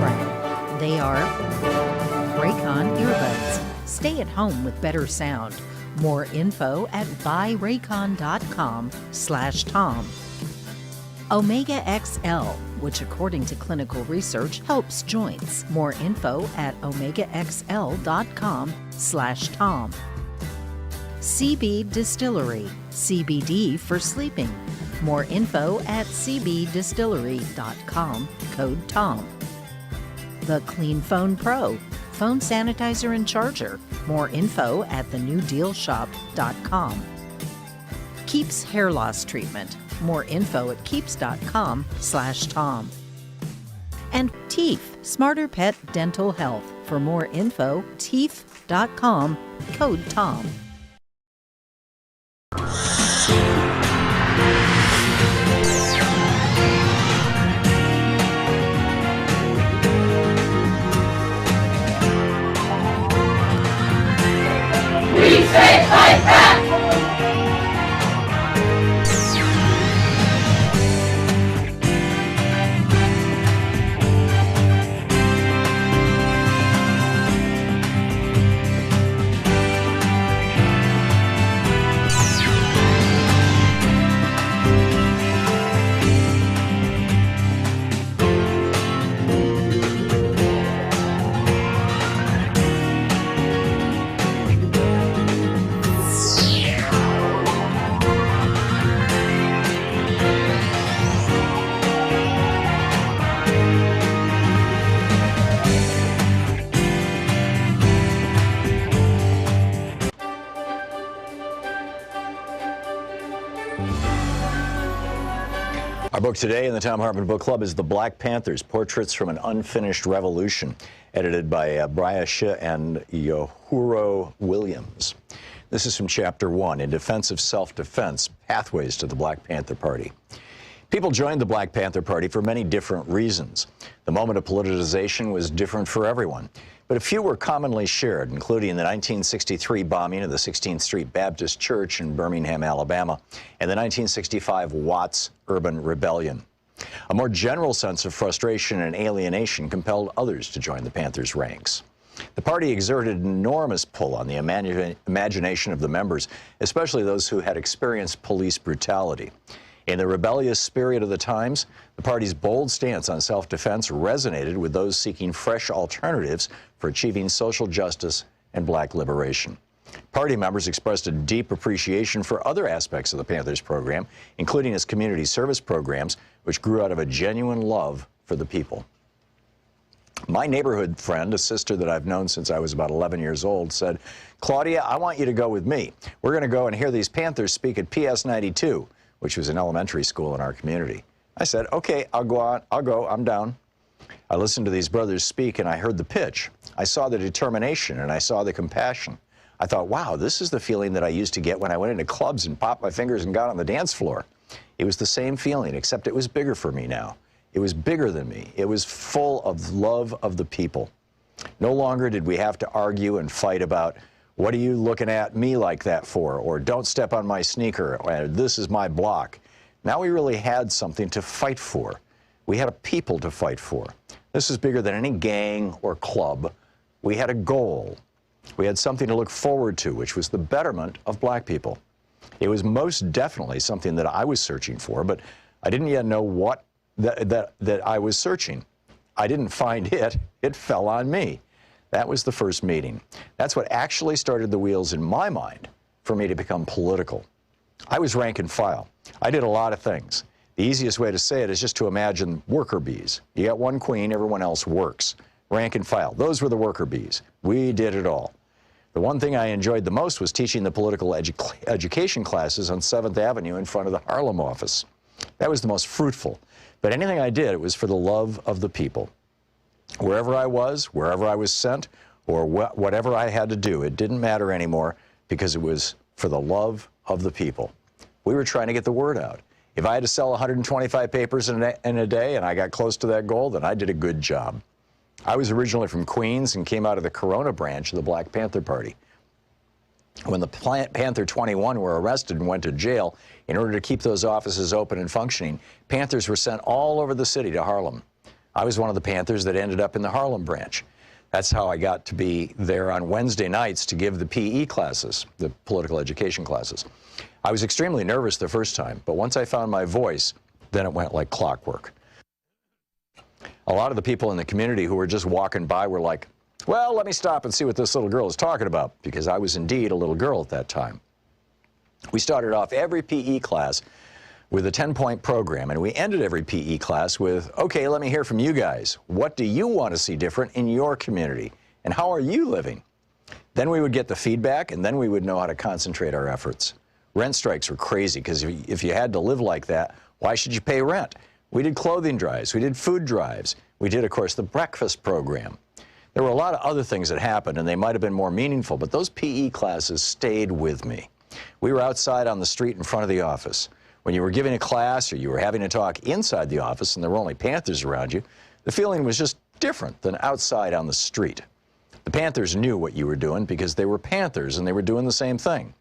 Program. They are Raycon earbuds. Stay at home with better sound. More info at buyraycon.com/Tom. Omega XL, which according to clinical research helps joints. More info at omegaxl.com/Tom. CB Distillery, CBD for sleeping. More info at cbdistillery.com, code Tom. The Clean Phone Pro, phone sanitizer and charger. More info at thenewdealshop.com. Keeps hair loss treatment. More info at keeps.com/Tom. And Teeth, Smarter Pet Dental Health. For more info, teeth.com, code Tom. We say fight back! Our book today in the Thom Hartmann Book Club is The Black Panthers, Portraits from an Unfinished Revolution, edited by Brian Shea and Yohuro Williams. This is from Chapter 1, In Defense of Self-Defense, Pathways to the Black Panther Party. People joined the Black Panther Party for many different reasons. The moment of politicization was different for everyone, but a few were commonly shared, including the 1963 bombing of the 16th Street Baptist Church in Birmingham, Alabama, and the 1965 Watts Urban Rebellion. A more general sense of frustration and alienation compelled others to join the Panthers' ranks. The party exerted an enormous pull on the imagination of the members, especially those who had experienced police brutality. In the rebellious spirit of the times, the party's bold stance on self-defense resonated with those seeking fresh alternatives for achieving social justice and black liberation. Party members expressed a deep appreciation for other aspects of the Panthers program, including its community service programs, which grew out of a genuine love for the people. My neighborhood friend, a sister that I've known since I was about 11 years old, said, "Claudia, I want you to go with me. We're going to go and hear these Panthers speak at PS 92, which was an elementary school in our community." I said, "Okay, I'll go, I'm down." I listened to these brothers speak and I heard the pitch. I saw the determination and I saw the compassion. I thought, wow, this is the feeling that I used to get when I went into clubs and popped my fingers and got on the dance floor. It was the same feeling, except it was bigger for me now. It was bigger than me. It was full of love of the people. No longer did we have to argue and fight about, what are you looking at me like that for? Or don't step on my sneaker, or this is my block. Now we really had something to fight for. We had a people to fight for. This is bigger than any gang or club. We had a goal. We had something to look forward to, which was the betterment of black people. It was most definitely something that I was searching for, but I didn't yet know what that I was searching. I didn't find it. It fell on me. That was the first meeting. That's what actually started the wheels in my mind for me to become political. I was rank and file. I did a lot of things. The easiest way to say it is just to imagine worker bees. You got one queen, everyone else works. Rank and file. Those were the worker bees. We did it all. The one thing I enjoyed the most was teaching the political education classes on 7th Avenue in front of the Harlem office. That was the most fruitful. But anything I did, it was for the love of the people. Wherever I was sent, or whatever I had to do, it didn't matter anymore because it was for the love of the people. We were trying to get the word out. If I had to sell 125 papers in a day and I got close to that goal, then I did a good job. I was originally from Queens and came out of the Corona branch of the Black Panther Party. When the Panther 21 were arrested and went to jail, in order to keep those offices open and functioning, Panthers were sent all over the city to Harlem. I was one of the Panthers that ended up in the Harlem branch. That's how I got to be there on Wednesday nights to give the PE classes, the political education classes. I was extremely nervous the first time, but once I found my voice, then it went like clockwork. A lot of the people in the community who were just walking by were like, well, let me stop and see what this little girl is talking about, because I was indeed a little girl at that time. We started off every PE class with a 10-point program, and we ended every PE class with, okay, let me hear from you guys. What do you want to see different in your community, and how are you living? Then we would get the feedback, and then we would know how to concentrate our efforts. Rent strikes were crazy, because if you had to live like that, why should you pay rent? We did clothing drives, we did food drives, we did, of course, the breakfast program. There were a lot of other things that happened, and they might have been more meaningful, but those PE classes stayed with me. We were outside on the street in front of the office. When you were giving a class or you were having to talk inside the office and there were only Panthers around you, the feeling was just different than outside on the street. The Panthers knew what you were doing because they were Panthers and they were doing the same thing.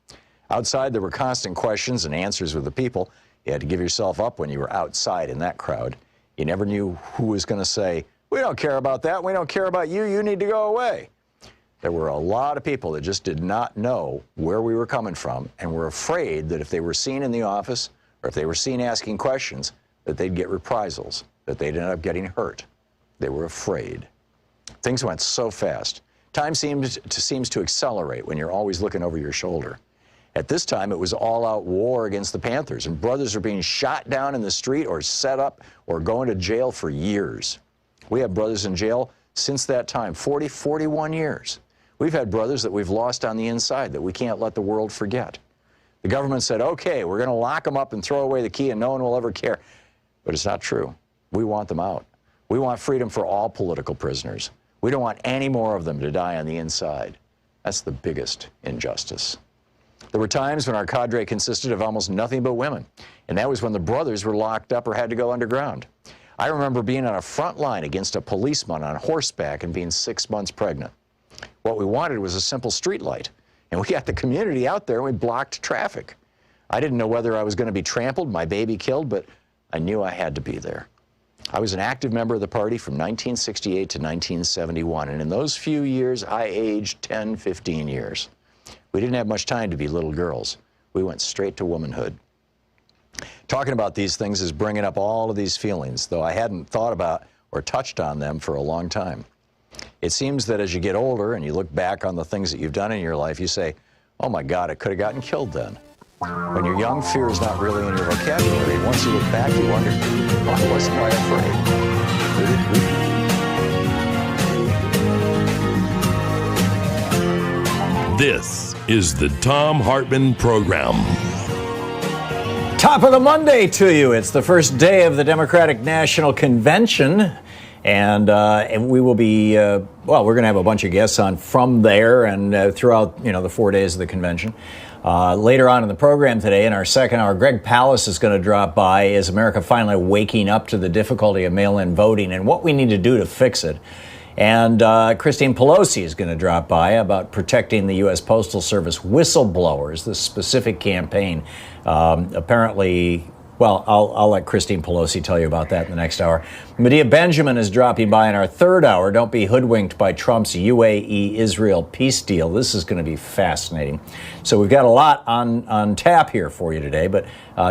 Outside, there were constant questions and answers with the people. You had to give yourself up when you were outside in that crowd. You never knew who was going to say, we don't care about that, we don't care about you, you need to go away. There were a lot of people that just did not know where we were coming from and were afraid that if they were seen in the office or if they were seen asking questions, that they'd get reprisals, that they'd end up getting hurt. They were afraid. Things went so fast. Time seems to accelerate when you're always looking over your shoulder. At this time, it was all-out war against the Panthers, and brothers are being shot down in the street or set up or going to jail for years. We have brothers in jail since that time, 40, 41 years. We've had brothers that we've lost on the inside that we can't let the world forget. The government said, okay, we're going to lock them up and throw away the key and no one will ever care. But it's not true. We want them out. We want freedom for all political prisoners. We don't want any more of them to die on the inside. That's the biggest injustice. There were times when our cadre consisted of almost nothing but women, and that was when the brothers were locked up or had to go underground. I remember being on a front line against a policeman on horseback and being 6 months pregnant. What we wanted was a simple street light, and we got the community out there and we blocked traffic. I didn't know whether I was going to be trampled, my baby killed, but I knew I had to be there. I was an active member of the party from 1968 to 1971, and in those few years, I aged 10, 15 years. We didn't have much time to be little girls. We went straight to womanhood. Talking about these things is bringing up all of these feelings, though I hadn't thought about or touched on them for a long time. It seems that as you get older and you look back on the things that you've done in your life, you say, oh my God, I could have gotten killed then. When you're young, fear is not really in your vocabulary. Once you look back, you wonder, why wasn't I afraid? This is the Thom Hartmann Program. Top of the Monday to you. It's the first day of the Democratic National Convention, and we will be, we're going to have a bunch of guests on from there and throughout, the 4 days of the convention. Later on in the program today, in our second hour, Greg Palast is going to drop by. Is America finally waking up to the difficulty of mail-in voting and what we need to do to fix it? And Christine Pelosi is going to drop by about protecting the U.S. Postal Service whistleblowers, this specific campaign. Apparently, well, I'll let Christine Pelosi tell you about that in the next hour. Medea Benjamin is dropping by in our third hour. Don't be hoodwinked by Trump's UAE-Israel peace deal. This is going to be fascinating. So we've got a lot on tap here for you today. But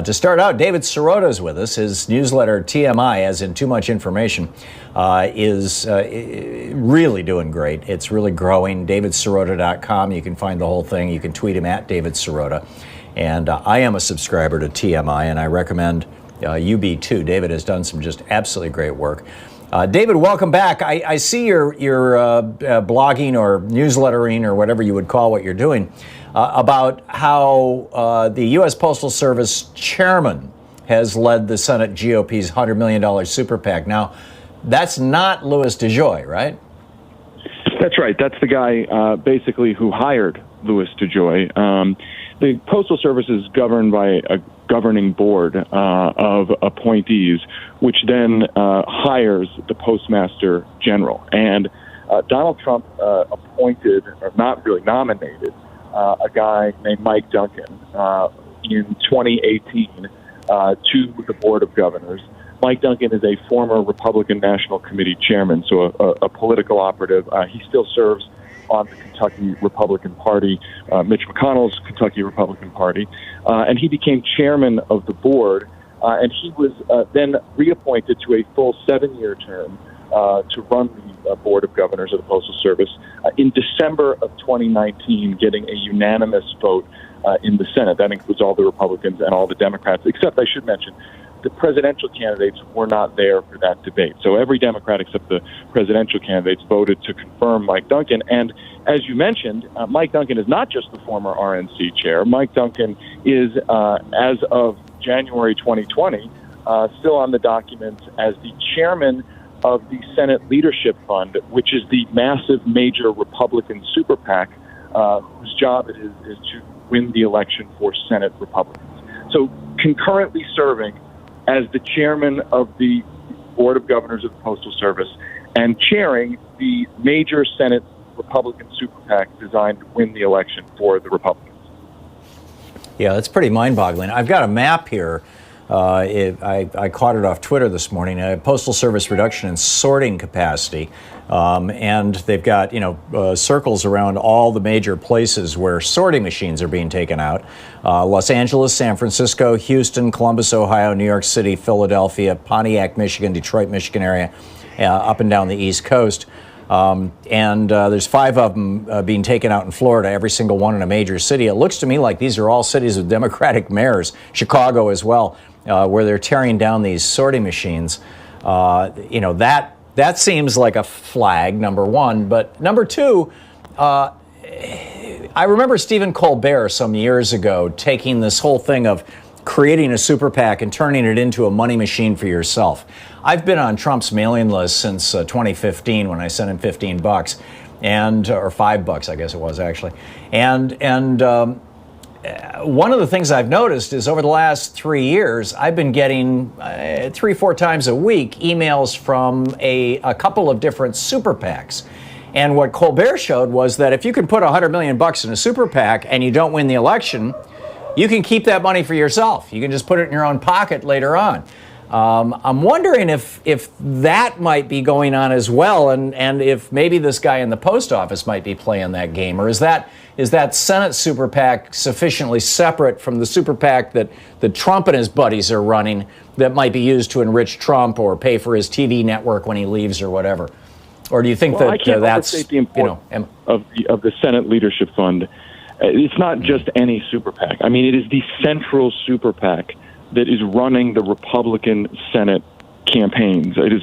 to start out, David Sirota is with us. His newsletter, TMI, as in Too Much Information, is really doing great. It's really growing. DavidSirota.com. You can find the whole thing. You can tweet him at David Sirota. And I am a subscriber to TMI, and I recommend you be too. David has done some just absolutely great work. David, welcome back. I see your blogging or newslettering or whatever you would call what you're doing about how the U.S. Postal Service chairman has led the Senate GOP's $100 million Superpac. Now, that's not Louis DeJoy, right? That's right. That's the guy basically who hired Louis DeJoy. The Postal Service is governed by a governing board of appointees, which then hires the Postmaster General. And Donald Trump appointed, or not really nominated, a guy named Mike Duncan in 2018 to the Board of Governors. Mike Duncan is a former Republican National Committee chairman, so a political operative. He still serves on the Kentucky Republican Party, Mitch McConnell's Kentucky Republican Party, and he became chairman of the board, and he was then reappointed to a full 7-year term to run the Board of Governors of the Postal Service in December of 2019, getting a unanimous vote in the Senate. That includes all the Republicans and all the Democrats, except I should mention, the presidential candidates were not there for that debate. So every Democrat except the presidential candidates voted to confirm Mike Duncan. And as you mentioned, Mike Duncan is not just the former RNC chair. Mike Duncan is, as of January 2020, still on the documents as the chairman of the Senate Leadership Fund, which is the massive major Republican super PAC whose job it is to win the election for Senate Republicans. So concurrently serving as the chairman of the Board of Governors of the Postal Service and chairing the major Senate Republican super PAC designed to win the election for the Republicans. Yeah, that's pretty mind-boggling. I've got a map here. I caught it off Twitter this morning. Postal Service reduction in sorting capacity, and they've got circles around all the major places where sorting machines are being taken out: Los Angeles, San Francisco, Houston, Columbus, Ohio, New York City, Philadelphia, Pontiac, Michigan, Detroit, Michigan area, up and down the East Coast. And there's 5 of them being taken out in Florida, every single one in a major city. It looks to me like these are all cities with Democratic mayors, Chicago as well, where they're tearing down these sorting machines. That seems like a flag, number one. But number two, I remember Stephen Colbert some years ago taking this whole thing of creating a super PAC and turning it into a money machine for yourself. I've been on Trump's mailing list since 2015 when I sent him $15 or $5, I guess it was actually. And one of the things I've noticed is over the last 3 years, I've been getting 3-4 times a week emails from a couple of different super PACs. And what Colbert showed was that if you can put $100 million in a super PAC and you don't win the election, you can keep that money for yourself. You can just put it in your own pocket later on. I'm wondering if that might be going on as well, and if maybe this guy in the post office might be playing that game, or is that Senate super PAC sufficiently separate from the super PAC that Trump and his buddies are running that might be used to enrich Trump or pay for his TV network when he leaves or whatever? Or do you think I can't overstate the importance of the Senate Leadership Fund? It's not just any super PAC. I mean, it is the central super PAC that is running the Republican Senate campaigns. It is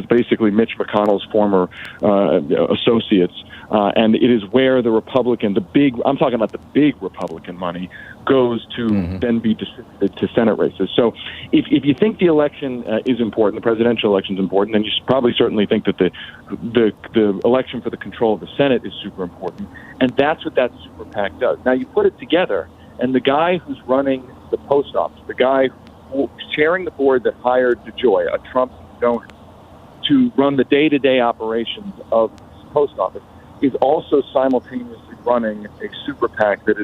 basically Mitch McConnell's former associates, and it is where the Republican, I'm talking about the big Republican money, goes to then be distributed to Senate races. So if you think the election is important, the presidential election is important, then you should probably certainly think that the election for the control of the Senate is super important, and that's what that super PAC does. Now you put it together, and the guy who's running the post office, the guy who's chairing the board that hired DeJoy, a Trump donor, to run the day-to-day operations of the post office, is also simultaneously running a super PAC that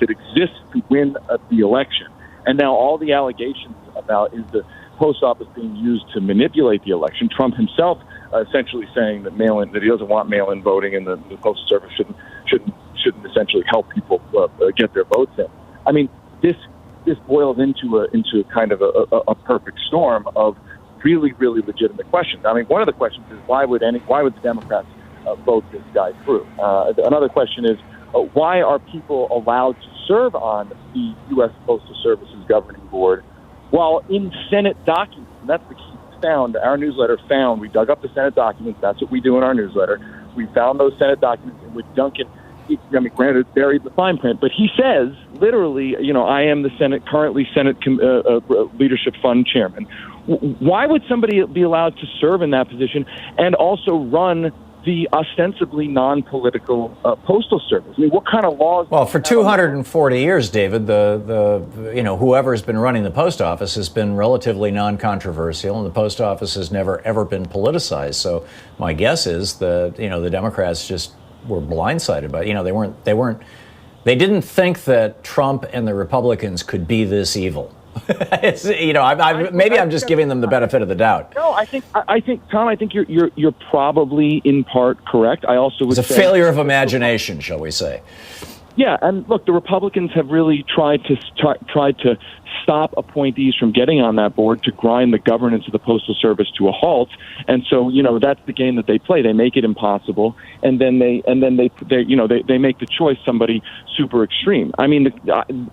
exists to win the election. And now all the allegations about is the post office being used to manipulate the election. Trump himself essentially saying that he doesn't want mail-in voting, and the postal service shouldn't essentially help people get their votes in. I mean, this boils into kind of a perfect storm of really, really legitimate questions. I mean, one of the questions is why would the Democrats vote this guy through? Another question is why are people allowed to serve on the U.S. Postal Service's governing board while in Senate documents? And that's the key. Our newsletter found. We dug up the Senate documents. That's what we do in our newsletter. We found those Senate documents in which Duncan, granted, buried the fine print, but he says literally, I am currently Senate Leadership Fund chairman. Why would somebody be allowed to serve in that position and also run the ostensibly non-political postal service? I mean, what kind of laws? Well, for 240 years, David, whoever's been running the post office has been relatively non-controversial, and the post office has never ever been politicized. So my guess is the Democrats just were blindsided by they didn't think that Trump and the Republicans could be this evil. It's, maybe I'm just giving them the benefit of the doubt. No, I think Tom, I think you're probably in part correct. I also would It's a say failure of imagination, shall we say? Yeah, and look, the Republicans have really tried to stop appointees from getting on that board, to grind the governance of the Postal Service to a halt. And so, that's the game that they play. They make it impossible, and then they make the choice somebody super extreme. I mean,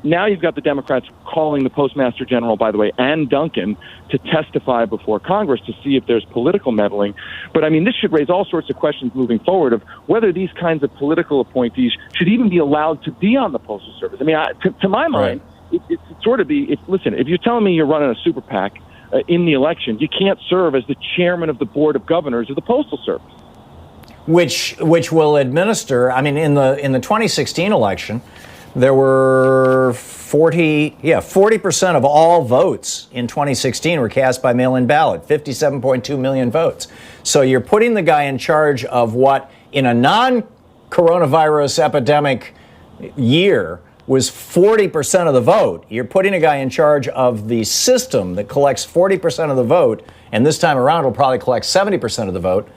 now you've got the Democrats calling the Postmaster General, by the way, and Duncan, to testify before Congress to see if there's political meddling. But I mean, this should raise all sorts of questions moving forward of whether these kinds of political appointees should even be allowed to be on the Postal Service. I mean, to my mind, it's sort of listen, if you're telling me you're running a super PAC in the election, you can't serve as the chairman of the Board of Governors of the Postal Service. Which will administer, I mean, in the 2016 election, there were 40% of all votes in 2016 were cast by mail-in ballot, 57.2 million votes. So you're putting the guy in charge of what, in a non-coronavirus epidemic year, was 40% of the vote. You're putting a guy in charge of the system that collects 40% of the vote, and this time around will probably collect 70% of the vote,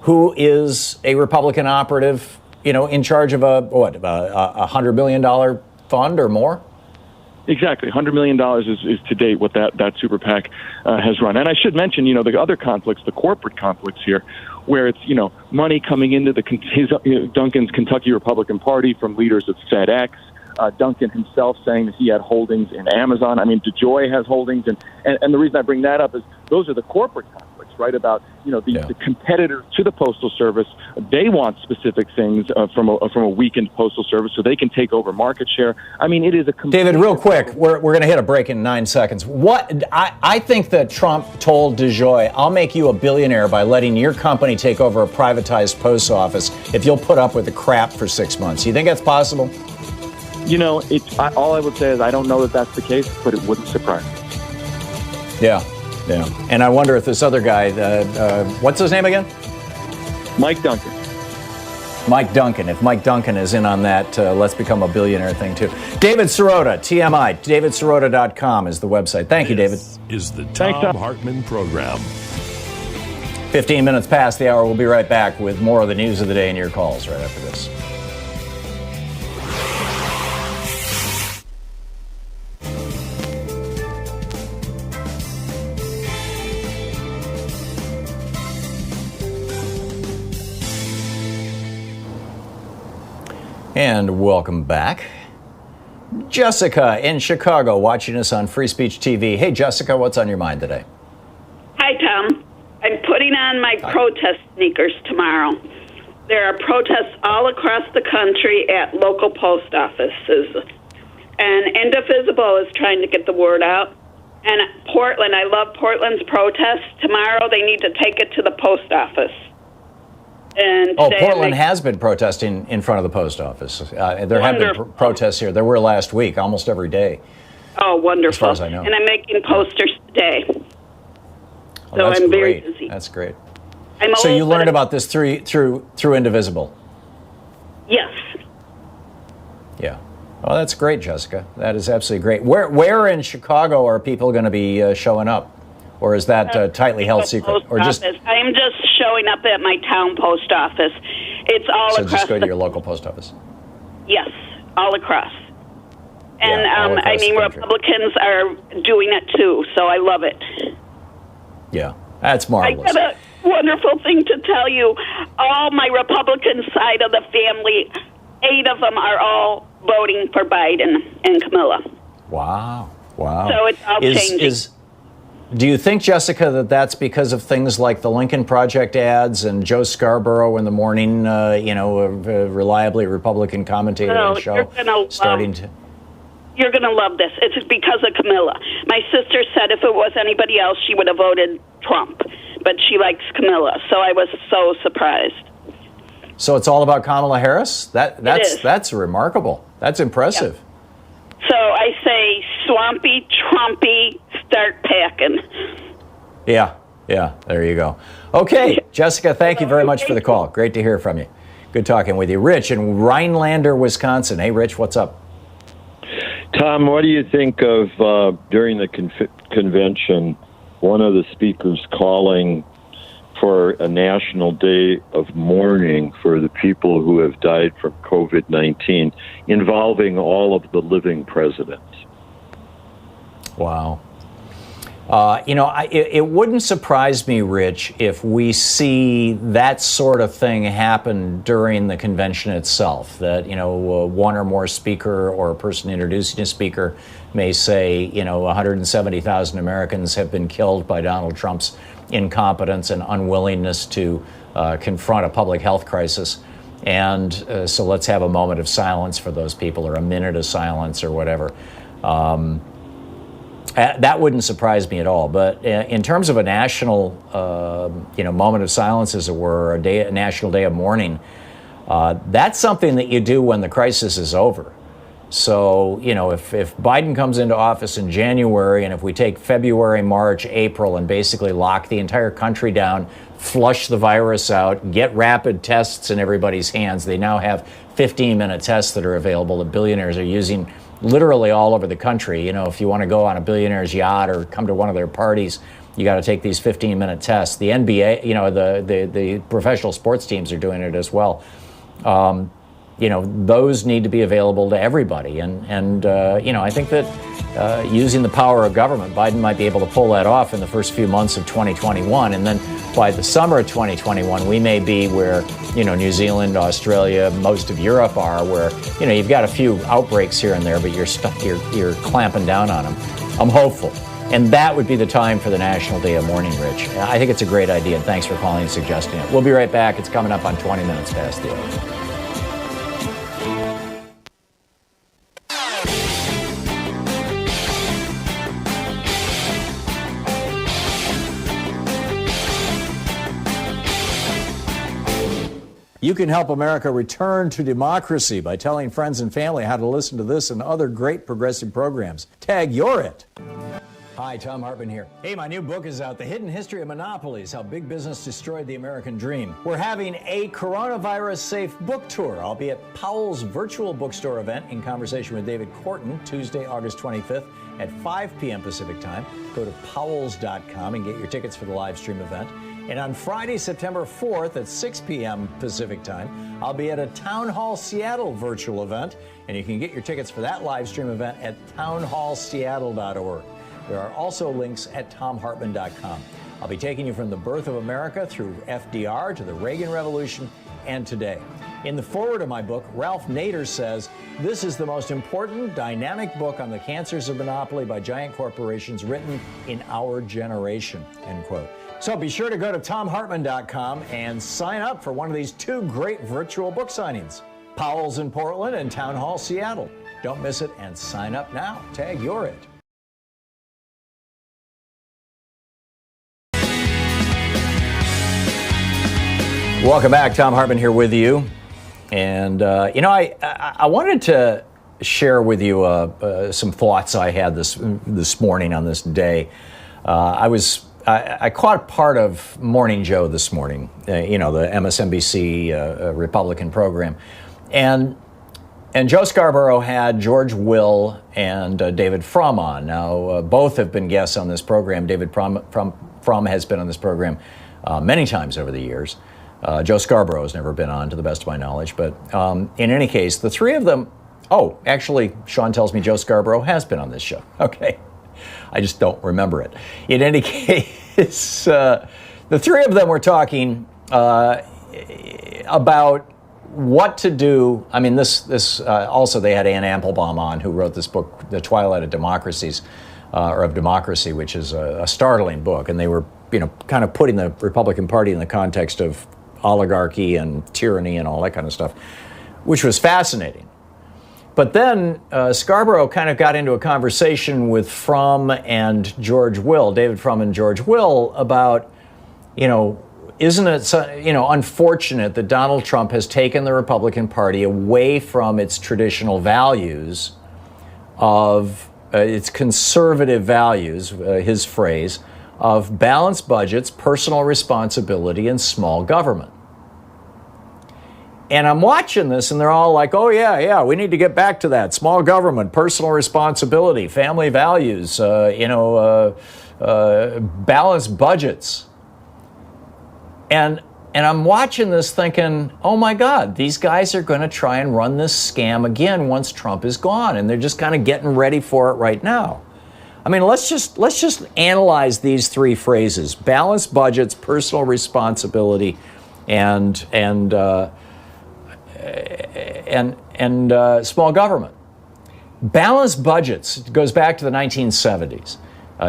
who is a Republican operative, in charge of a $100 million fund or more? Exactly. $100 million is to date what that super PAC has run. And I should mention, the other conflicts, the corporate conflicts here, where it's, money coming into Duncan's Kentucky Republican Party from leaders of FedEx, Duncan himself saying that he had holdings in Amazon. I mean, DeJoy has holdings, and the reason I bring that up is those are the corporate conflicts, right? About the competitors to the Postal Service. They want specific things from a weakened Postal Service so they can take over market share. I mean, it is a David, real quick, we're going to hit a break in 9 seconds. I think that Trump told DeJoy, "I'll make you a billionaire by letting your company take over a privatized post office if you'll put up with the crap for 6 months." You think that's possible? All I would say is I don't know that that's the case, but it wouldn't surprise me. Yeah. And I wonder if this other guy, what's his name again? Mike Duncan. Mike Duncan. If Mike Duncan is in on that, let's become a billionaire thing too. David Sirota, TMI, davidsirota.com is the website. Thank you, David. This is the Thom Hartmann Program. 15 minutes past the hour. We'll be right back with more of the news of the day and your calls right after this. And welcome back. Jessica in Chicago watching us on Free Speech TV. Hey, Jessica, what's on your mind today? Hi, Tom. I'm putting on my protest sneakers tomorrow. There are protests all across the country at local post offices. And Indivisible is trying to get the word out. And Portland, I love Portland's protest. Tomorrow they need to take it to the post office. And Portland has been protesting in front of the post office. There have been protests here. There were last week, almost every day. Oh, wonderful. As far as I know. And I'm making posters today. So that's I'm very great. busy. That's great. So you learned about this through Indivisible? Yes. Yeah. Oh, that's great, Jessica. That is absolutely great. Where in Chicago are people going to be showing up? Or is that tightly held secret? Or just I'm just showing up at my town post office. It's all across. So just go to your local post office. Yes, all across. And all across the country. Republicans are doing it too, so I love it. Yeah, that's marvelous. I got a wonderful thing to tell you. All my Republican side of the family, 8 of them are all voting for Biden and Camilla. Wow. So it's all changing. Do you think, Jessica, that's because of things like the Lincoln Project ads and Joe Scarborough in the morning, a reliably Republican commentator on the show? You're going to love this. It's because of Camilla. My sister said if it was anybody else, she would have voted Trump, but she likes Camilla, so I was so surprised. So it's all about Kamala Harris? That's remarkable. That's impressive. Yep. So I say, swampy, Trumpy, start packing. Yeah, there you go. Okay, Jessica, thank you very much for the call. Great to hear from you. Good talking with you. Rich in Rhinelander, Wisconsin. Hey, Rich, what's up? Tom, what do you think of during the convention, one of the speakers calling for a national day of mourning for the people who have died from COVID-19, involving all of the living presidents? Wow. It wouldn't surprise me, Rich, if we see that sort of thing happen during the convention itself, that, one or more speaker or a person introducing a speaker may say, 170,000 Americans have been killed by Donald Trump's incompetence and unwillingness to confront a public health crisis. And so let's have a moment of silence for those people, or a minute of silence, or whatever. That wouldn't surprise me at all. But in terms of a national, moment of silence, as it were, a national day of mourning, that's something that you do when the crisis is over. So, if Biden comes into office in January, and if we take February, March, April, and basically lock the entire country down, flush the virus out, get rapid tests in everybody's hands, they now have 15-minute tests that are available that billionaires are using literally all over the country. If you want to go on a billionaire's yacht or come to one of their parties, you got to take these 15-minute tests. The NBA, the professional sports teams are doing it as well. Those need to be available to everybody. And I think that using the power of government, Biden might be able to pull that off in the first few months of 2021. And then by the summer of 2021, we may be where, New Zealand, Australia, most of Europe are, where, you've got a few outbreaks here and there, but you're clamping down on them. I'm hopeful. And that would be the time for the National Day of Mourning, Rich. I think it's a great idea, and thanks for calling and suggesting it. We'll be right back. It's coming up on 20 minutes past the hour. You can help America return to democracy by telling friends and family how to listen to this and other great progressive programs. Tag You're It. Hi, Thom Hartmann here. Hey, my new book is out, The Hidden History of Monopolies, How Big Business Destroyed the American Dream. We're having a coronavirus-safe book tour. I'll be at Powell's virtual bookstore event in conversation with David Corton, Tuesday, August 25th at 5 p.m. Pacific time. Go to powells.com and get your tickets for the live stream event. And on Friday, September 4th at 6 p.m. Pacific time, I'll be at a Town Hall Seattle virtual event, and you can get your tickets for that live stream event at townhallseattle.org. There are also links at thomhartmann.com. I'll be taking you from the birth of America through FDR to the Reagan Revolution and today. In the foreword of my book, Ralph Nader says, "This is the most important, dynamic book on the cancers of monopoly by giant corporations written in our generation," end quote. So be sure to go to thomhartmann.com and sign up for one of these two great virtual book signings, Powell's in Portland and Town Hall Seattle. Don't miss it and sign up now. Tag You're It. Welcome back. Thom Hartmann here with you. And, I wanted to share with you some thoughts I had this morning on this day. I caught part of Morning Joe this morning, the MSNBC Republican program. And Joe Scarborough had George Will and David Frum on. Now, both have been guests on this program. David Frum has been on this program many times over the years. Joe Scarborough has never been on, to the best of my knowledge. But in any case, the three of them, actually, Sean tells me Joe Scarborough has been on this show. Okay. I just don't remember it. In any case, the three of them were talking about what to do. I mean, this also they had Ann Applebaum on, who wrote this book, The Twilight of Democracies, or of Democracy, which is a startling book. And they were, kind of putting the Republican Party in the context of oligarchy and tyranny and all that kind of stuff, which was fascinating. But then Scarborough kind of got into a conversation with Frum and George Will, David Frum and George Will, about, isn't it, unfortunate that Donald Trump has taken the Republican Party away from its traditional values of its conservative values, his phrase, of balanced budgets, personal responsibility, and small government. And I'm watching this, and they're all like, oh, yeah, we need to get back to that. Small government, personal responsibility, family values, balanced budgets. And I'm watching this thinking, oh, my God, these guys are going to try and run this scam again once Trump is gone. And they're just kind of getting ready for it right now. I mean, let's just analyze these three phrases: balanced budgets, personal responsibility, and small government. Balanced budgets goes back to the 1970s.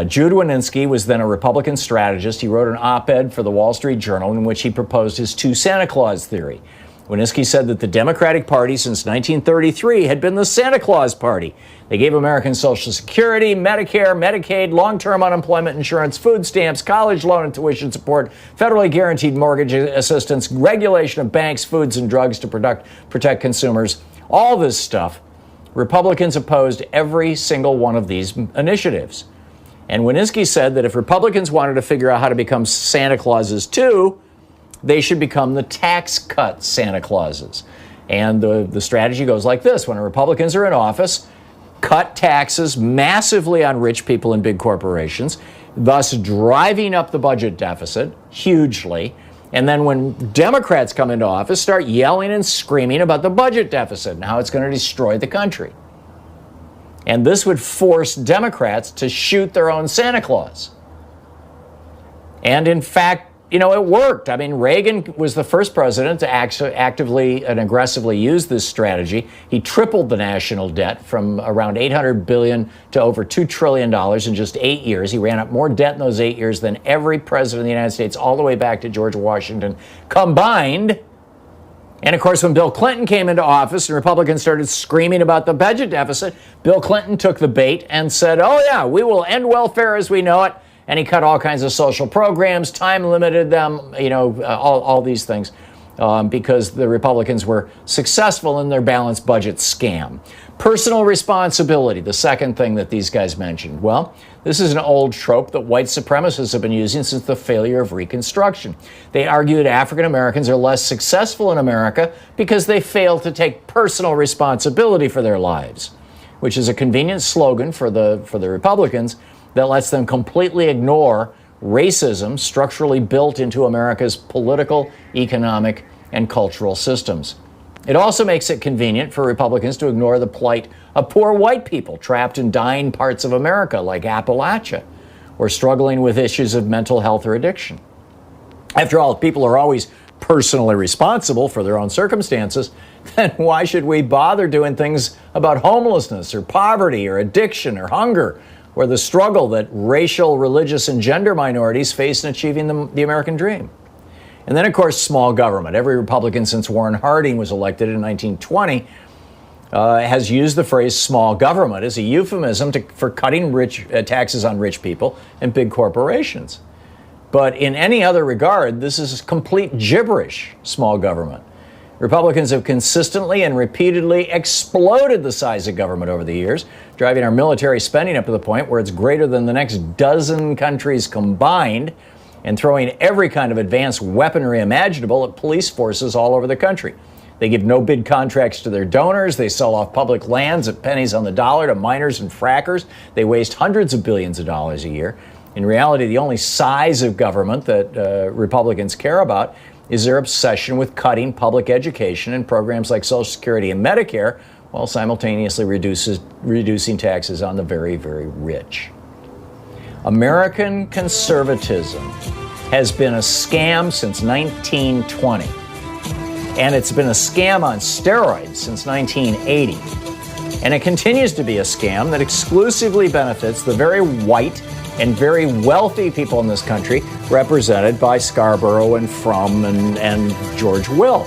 Jude Wanniski was then a Republican strategist. He wrote an op-ed for the Wall Street Journal in which he proposed his two Santa Claus theory. Wanniski said that the Democratic Party since 1933 had been the Santa Claus Party. They gave Americans Social Security, Medicare, Medicaid, long-term unemployment insurance, food stamps, college loan and tuition support, federally guaranteed mortgage assistance, regulation of banks, foods, and drugs to protect consumers. All this stuff, Republicans opposed every single one of these initiatives. And Wanniski said that if Republicans wanted to figure out how to become Santa Clauses too, they should become the tax cut Santa Clauses. And the strategy goes like this: when Republicans are in office, cut taxes massively on rich people and big corporations, thus driving up the budget deficit hugely. And then when Democrats come into office, start yelling and screaming about the budget deficit and how it's going to destroy the country. And this would force Democrats to shoot their own Santa Claus. And in fact, it worked. I mean, Reagan was the first president to actively and aggressively use this strategy. He tripled the national debt from around $800 billion to over $2 trillion in just 8 years. He ran up more debt in those 8 years than every president of the United States, all the way back to George Washington combined. And of course, when Bill Clinton came into office and Republicans started screaming about the budget deficit, Bill Clinton took the bait and said, oh, yeah, we will end welfare as we know it. And he cut all kinds of social programs, time limited them, all these things, because the Republicans were successful in their balanced budget scam. Personal responsibility, the second thing that these guys mentioned. Well, this is an old trope that white supremacists have been using since the failure of Reconstruction. They argue that African Americans are less successful in America because they fail to take personal responsibility for their lives, which is a convenient slogan for the Republicans that lets them completely ignore racism structurally built into America's political, economic, and cultural systems. It also makes it convenient for Republicans to ignore the plight of poor white people trapped in dying parts of America like Appalachia, or struggling with issues of mental health or addiction. After all, if people are always personally responsible for their own circumstances, then why should we bother doing things about homelessness or poverty or addiction or hunger, or the struggle that racial, religious, and gender minorities face in achieving the American dream? And then, of course, small government. Every Republican since Warren Harding was elected in 1920 has used the phrase small government as a euphemism for cutting taxes on rich people and big corporations. But in any other regard, this is complete gibberish, small government. Republicans have consistently and repeatedly exploded the size of government over the years, driving our military spending up to the point where it's greater than the next dozen countries combined, and throwing every kind of advanced weaponry imaginable at police forces all over the country. They give no bid contracts to their donors. They sell off public lands at pennies on the dollar to miners and frackers. They waste hundreds of billions of dollars a year. In reality, the only size of government that Republicans care about is their obsession with cutting public education and programs like Social Security and Medicare, while simultaneously reducing taxes on the very, very rich. American conservatism has been a scam since 1920, and it's been a scam on steroids since 1980. And it continues to be a scam that exclusively benefits the very white and very wealthy people in this country, represented by Scarborough and Frum and George Will.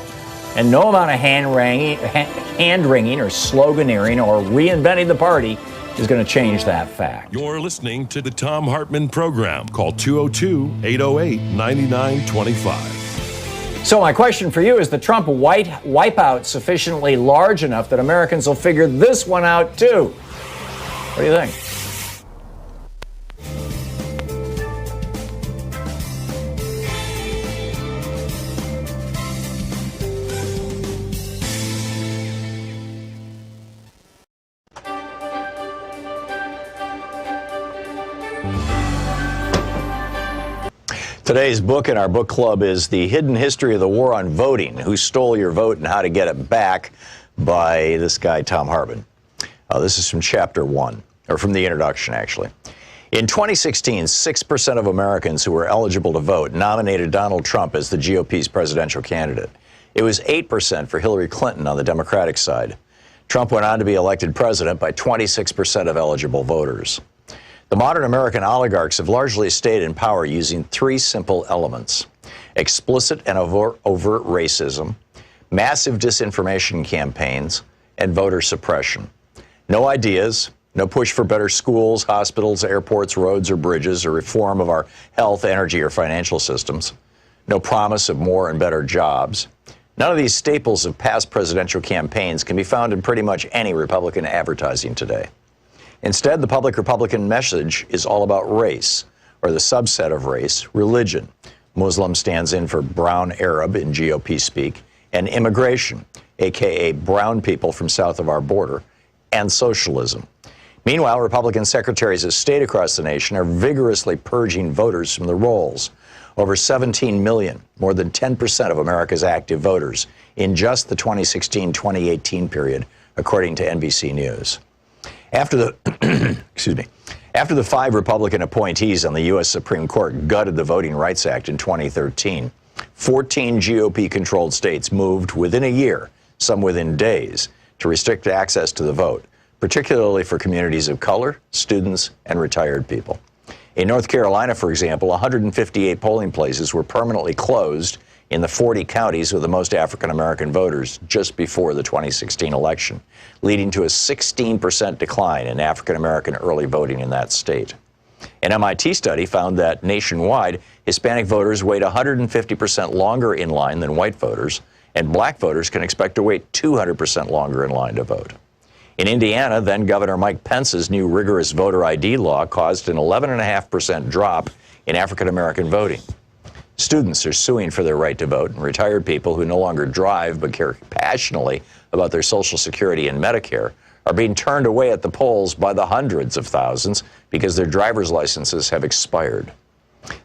And no amount of hand-wringing or sloganeering or reinventing the party is going to change that fact. You're listening to the Thom Hartmann Program. Call 202-808-9925. So my question for you, is the Trump wipeout sufficiently large enough that Americans will figure this one out too? What do you think? Today's book in our book club is The Hidden History of the War on Voting, Who Stole Your Vote and How to Get It Back, by this guy, Thom Hartmann. This is from chapter 1, or from the introduction, actually. In 2016, 6% of Americans who were eligible to vote nominated Donald Trump as the GOP's presidential candidate. It was 8% for Hillary Clinton on the Democratic side. Trump went on to be elected president by 26% of eligible voters. The modern American oligarchs have largely stayed in power using 3 simple elements: explicit and overt racism, massive disinformation campaigns, and voter suppression. No ideas, no push for better schools, hospitals, airports, roads, or bridges, or reform of our health, energy, or financial systems. No promise of more and better jobs. None of these staples of past presidential campaigns can be found in pretty much any Republican advertising today. Instead, the public Republican message is all about race, or the subset of race, religion. Muslim stands in for brown Arab in GOP speak, and immigration, aka brown people from south of our border, and socialism. Meanwhile, Republican secretaries of state across the nation are vigorously purging voters from the rolls. Over 17 million, more than 10% of America's active voters, in just the 2016-2018 period, according to NBC News. After the 5 Republican appointees on the U.S. Supreme Court gutted the Voting Rights Act in 2013, 14 GOP-controlled states moved within a year, some within days, to restrict access to the vote, particularly for communities of color, students, and retired people. In North Carolina, for example, 158 polling places were permanently closed in the 40 counties with the most African-American voters just before the 2016 election, leading to a 16% decline in African-American early voting in that state. An MIT study found that nationwide, Hispanic voters wait 150% longer in line than white voters, and black voters can expect to wait 200% longer in line to vote. In Indiana, then Governor Mike Pence's new rigorous voter ID law caused an 11.5% drop in African-American voting. Students are suing for their right to vote, and retired people who no longer drive but care passionately about their Social Security and Medicare are being turned away at the polls by the hundreds of thousands because their driver's licenses have expired.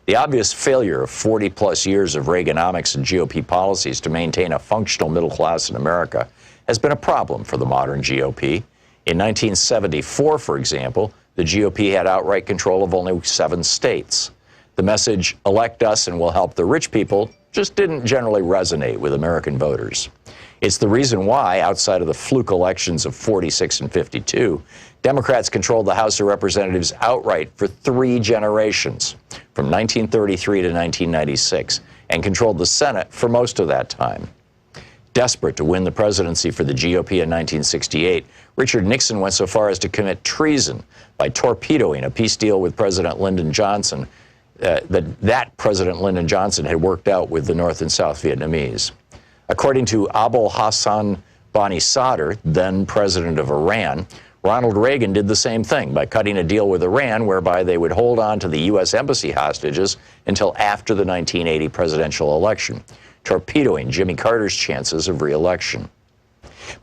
The obvious failure of 40-plus years of Reaganomics and GOP policies to maintain a functional middle class in America has been a problem for the modern GOP. In 1974, for example, the GOP had outright control of only 7 states. The message, elect us and we'll help the rich people, just didn't generally resonate with American voters. It's the reason why, outside of the fluke elections of 46 and 52, Democrats controlled the House of Representatives outright for 3 generations, from 1933 to 1996, and controlled the Senate for most of that time. Desperate to win the presidency for the GOP in 1968, Richard Nixon went so far as to commit treason by torpedoing a peace deal with President Lyndon Johnson that President Lyndon Johnson had worked out with the North and South Vietnamese. According to Abul Hassan Bani Sadr, then president of Iran, Ronald Reagan did the same thing by cutting a deal with Iran whereby they would hold on to the U.S. embassy hostages until after the 1980 presidential election, torpedoing Jimmy Carter's chances of re-election.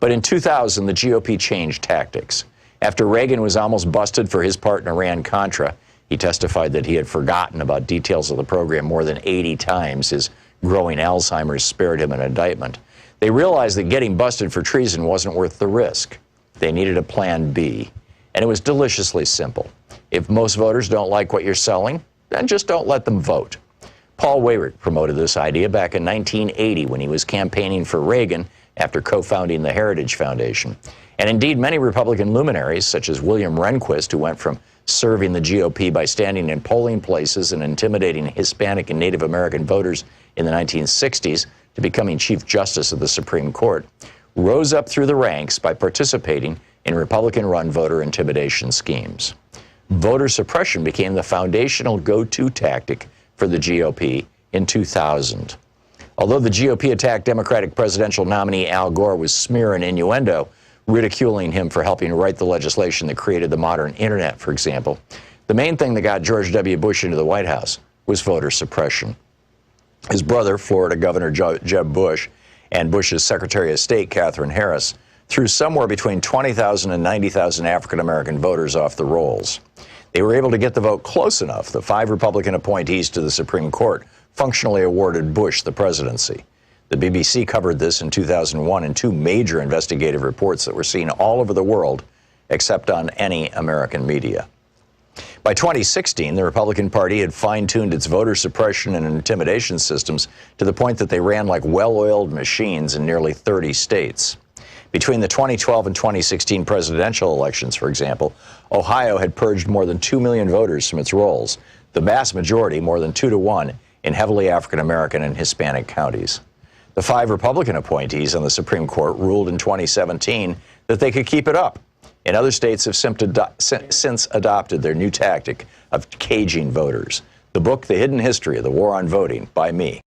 But in 2000, the GOP changed tactics. After Reagan was almost busted for his part in Iran-Contra, he testified that he had forgotten about details of the program more than 80 times. His growing Alzheimer's spared him an indictment. They realized that getting busted for treason wasn't worth the risk. They needed a plan B, and it was deliciously simple. If most voters don't like what you're selling, then just don't let them vote. Paul Weyrich promoted this idea back in 1980 when he was campaigning for Reagan after co-founding the Heritage Foundation. And indeed, many Republican luminaries, such as William Rehnquist, who went from serving the GOP by standing in polling places and intimidating Hispanic and Native American voters in the 1960s, to becoming Chief Justice of the Supreme Court, rose up through the ranks by participating in Republican-run voter intimidation schemes. Voter suppression became the foundational go-to tactic for the GOP in 2000. Although the GOP attacked Democratic presidential nominee Al Gore with smear and innuendo, ridiculing him for helping write the legislation that created the modern internet, for example, the main thing that got George W. Bush into the White House was voter suppression. His brother, Florida Governor Jeb Bush, and Bush's Secretary of State, Katherine Harris, threw somewhere between 20,000 and 90,000 African-American voters off the rolls. They were able to get the vote close enough. The 5 Republican appointees to the Supreme Court functionally awarded Bush the presidency. The BBC covered this in 2001 in 2 major investigative reports that were seen all over the world, except on any American media. By 2016, the Republican Party had fine-tuned its voter suppression and intimidation systems to the point that they ran like well-oiled machines in nearly 30 states. Between the 2012 and 2016 presidential elections, for example, Ohio had purged more than 2 million voters from its rolls, the vast majority, more than 2 to 1, in heavily African-American and Hispanic counties. The 5 Republican appointees on the Supreme Court ruled in 2017 that they could keep it up. And other states have since adopted their new tactic of caging voters. The book, The Hidden History of the War on Voting, by me.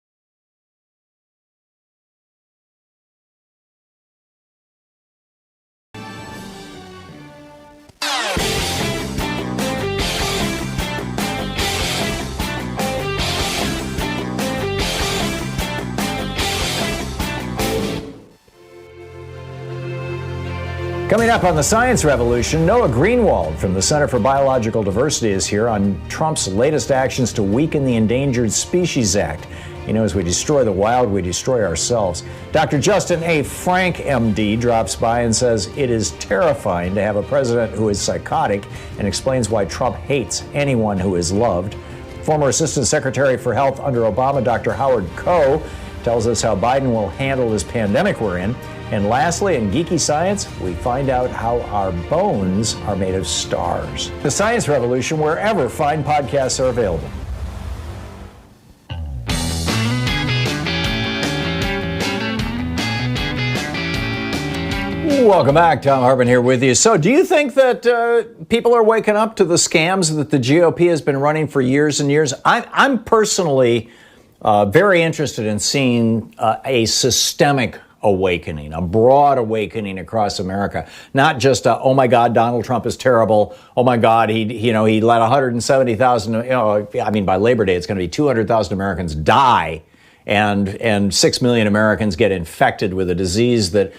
Coming up on the Science Revolution, Noah Greenwald from the Center for Biological Diversity is here on Trump's latest actions to weaken the Endangered Species Act. You know, as we destroy the wild, we destroy ourselves. Dr. Justin A. Frank, MD, drops by and says it is terrifying to have a president who is psychotic and explains why Trump hates anyone who is loved. Former Assistant Secretary for Health under Obama, Dr. Howard Koh, tells us how Biden will handle this pandemic we're in. And lastly, in Geeky Science, we find out how our bones are made of stars. The Science Revolution, wherever fine podcasts are available. Welcome back. Thom Hartmann here with you. So do you think that people are waking up to the scams that the GOP has been running for years and years? I'm personally very interested in seeing a systemic awakening, a broad awakening across America. Not just, oh my God, Donald Trump is terrible. Oh my God, he let 170,000, by Labor Day, it's going to be 200,000 Americans die. And 6 million Americans get infected with a disease that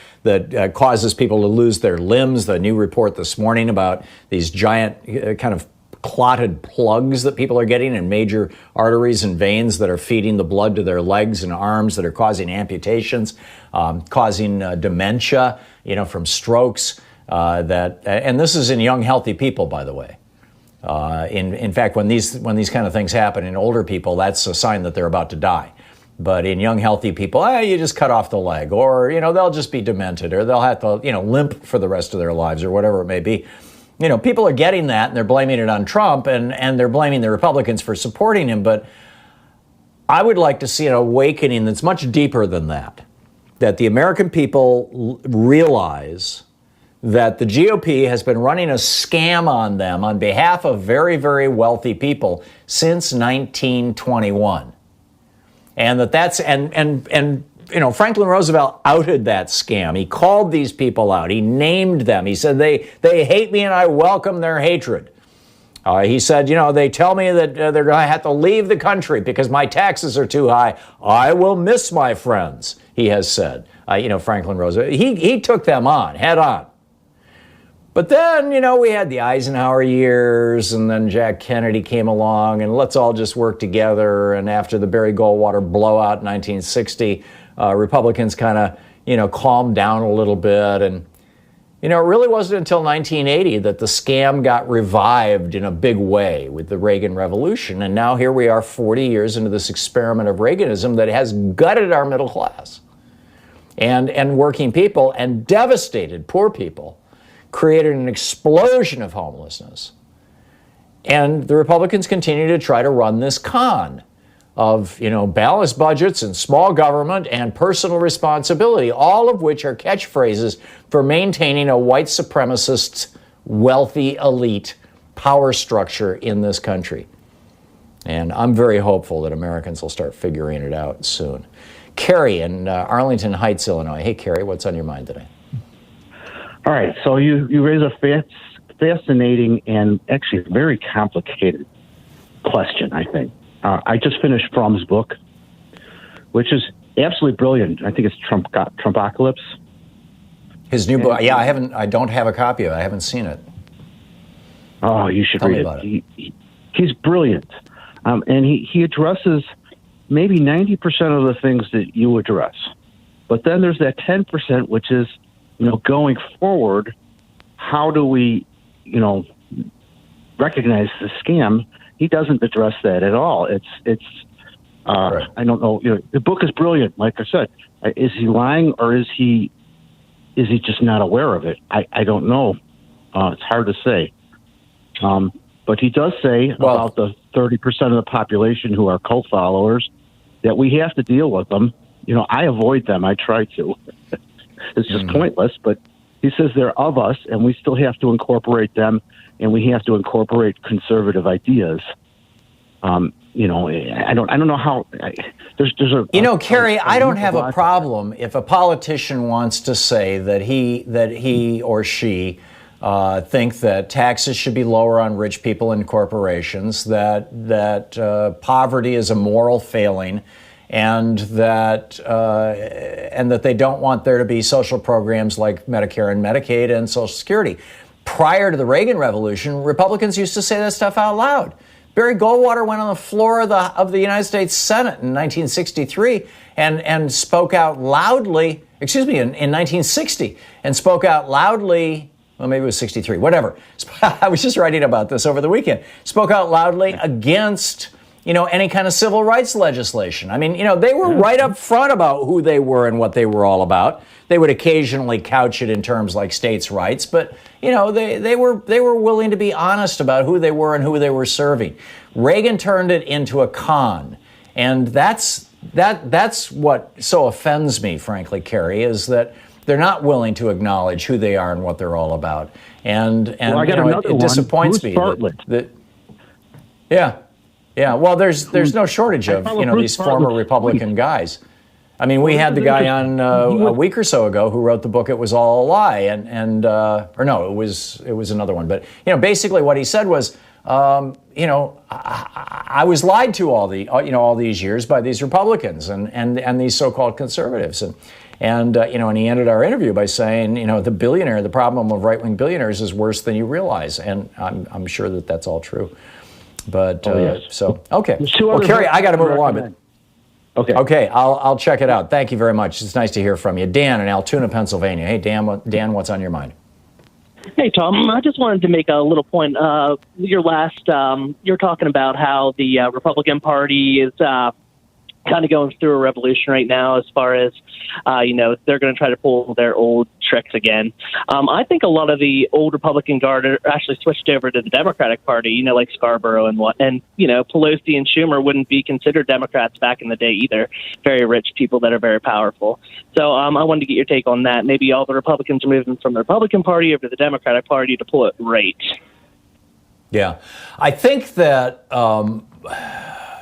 causes people to lose their limbs. The new report this morning about these giant kind of clotted plugs that people are getting in major arteries and veins that are feeding the blood to their legs and arms, that are causing amputations, causing dementia, from strokes. And this is in young, healthy people, by the way. In fact, when these kind of things happen in older people, that's a sign that they're about to die. But in young, healthy people, you just cut off the leg, or they'll just be demented, or they'll have to limp for the rest of their lives, or whatever it may be. People are getting that, and they're blaming it on Trump, and they're blaming the Republicans for supporting him. But I would like to see an awakening that's much deeper than that, that the American people realize that the GOP has been running a scam on them on behalf of very, very wealthy people since 1921. And Franklin Roosevelt outed that scam. He called these people out. He named them. He said, they hate me and I welcome their hatred. He said, they tell me that they're going to have to leave the country because my taxes are too high. I will miss my friends, he has said. Franklin Roosevelt. He took them on, head on. But then, we had the Eisenhower years, and then Jack Kennedy came along, and let's all just work together. And after the Barry Goldwater blowout in 1960, Republicans kind of, calmed down a little bit. And, it really wasn't until 1980 that the scam got revived in a big way with the Reagan Revolution. And now here we are 40 years into this experiment of Reaganism that has gutted our middle class and working people and devastated poor people. Created an explosion of homelessness. And the Republicans continue to try to run this con of, balanced budgets and small government and personal responsibility, all of which are catchphrases for maintaining a white supremacist, wealthy elite power structure in this country. And I'm very hopeful that Americans will start figuring it out soon. Carrie in Arlington Heights, Illinois. Hey, Carrie, what's on your mind today? All right, so you raise a fascinating and actually very complicated question, I think. I just finished Fromm's book, which is absolutely brilliant. I think it's Trumpocalypse. His new book, yeah, I don't have a copy of it. I haven't seen it. Oh, you should Tell me read about it. He's brilliant. And he addresses maybe 90% of the things that you address. But then there's that 10%, which is, going forward, how do we, recognize the scam? He doesn't address that at all. It's Right. I don't know. The book is brilliant. Like I said, is he lying or is he just not aware of it? I don't know. It's hard to say. But he does say about the 30% of the population who are cult followers that we have to deal with them. I avoid them. I try to. It's just pointless. But he says they're of us, and we still have to incorporate them, and we have to incorporate conservative ideas. I don't know how. There's a. Kerry, I don't have a problem if a politician wants to say that he or she think that taxes should be lower on rich people and corporations, that poverty is a moral failing, and that they don't want there to be social programs like Medicare and Medicaid and Social Security. Prior to the Reagan Revolution, Republicans used to say that stuff out loud. Barry Goldwater went on the floor of the United States Senate in 1963 and spoke out loudly, in 1960, and spoke out loudly, well, maybe it was 63, whatever. I was just writing about this over the weekend. Spoke out loudly against, any kind of civil rights legislation. I mean, they were right up front about who they were and what they were all about. They would occasionally couch it in terms like states' rights, but they were willing to be honest about who they were and who they were serving. Reagan turned it into a con, and that's what so offends me, frankly, Kerry, is that they're not willing to acknowledge who they are and what they're all about, and it disappoints me that yeah. Well, there's no shortage of these former Republican guys. I mean, we had the guy on a week or so ago who wrote the book "It Was All a Lie," or no, it was another one. But basically what he said was, I was lied to all these years by these Republicans and these so-called conservatives, and he ended our interview by saying, the problem of right-wing billionaires is worse than you realize, and I'm sure that that's all true. But so okay, well, Kerry, I got to move along. But Okay, I'll check it out. Thank you very much. It's nice to hear from you. Dan in Altoona, Pennsylvania. Hey, Dan, what's on your mind? Hey, Tom. I just wanted to make a little point. You're talking about how the Republican Party is kind of going through a revolution right now as far as, they're going to try to pull their old tricks again. I think a lot of the old Republican guard are actually switched over to the Democratic Party, like Scarborough and Pelosi and Schumer wouldn't be considered Democrats back in the day either. Very rich people that are very powerful. So I wanted to get your take on that. Maybe all the Republicans are moving from the Republican Party over to the Democratic Party to pull it right. Yeah. I think that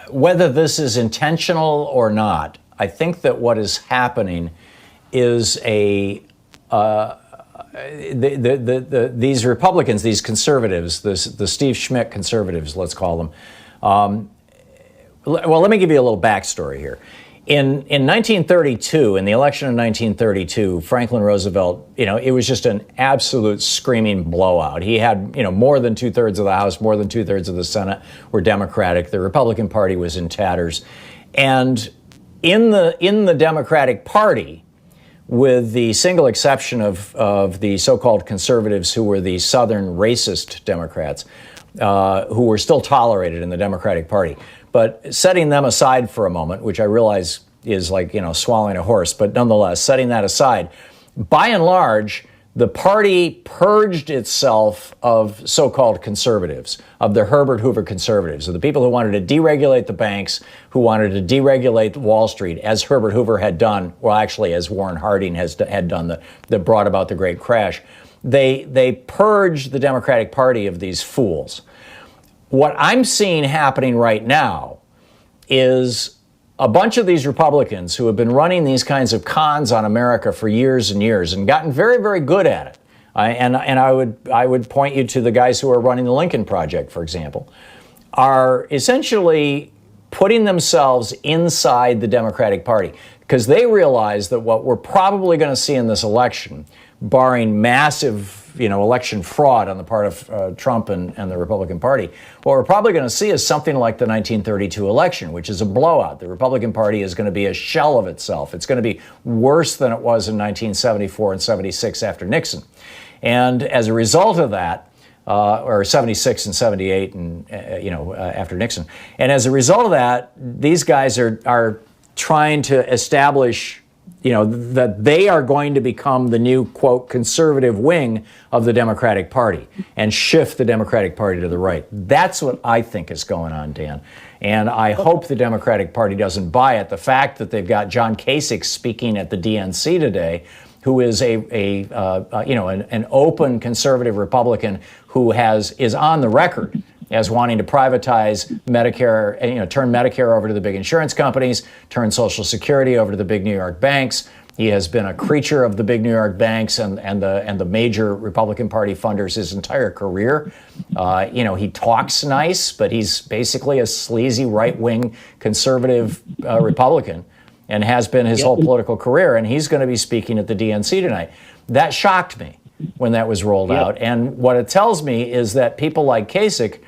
whether this is intentional or not, I think that what is happening is these Republicans, these conservatives, the Steve Schmidt conservatives, let's call them. Well, let me give you a little backstory here. In 1932, in the election of 1932, Franklin Roosevelt, it was just an absolute screaming blowout. He had, more than 2/3 of the House, more than 2/3 of the Senate were Democratic. The Republican Party was in tatters. And in the Democratic Party, with the single exception of the so-called conservatives who were the Southern racist Democrats, who were still tolerated in the Democratic Party. But setting them aside for a moment, which I realize is like, swallowing a horse, but nonetheless, setting that aside, by and large, the party purged itself of so-called conservatives, of the Herbert Hoover conservatives, of the people who wanted to deregulate the banks, who wanted to deregulate Wall Street, as Herbert Hoover had done, well, actually, as Warren Harding had done, that brought about the Great Crash. They purged the Democratic Party of these fools. What I'm seeing happening right now is a bunch of these Republicans who have been running these kinds of cons on America for years and years and gotten very, very good at it. And I would point you to the guys who are running the Lincoln Project, for example, are essentially putting themselves inside the Democratic Party because they realize that what we're probably going to see in this election, barring massive, election fraud on the part of Trump and the Republican Party, what we're probably going to see is something like the 1932 election, which is a blowout. The Republican Party is going to be a shell of itself. It's going to be worse than it was in 1974 and 76 after Nixon. And as a result of that, or 76 and 78 and, after Nixon. And as a result of that, these guys are trying to establish that they are going to become the new, quote, conservative wing of the Democratic Party and shift the Democratic Party to the right. That's what I think is going on, Dan. And I hope the Democratic Party doesn't buy it. The fact that they've got John Kasich speaking at the DNC today, who is an open conservative Republican who is on the record as wanting to privatize Medicare, turn Medicare over to the big insurance companies, turn Social Security over to the big New York banks. He has been a creature of the big New York banks and the major Republican Party funders his entire career. He talks nice, but he's basically a sleazy right-wing conservative Republican, and has been his whole political career. And he's going to be speaking at the DNC tonight. That shocked me when that was rolled out. And what it tells me is that people like Kasich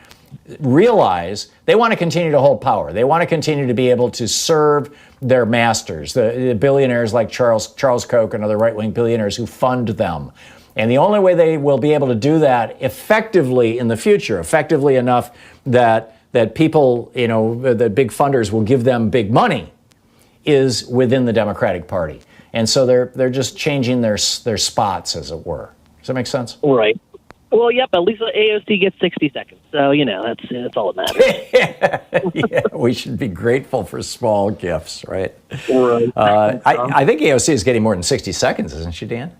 realize they want to continue to hold power. They want to continue to be able to serve their masters, the billionaires like Charles Koch and other right-wing billionaires who fund them. And the only way they will be able to do that effectively in the future, effectively enough that people, the big funders will give them big money, is within the Democratic Party. And so they're just changing their spots, as it were. Does that make sense? Right. Well, yep, at least the AOC gets 60 seconds. So, that's all that matters. Yeah, we should be grateful for small gifts, right? Right. I think AOC is getting more than 60 seconds, isn't she, Dan?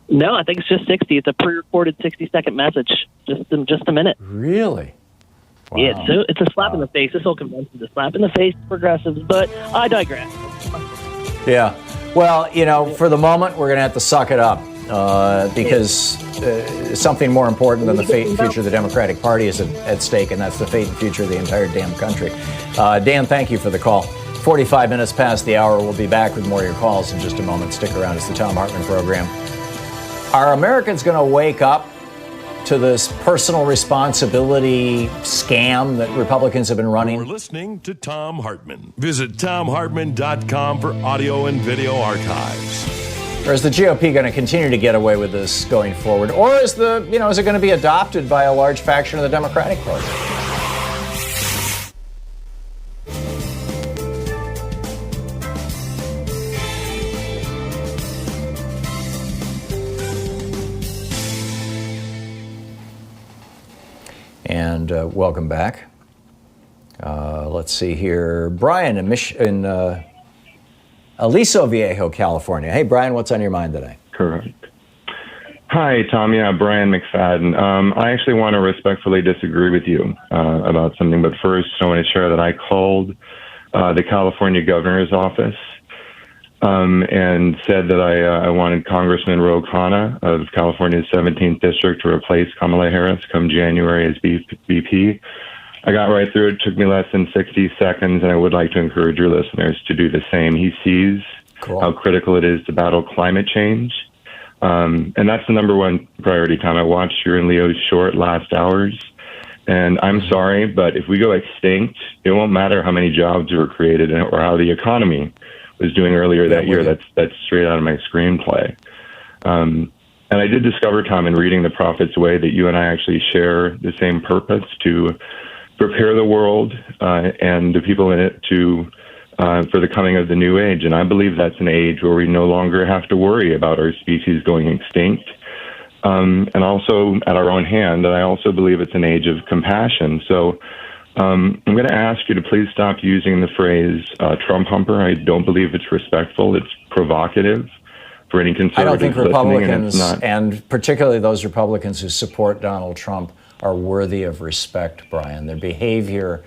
No, I think it's just 60. It's a pre-recorded 60-second message, just a minute. Really? Wow. Yeah, so it's a slap in the face. This whole convention is a slap in the face to progressives, but I digress. Yeah. Well, for the moment, we're going to have to suck it up because something more important than the fate and future of the Democratic Party is at stake, and that's the fate and future of the entire damn country. Dan, thank you for the call. 45 minutes past the hour. We'll be back with more of your calls in just a moment. Stick around. It's the Thom Hartmann Program. Are Americans going to wake up to this personal responsibility scam that Republicans have been running? You're listening to Thom Hartmann. Visit ThomHartmann.com for audio and video archives. Or is the GOP going to continue to get away with this going forward? Or is is it going to be adopted by a large faction of the Democratic Party? And welcome back. Let's see here. Brian in Aliso Viejo, California. Hey, Brian, what's on your mind today? Correct. Hi, Tom. Yeah, Brian McFadden. I actually want to respectfully disagree with you about something, but first I want to share that I called the California governor's office and said that I wanted Congressman Ro Khanna of California's 17th District to replace Kamala Harris come January as VP. I got right through it. Took me less than 60 seconds, and I would like to encourage your listeners to do the same. He sees how critical it is to battle climate change. And that's the number one priority, Tom. I watched your and Leo's short last hours, and I'm sorry, but if we go extinct, it won't matter how many jobs were created or how the economy was doing earlier that year. That's straight out of my screenplay. And I did discover, Tom, in reading The Prophet's Way, that you and I actually share the same purpose to prepare the world and the people in it for the coming of the new age. And I believe that's an age where we no longer have to worry about our species going extinct. And also at our own hand, and I also believe it's an age of compassion. So I'm going to ask you to please stop using the phrase Trump humper. I don't believe it's respectful. It's provocative for any conservatives. I don't think Republicans, and particularly those Republicans who support Donald Trump, are worthy of respect, Brian. Their behavior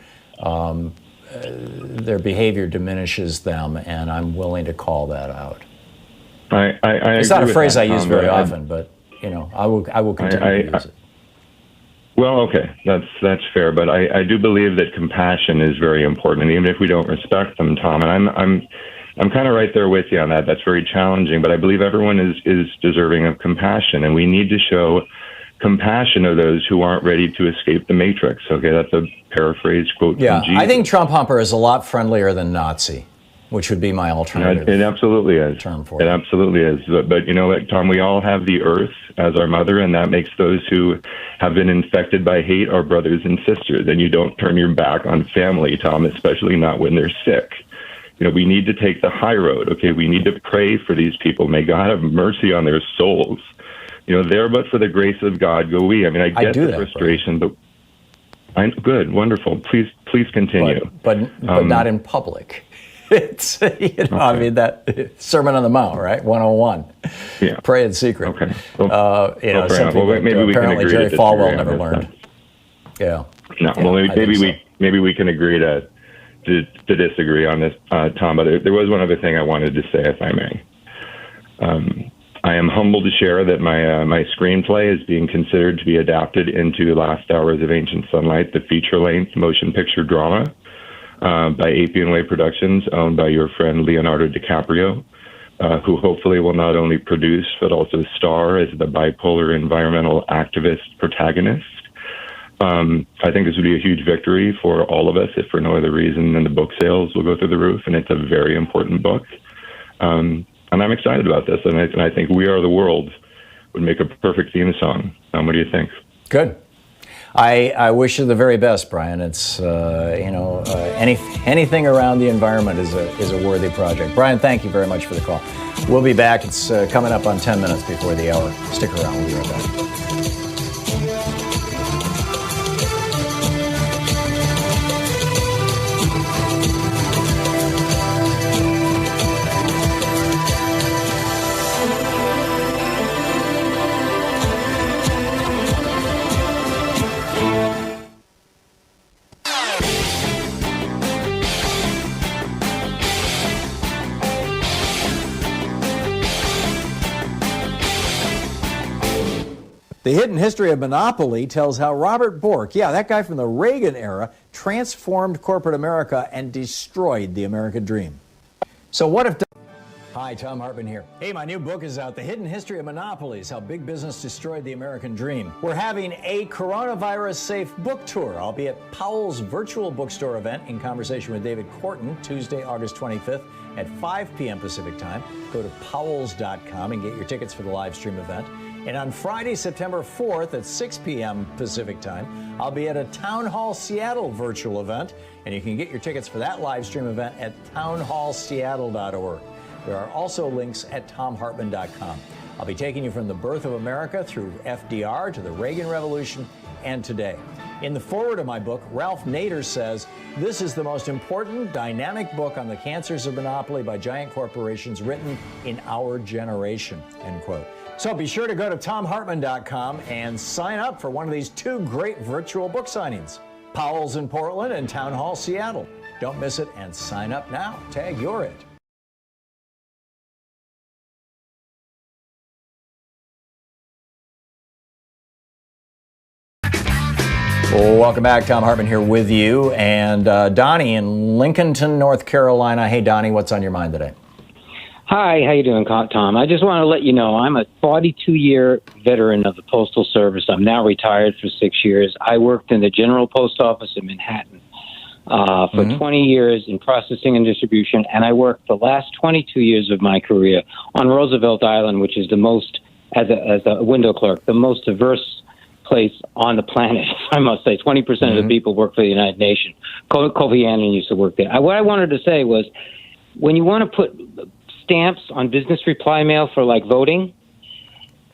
diminishes them, and I'm willing to call that out. It's not a phrase I use very often, but I will continue to use it. Well, okay, that's fair, but I do believe that compassion is very important, and even if we don't respect them, Tom, and I'm I'm kind of right there with you on that. That's very challenging, but I believe everyone is deserving of compassion, and we need to show compassion of those who aren't ready to escape the matrix. Okay, that's a paraphrased quote from Jesus. I think Trump Humper is a lot friendlier than Nazi, which would be my alternative. It absolutely is. Term for it absolutely is. But you know what, Tom, we all have the earth as our mother, and that makes those who have been infected by hate our brothers and sisters. And you don't turn your back on family, Tom, especially not when they're sick. You know, we need to take the high road. Okay, we need to pray for these people. May God have mercy on their souls. You know, there but for the grace of God go we. I mean, I get the frustration, but I'm good, wonderful. Please continue. But not in public. It's I mean, that Sermon on the Mount, right? 101. Yeah. Pray in secret. Okay. Maybe we can agree. Jerry Falwell never learned. Yeah. No. Well, maybe we can agree to disagree on this, Tom. But there was one other thing I wanted to say, if I may. I am humbled to share that my screenplay is being considered to be adapted into Last Hours of Ancient Sunlight, the feature-length motion picture drama by Apian Way Productions, owned by your friend Leonardo DiCaprio, who hopefully will not only produce but also star as the bipolar environmental activist protagonist. I think this would be a huge victory for all of us, if for no other reason than the book sales will go through the roof, and it's a very important book. And I'm excited about this, and I think "We Are the World" would make a perfect theme song. What do you think? Good. I wish you the very best, Brian. It's anything around the environment is a worthy project. Brian, thank you very much for the call. We'll be back. It's coming up on 10 minutes before the hour. Stick around. We'll be right back. The Hidden History of Monopoly tells how Robert Bork, that guy from the Reagan era, transformed corporate America and destroyed the American dream. So what if... Hi, Thom Hartmann here. Hey, my new book is out, The Hidden History of Monopolies, How Big Business Destroyed the American Dream. We're having a coronavirus-safe book tour. I'll be at Powell's virtual bookstore event in conversation with David Corton, Tuesday, August 25th at 5 p.m. Pacific time. Go to powells.com and get your tickets for the live stream event. And on Friday, September 4th at 6 p.m. Pacific time, I'll be at a Town Hall Seattle virtual event, and you can get your tickets for that live stream event at townhallseattle.org. There are also links at thomhartmann.com. I'll be taking you from the birth of America through FDR to the Reagan Revolution and today. In the foreword of my book, Ralph Nader says, "This is the most important, dynamic book on the cancers of monopoly by giant corporations written in our generation," end quote. So be sure to go to thomhartmann.com and sign up for one of these two great virtual book signings. Powell's in Portland and Town Hall Seattle. Don't miss it and sign up now. Tag you're it. Welcome back. Thom Hartmann here with you. And Donnie in Lincolnton, North Carolina. Hey, Donnie, what's on your mind today? Hi, how you doing, Tom? I just want to let you know I'm a 42-year veteran of the Postal Service. I'm now retired for 6 years. I worked in the General Post Office in Manhattan for 20 years in processing and distribution, and I worked the last 22 years of my career on Roosevelt Island, which is the most, as a window clerk, the most diverse place on the planet, I must say. 20% of the people work for the United Nations. Kofi Annan used to work there. What I wanted to say was, when you want to put stamps on business reply mail for like voting,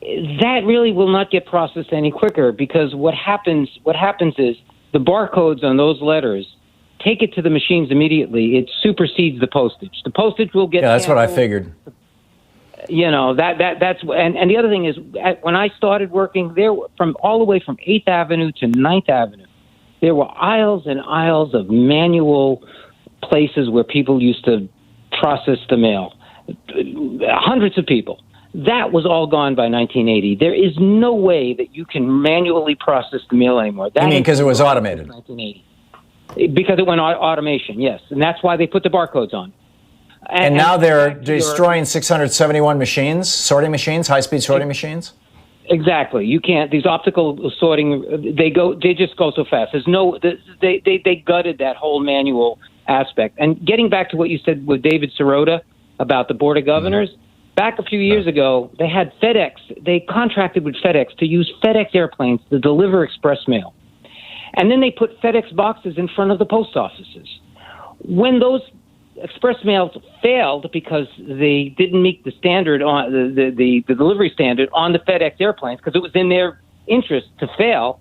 that really will not get processed any quicker, because what happens is the barcodes on those letters take it to the machines immediately. It supersedes the postage. The postage will get that's what I figured. You know, that's and the other thing is, when I started working there, from all the way from 8th Avenue to 9th Avenue, there were aisles and aisles of manual places where people used to process the mail. Hundreds of people. That was all gone by 1980. There is no way that you can manually process the mail anymore. You mean because it was automated? 1980. Because it went automation, yes. And that's why they put the barcodes on. And now they're back to your- destroying 671 machines, sorting machines, high-speed sorting machines? Exactly. You can't. These optical sorting, they just go so fast. There's no. They gutted that whole manual aspect. And getting back to what you said with David Sirota about the Board of Governors, back a few years ago, they had FedEx. They contracted with FedEx to use FedEx airplanes to deliver express mail, and then they put FedEx boxes in front of the post offices. When those express mails failed because they didn't meet the standard on the delivery standard on the FedEx airplanes, because it was in their interest to fail,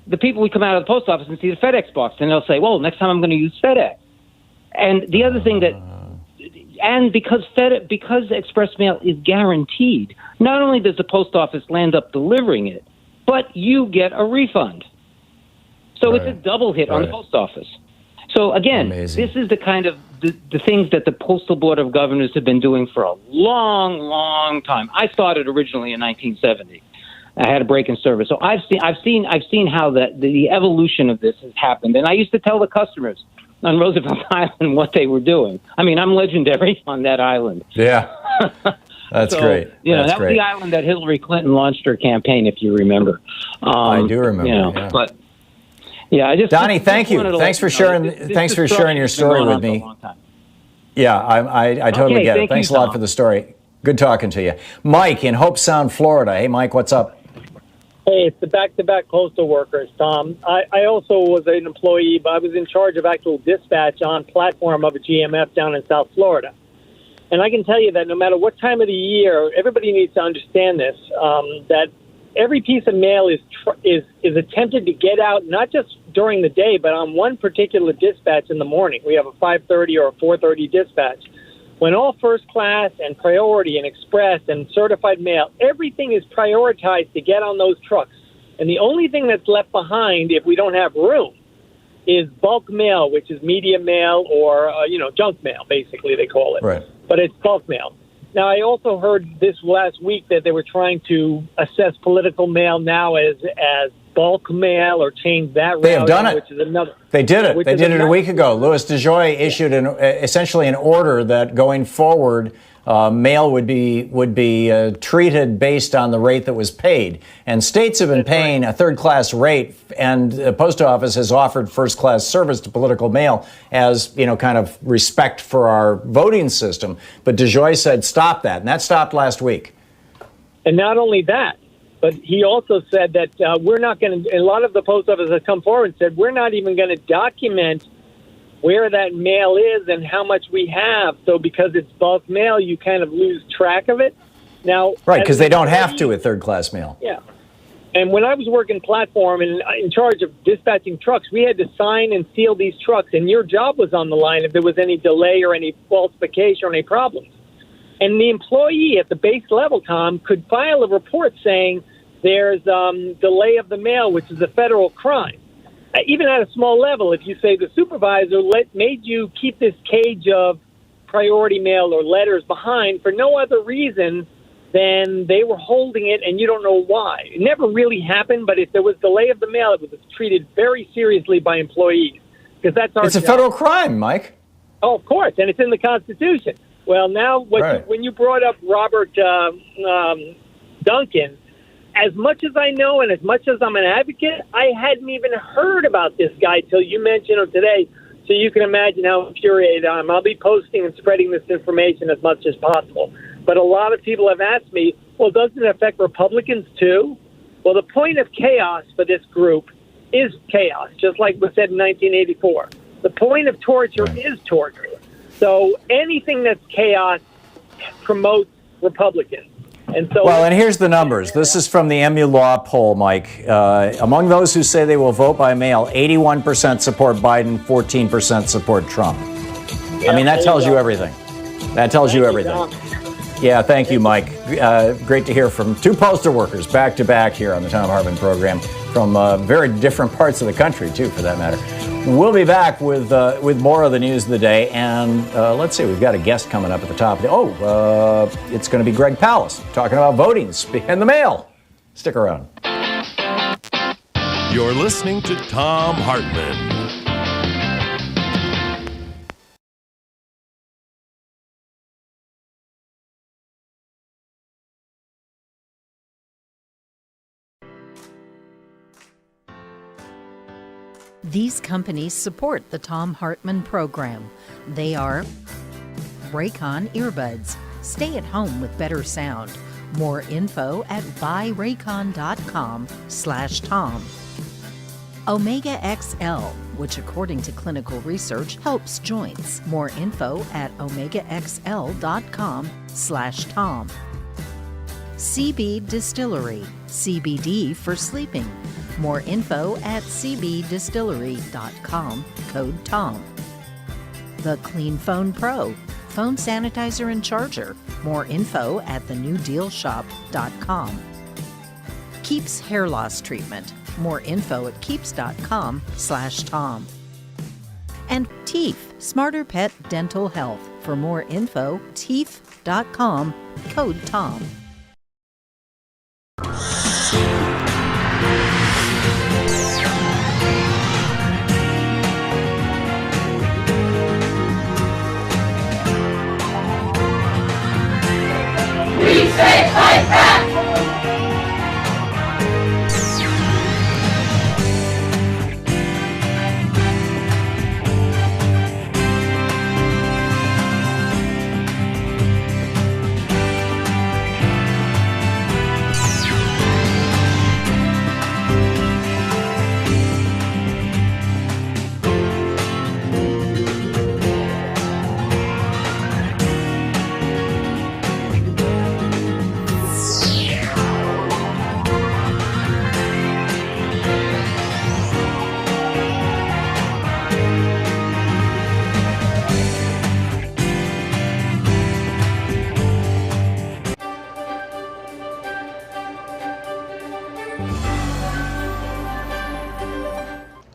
the people would come out of the post office and see the FedEx box, and they'll say, well, next time I'm going to use FedEx. And the other thing that, and because express mail is guaranteed, not only does the post office land up delivering it, but you get a refund. So it's a double hit on the post office. So again, this is the kind of the things that the Postal Board of Governors have been doing for a long, long time. I started originally in 1970. I had a break in service, so I've seen how the evolution of this has happened. And I used to tell the customers on Roosevelt Island what they were doing. I mean, I'm legendary on that island. Yeah, that's great. That was the island that Hillary Clinton launched her campaign, if you remember. I do remember. But. Yeah, Donnie, thank you. Thanks for sharing. Thanks for sharing your story with me. Yeah, I totally get it. Thanks a lot for the story. Good talking to you, Mike in Hope Sound, Florida. Hey, Mike, what's up? Hey, it's the back-to-back postal workers, Tom. I also was an employee, but I was in charge of actual dispatch on platform of a GMF down in South Florida. And I can tell you that no matter what time of the year, everybody needs to understand this, that every piece of mail is attempted to get out, not just during the day, but on one particular dispatch in the morning. We have a 5:30 or a 4:30 dispatch. When all first class and priority and express and certified mail, everything is prioritized to get on those trucks. And the only thing that's left behind, if we don't have room, is bulk mail, which is media mail or, junk mail, basically they call it. Right. But it's bulk mail. Now, I also heard this last week that they were trying to assess political mail now as bulk mail or change that route. They have done it. Which is another. They did it. They did it a week ago. Louis DeJoy issued essentially an order that going forward, mail would be treated based on the rate that was paid. And states have been paying a third-class rate, and the post office has offered first-class service to political mail as, kind of respect for our voting system. But DeJoy said stop that, and that stopped last week. And not only that, but he also said that we're not going to, a lot of the post office has come forward and said, we're not even going to document where that mail is and how much we have. So because it's bulk mail, you kind of lose track of it. Now, right, because they don't have to with third-class mail. Yeah. And when I was working platform and in charge of dispatching trucks, we had to sign and seal these trucks, and your job was on the line if there was any delay or any falsification or any problems. And the employee at the base level, Tom, could file a report saying there's delay of the mail, which is a federal crime. Even at a small level, if you say the supervisor made you keep this cage of priority mail or letters behind for no other reason than they were holding it and you don't know why. It never really happened, but if there was delay of the mail, it was treated very seriously by employees. Because that's our It's a job. federal crime, Mike. Oh, of course, and it's in the Constitution. Well, now, when you brought up Robert Duncan, as much as I know and as much as I'm an advocate, I hadn't even heard about this guy till you mentioned him today. So you can imagine how infuriated I am. I'll be posting and spreading this information as much as possible. But a lot of people have asked me, well, doesn't it affect Republicans too? Well, the point of chaos for this group is chaos, just like was said in 1984. The point of torture is torture. So anything that's chaos promotes Republicans. And so, well, and here's the numbers. This is from the MU Law poll, Mike. Among those who say they will vote by mail, 81% support Biden, 14% support Trump. I mean, that tells you everything. That tells you everything. Yeah, thank you, Mike. Great to hear from two postal workers back to back here on the Thom Hartmann Program from very different parts of the country, too, for that matter. We'll be back with more of the news of the day. And let's see, we've got a guest coming up at the top. It's going to be Greg Palast talking about voting and the mail. Stick around. You're listening to Thom Hartmann. These companies support the Thom Hartmann Program. They are Raycon Earbuds. Stay at home with better sound. More info at buyraycon.com/Tom. Omega XL, which according to clinical research helps joints. More info at omegaxl.com/Tom. CB Distillery, CBD for sleeping. More info at cbdistillery.com, code Tom. The Clean Phone Pro, phone sanitizer and charger. More info at thenewdealshop.com. Keeps hair loss treatment. More info at keeps.com/Tom. And Teeth, Smarter Pet Dental Health. For more info, teeth.com, code Tom. We say fight back!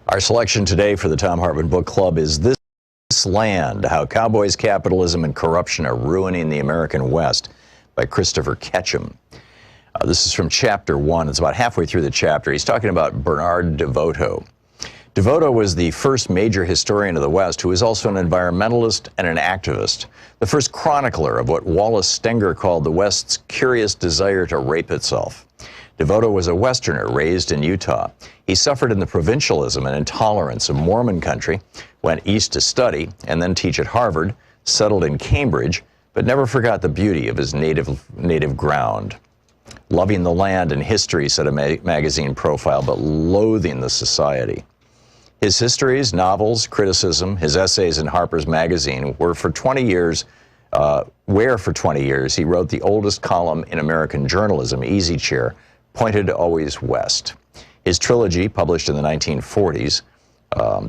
Our selection today for the Thom Hartmann Book Club is This Land, How Cowboys, Capitalism, and Corruption Are Ruining the American West by Christopher Ketchum. This is from Chapter 1. It's about halfway through the chapter. He's talking about Bernard DeVoto. DeVoto was the first major historian of the West who was also an environmentalist and an activist, the first chronicler of what Wallace Stenger called the West's curious desire to rape itself. DeVoto was a Westerner raised in Utah. He suffered in the provincialism and intolerance of Mormon country, went east to study, and then teach at Harvard, settled in Cambridge, but never forgot the beauty of his native ground. Loving the land and history, said a magazine profile, but loathing the society. His histories, novels, criticism, his essays in Harper's Magazine were for 20 years, where for 20 years he wrote the oldest column in American journalism, Easy Chair, pointed always west. His trilogy, published in the 1940s,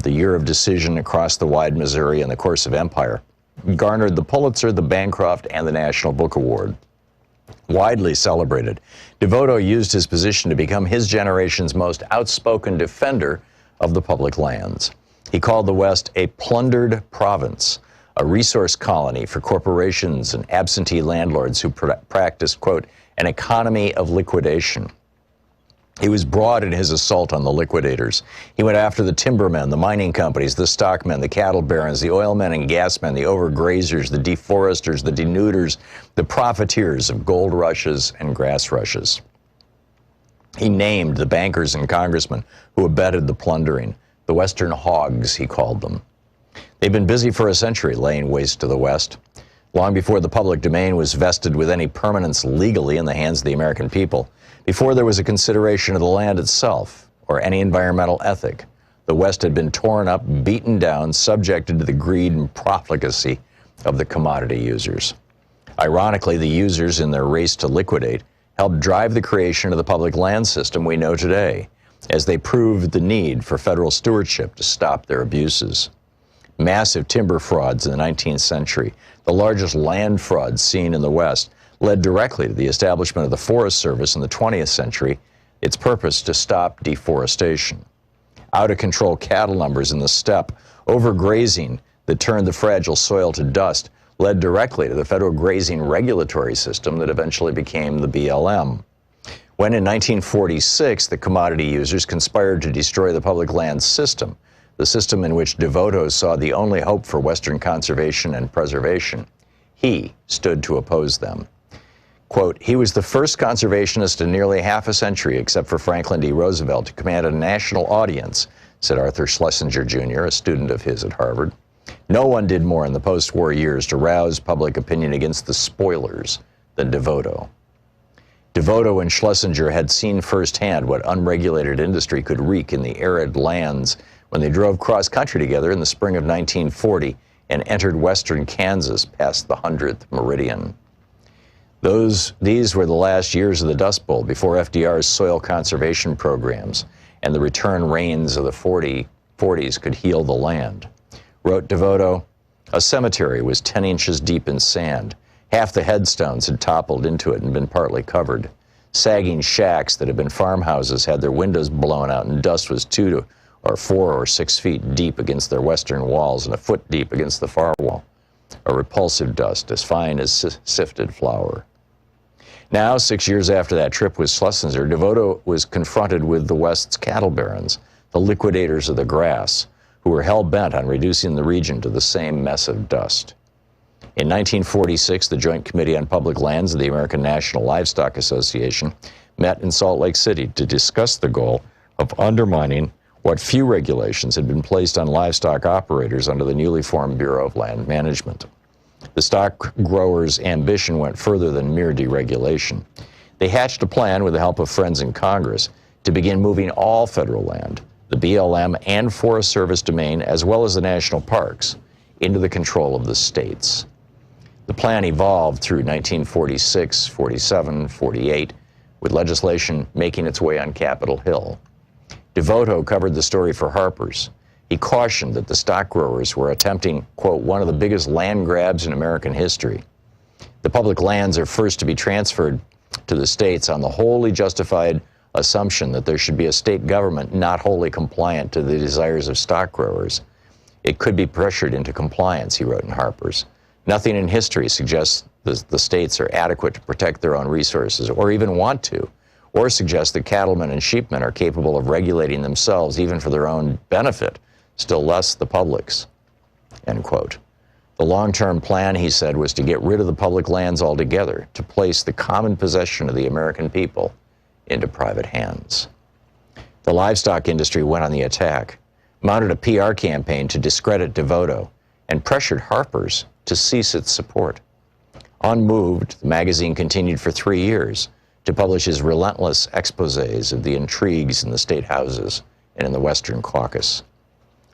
The Year of Decision, Across the Wide Missouri, and The Course of Empire, garnered the Pulitzer, the Bancroft, and the National Book Award. Widely celebrated, DeVoto used his position to become his generation's most outspoken defender of the public lands. He called the West a plundered province, a resource colony for corporations and absentee landlords who practiced, quote, an economy of liquidation. He was broad in his assault on the liquidators. He went after the timbermen, the mining companies, the stockmen, the cattle barons, the oilmen and gasmen, the overgrazers, the deforesters, the denuders, the profiteers of gold rushes and grass rushes. He named the bankers and congressmen who abetted the plundering, the Western hogs, he called them. They've been busy for a century laying waste to the West. Long before the public domain was vested with any permanence legally in the hands of the American people, before there was a consideration of the land itself or any environmental ethic, the West had been torn up, beaten down, subjected to the greed and profligacy of the commodity users. Ironically, the users, in their race to liquidate, helped drive the creation of the public land system we know today, as they proved the need for federal stewardship to stop their abuses. Massive timber frauds in the 19th century, the largest land frauds seen in the West, led directly to the establishment of the Forest Service in the 20th century, its purpose to stop deforestation. Out-of-control cattle numbers in the steppe, overgrazing that turned the fragile soil to dust, led directly to the federal grazing regulatory system that eventually became the BLM. When in 1946 the commodity users conspired to destroy the public land system, the system in which DeVoto saw the only hope for Western conservation and preservation, he stood to oppose them. Quote, he was the first conservationist in nearly half a century, except for Franklin D. Roosevelt, to command a national audience, said Arthur Schlesinger Jr., a student of his at Harvard. No one did more in the post-war years to rouse public opinion against the spoilers than DeVoto. DeVoto and Schlesinger had seen firsthand what unregulated industry could wreak in the arid lands when they drove cross-country together in the spring of 1940 and entered western Kansas past the 100th meridian. These were the last years of the Dust Bowl before FDR's soil conservation programs and the return rains of the 40s could heal the land. Wrote DeVoto, a cemetery was 10 inches deep in sand. Half the headstones had toppled into it and been partly covered. Sagging shacks that had been farmhouses had their windows blown out, and dust was 2 or 4 or 6 feet deep against their western walls and a foot deep against the far wall. A repulsive dust as fine as sifted flour. Now, 6 years after that trip with Schlesinger, DeVoto was confronted with the West's cattle barons, the liquidators of the grass, who were hell-bent on reducing the region to the same mess of dust. In 1946, the Joint Committee on Public Lands of the American National Livestock Association met in Salt Lake City to discuss the goal of undermining what few regulations had been placed on livestock operators under the newly formed Bureau of Land Management. The stock growers' ambition went further than mere deregulation. They hatched a plan with the help of friends in Congress to begin moving all federal land, the BLM and Forest Service domain, as well as the national parks, into the control of the states. The plan evolved through 1946, 47, 48, with legislation making its way on Capitol Hill. DeVoto covered the story for Harper's. He cautioned that the stock growers were attempting, quote, one of the biggest land grabs in American history. The public lands are first to be transferred to the states on the wholly justified assumption that there should be a state government not wholly compliant to the desires of stock growers. It could be pressured into compliance, he wrote in Harper's. Nothing in history suggests the states are adequate to protect their own resources or even want to, or suggests that cattlemen and sheepmen are capable of regulating themselves even for their own benefit, still less the public's, end quote. The long-term plan, he said, was to get rid of the public lands altogether, to place the common possession of the American people into private hands. The livestock industry went on the attack, mounted a PR campaign to discredit DeVoto, and pressured Harper's to cease its support. Unmoved, the magazine continued for 3 years to publish his relentless exposés of the intrigues in the state houses and in the Western Caucasus.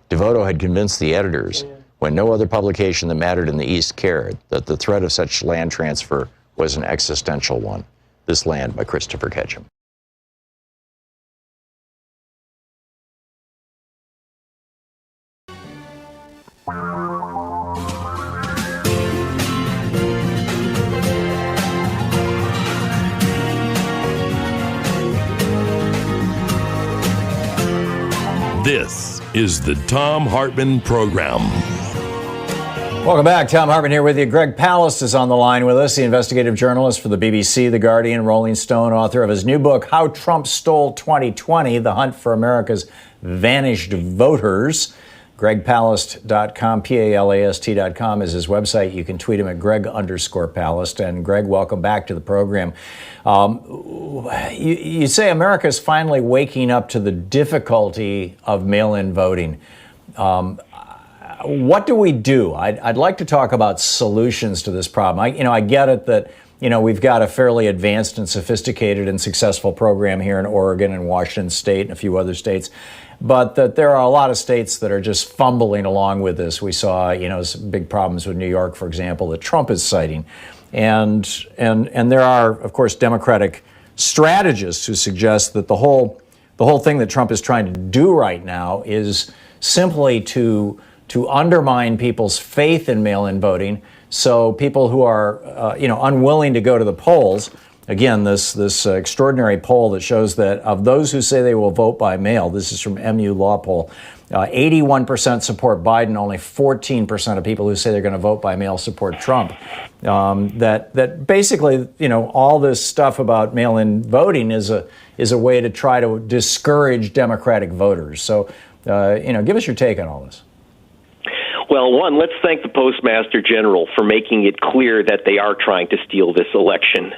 DeVoto had convinced the editors, when no other publication that mattered in the East cared, that the threat of such land transfer was an existential one. This Land by Christopher Ketchum. This is the Thom Hartmann Program. Welcome back. Thom Hartmann here with you. Greg Palast is on the line with us, the investigative journalist for the BBC, The Guardian, Rolling Stone, author of his new book, How Trump Stole 2020, The Hunt for America's Vanished Voters. GregPalast.com, Palast.com is his website. You can tweet him at Greg_Palast. And Greg, welcome back to the program. You say America is finally waking up to the difficulty of mail-in voting. What do we do? I'd like to talk about solutions to this problem. I get it that, we've got a fairly advanced and sophisticated and successful program here in Oregon and Washington State and a few other states, but that there are a lot of states that are just fumbling along with this. We saw, big problems with New York, for example, that Trump is citing. And there are, of course, Democratic strategists who suggest that the whole thing that Trump is trying to do right now is simply to undermine people's faith in mail-in voting. So people who are, unwilling to go to the polls, again, this extraordinary poll that shows that of those who say they will vote by mail, this is from MU Law Poll, 81% support Biden, only 14% of people who say they're going to vote by mail support Trump. That basically, all this stuff about mail-in voting is a way to try to discourage Democratic voters. So, give us your take on all this. Well, one, let's thank the Postmaster General for making it clear that they are trying to steal this election.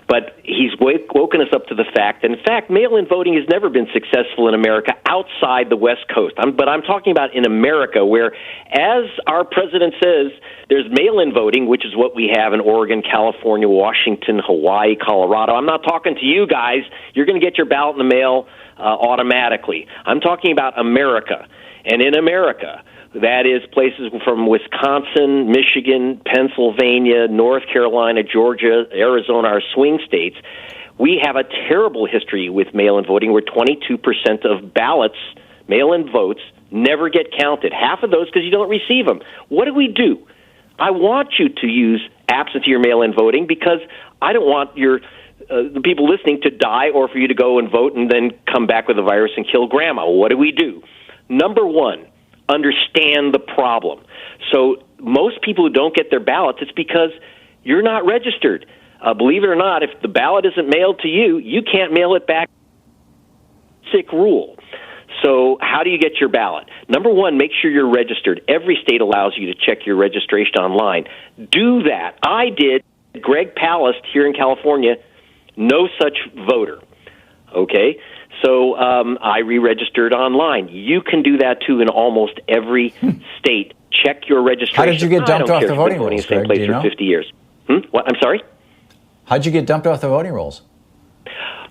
But he's woken us up to the fact that, in fact, mail-in voting has never been successful in America outside the West Coast. But I'm talking about in America, where, as our president says, there's mail-in voting, which is what we have in Oregon, California, Washington, Hawaii, Colorado. I'm not talking to you guys. You're going to get your ballot in the mail automatically. I'm talking about America. And in America, that is places from Wisconsin, Michigan, Pennsylvania, North Carolina, Georgia, Arizona, our swing states. We have a terrible history with mail-in voting where 22% of ballots, mail-in votes, never get counted. Half of those because you don't receive them. What do? I want you to use absentee or mail-in voting because I don't want the people listening to die or for you to go and vote and then come back with a virus and kill grandma. What do? Number one, understand the problem. So most people who don't get their ballots, it's because you're not registered. Believe it or not, if the ballot isn't mailed to you, you can't mail it back. Sick rule. So how do you get your ballot? Number one, make sure you're registered. Every state allows you to check your registration online. Do that. I did. Greg Palast here in California, no such voter. Okay? So I re-registered online. You can do that, too, in almost every state. Check your registration. How did you get dumped off the voting rolls, in the same Greg? place Do you for know? 50 years. What? I'm sorry? How'd you get dumped off the voting rolls?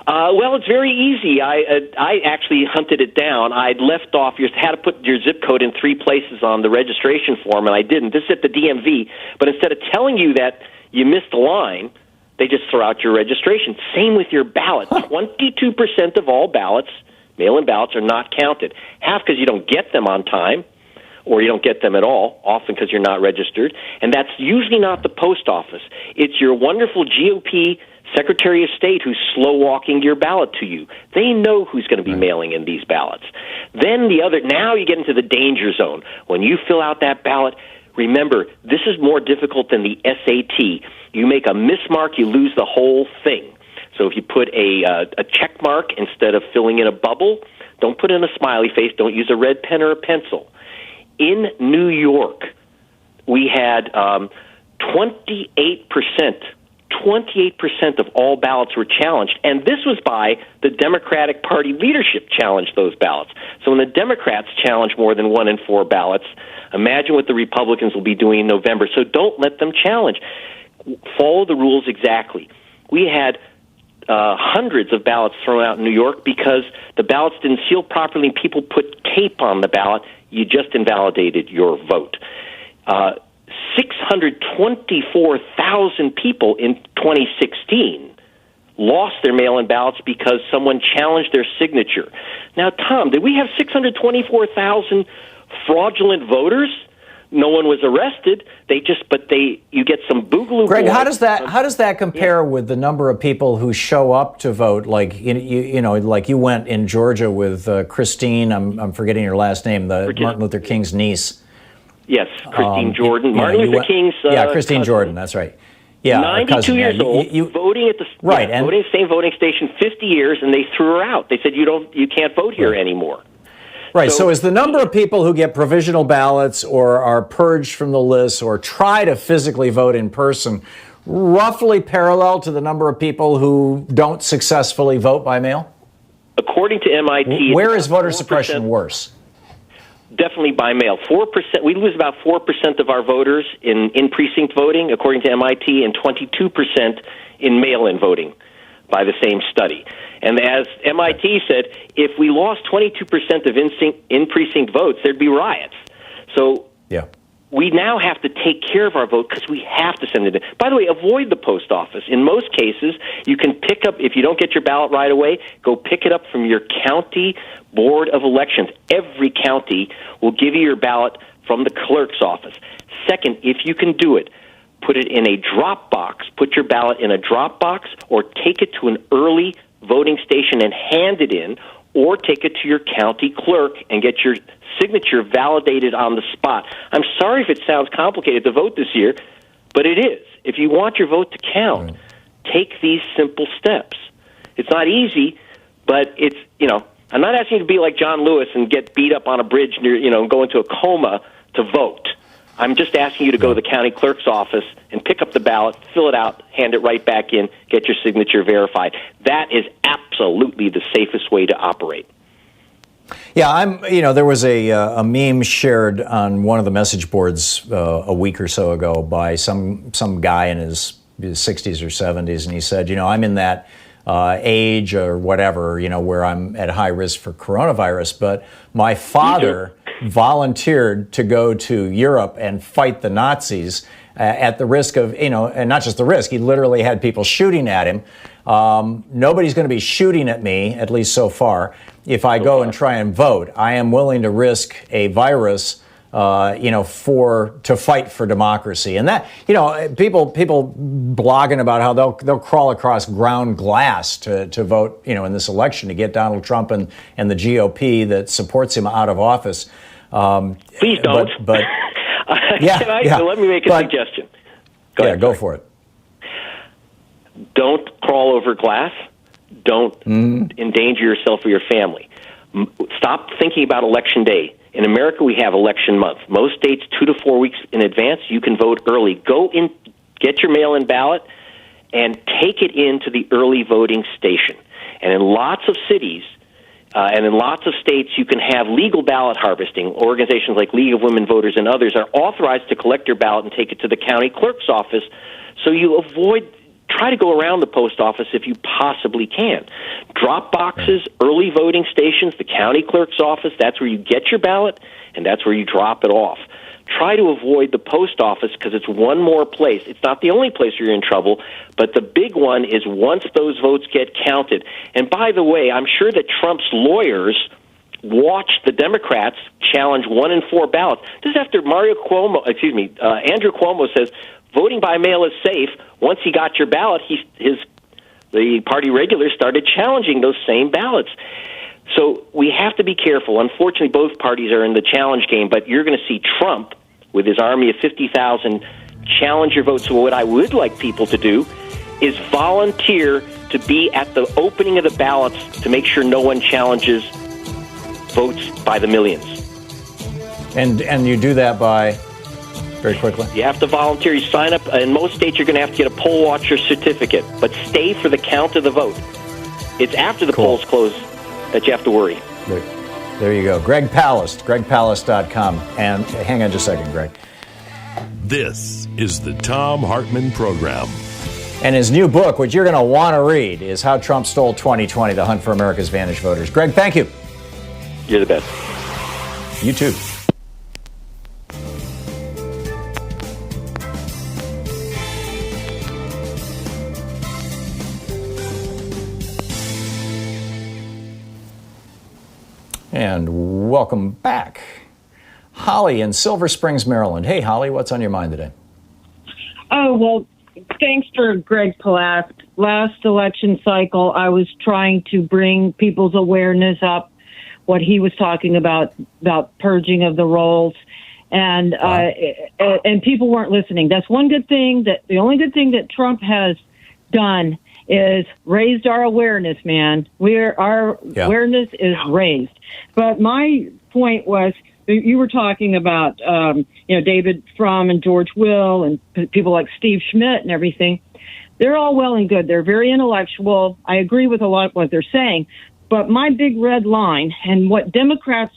Well, it's very easy. I actually hunted it down. I'd left off, you had to put your zip code in 3 places on the registration form, and I didn't. This is at the DMV. But instead of telling you that you missed a line, they just throw out your registration. Same with your ballot. 22% of all ballots, mail-in ballots, are not counted. Half because you don't get them on time, or you don't get them at all, often because you're not registered. And that's usually not the post office. It's your wonderful GOP Secretary of State who's slow-walking your ballot to you. They know who's going to be mailing in these ballots. Then now you get into the danger zone. When you fill out that ballot, remember, this is more difficult than the SAT. You make a mismark, you lose the whole thing. So if you put a check mark instead of filling in a bubble, don't put in a smiley face, don't use a red pen or a pencil. In New York, we had 28% of all ballots were challenged, and this was by the Democratic Party leadership challenged those ballots. So when the Democrats challenge more than 1 in 4 ballots, imagine what the Republicans will be doing in November. So don't let them challenge. Follow the rules exactly. We had hundreds of ballots thrown out in New York because the ballots didn't seal properly and people put tape on the ballot. You just invalidated your vote. 624,000 people in 2016 lost their mail-in ballots because someone challenged their signature. Now, Tom, did we have 624,000 fraudulent voters? No one was arrested. You get some boogaloo. Greg, how does that compare with the number of people who show up to vote? Like like you went in Georgia with Christine. I'm forgetting your last name. Martin Luther King's niece. Yes, Christine Jordan. Martin Luther King's. Christine Jordan. That's right. Yeah, 92 years old, voting at the voting at the same voting station 50 years, and they threw her out. They said you can't vote here anymore. Right, so is the number of people who get provisional ballots or are purged from the list or try to physically vote in person roughly parallel to the number of people who don't successfully vote by mail? According to MIT... Where is voter suppression worse? Definitely by mail. 4%. We lose about 4% of our voters in precinct voting, according to MIT, and 22% in mail-in voting by the same study. And as MIT said, if we lost 22% of in-precinct votes, there'd be riots. So we now have to take care of our vote because we have to send it in. By the way, avoid the post office. In most cases, you can pick up, if you don't get your ballot right away, go pick it up from your county board of elections. Every county will give you your ballot from the clerk's office. Second, if you can do it, put it in a drop box. Put your ballot in a drop box or take it to an early voting station and hand it in, or take it to your county clerk and get your signature validated on the spot. I'm sorry if it sounds complicated to vote this year, but it is. If you want your vote to count, take these simple steps. It's not easy, but I'm not asking you to be like John Lewis and get beat up on a bridge near, go into a coma to vote. I'm just asking you to go to the county clerk's office and pick up the ballot, fill it out, hand it right back in, get your signature verified. That is absolutely the safest way to operate. Yeah, there was a meme shared on one of the message boards a week or so ago by some guy in his 60s or 70s, and he said, I'm in that age or whatever, where I'm at high risk for coronavirus, but my father volunteered to go to Europe and fight the Nazis at the risk of, and not just the risk, he literally had people shooting at him. Nobody's going to be shooting at me, at least so far, if I go and try and vote. I am willing to risk a virus, to fight for democracy. And that, people blogging about how they'll crawl across ground glass to vote, in this election to get Donald Trump and the GOP that supports him out of office. Please don't. But let me make a suggestion. Go for it. Don't crawl over glass. Don't endanger yourself or your family. Stop thinking about Election Day. In America, we have election month. Most states, 2 to 4 weeks in advance, you can vote early. Go in, get your mail-in ballot, and take it into the early voting station. And in lots of cities and in lots of states, you can have legal ballot harvesting. Organizations like League of Women Voters and others are authorized to collect your ballot and take it to the county clerk's office, so you try to go around the post office if you possibly can. Drop boxes, early voting stations, the county clerk's office, that's where you get your ballot, and that's where you drop it off. Try to avoid the post office because it's one more place. It's not the only place where you're in trouble, but the big one is once those votes get counted. And by the way, I'm sure that Trump's lawyers watched the Democrats challenge 1 in 4 ballots. This is after Andrew Cuomo says voting by mail is safe. Once he got your ballot, the party regulars started challenging those same ballots. So we have to be careful. Unfortunately, both parties are in the challenge game, but you're going to see Trump with his army of 50,000 challenge your vote. So what I would like people to do is volunteer to be at the opening of the ballots to make sure no one challenges votes by the millions. And you do that by... Very quickly. You have to volunteer. You sign up. In most states, you're going to have to get a poll watcher certificate, but stay for the count of the vote. It's after the polls close that you have to worry. There you go. Greg Palast, gregpalast.com. And hang on just a second, Greg. This is the Thom Hartmann Program. And his new book, which you're going to want to read, is How Trump Stole 2020, The Hunt for America's Vanished Voters. Greg, thank you. You're the best. You too. And welcome back. Holly in Silver Springs, Maryland. Hey, Holly, what's on your mind today? Oh, well, thanks for Greg Palast. Last election cycle, I was trying to bring people's awareness up, what he was talking about purging of the rolls. And people weren't listening. That's one good thing. The only good thing that Trump has done is raised our awareness, man. Awareness is raised. But my point was, you were talking about, David Frum and George Will and people like Steve Schmidt and everything. They're all well and good. They're very intellectual. I agree with a lot of what they're saying. But my big red line and what Democrats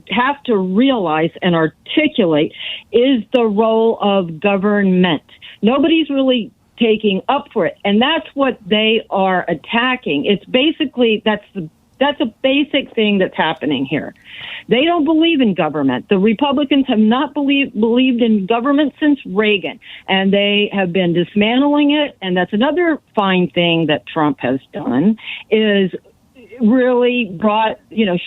have to realize and articulate is the role of government. Nobody's really taking up for it, and that's what they are attacking. It's basically that's a basic thing that's happening here. They don't believe in government. The Republicans have not believed in government since Reagan, and they have been dismantling it. And that's another fine thing that Trump has done, is really brought,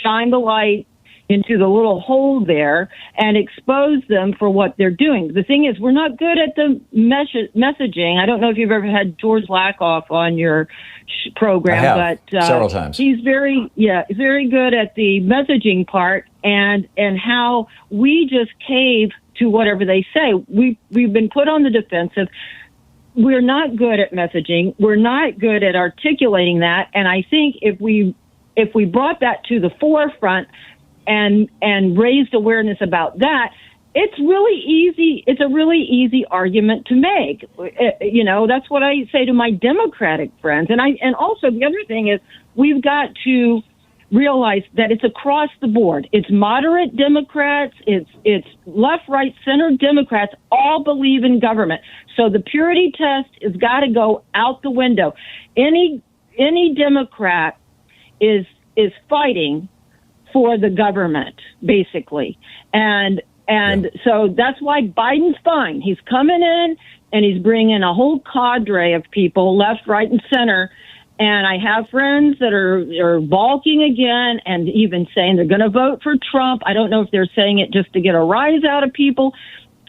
shine the light into the little hole there and expose them for what they're doing. The thing is, we're not good at the messaging. I don't know if you've ever had George Lakoff on your program, but several times. He's very good at the messaging part and how we just cave to whatever they say. We've been put on the defensive. We're not good at messaging. We're not good at articulating that. And I think if we brought that to the forefront and raised awareness about that, it's really easy. It's a really easy argument to make. That's what I say to my Democratic friends. And also the other thing is we've got to realize that it's across the board. It's moderate Democrats, it's left, right, center Democrats all believe in government. So the purity test has got to go out the window. Any Democrat is fighting for the government, basically. And so that's why Biden's fine. He's coming in and he's bringing a whole cadre of people, left, right, and center. And I have friends that are balking again and even saying they're going to vote for Trump. I don't know if they're saying it just to get a rise out of people.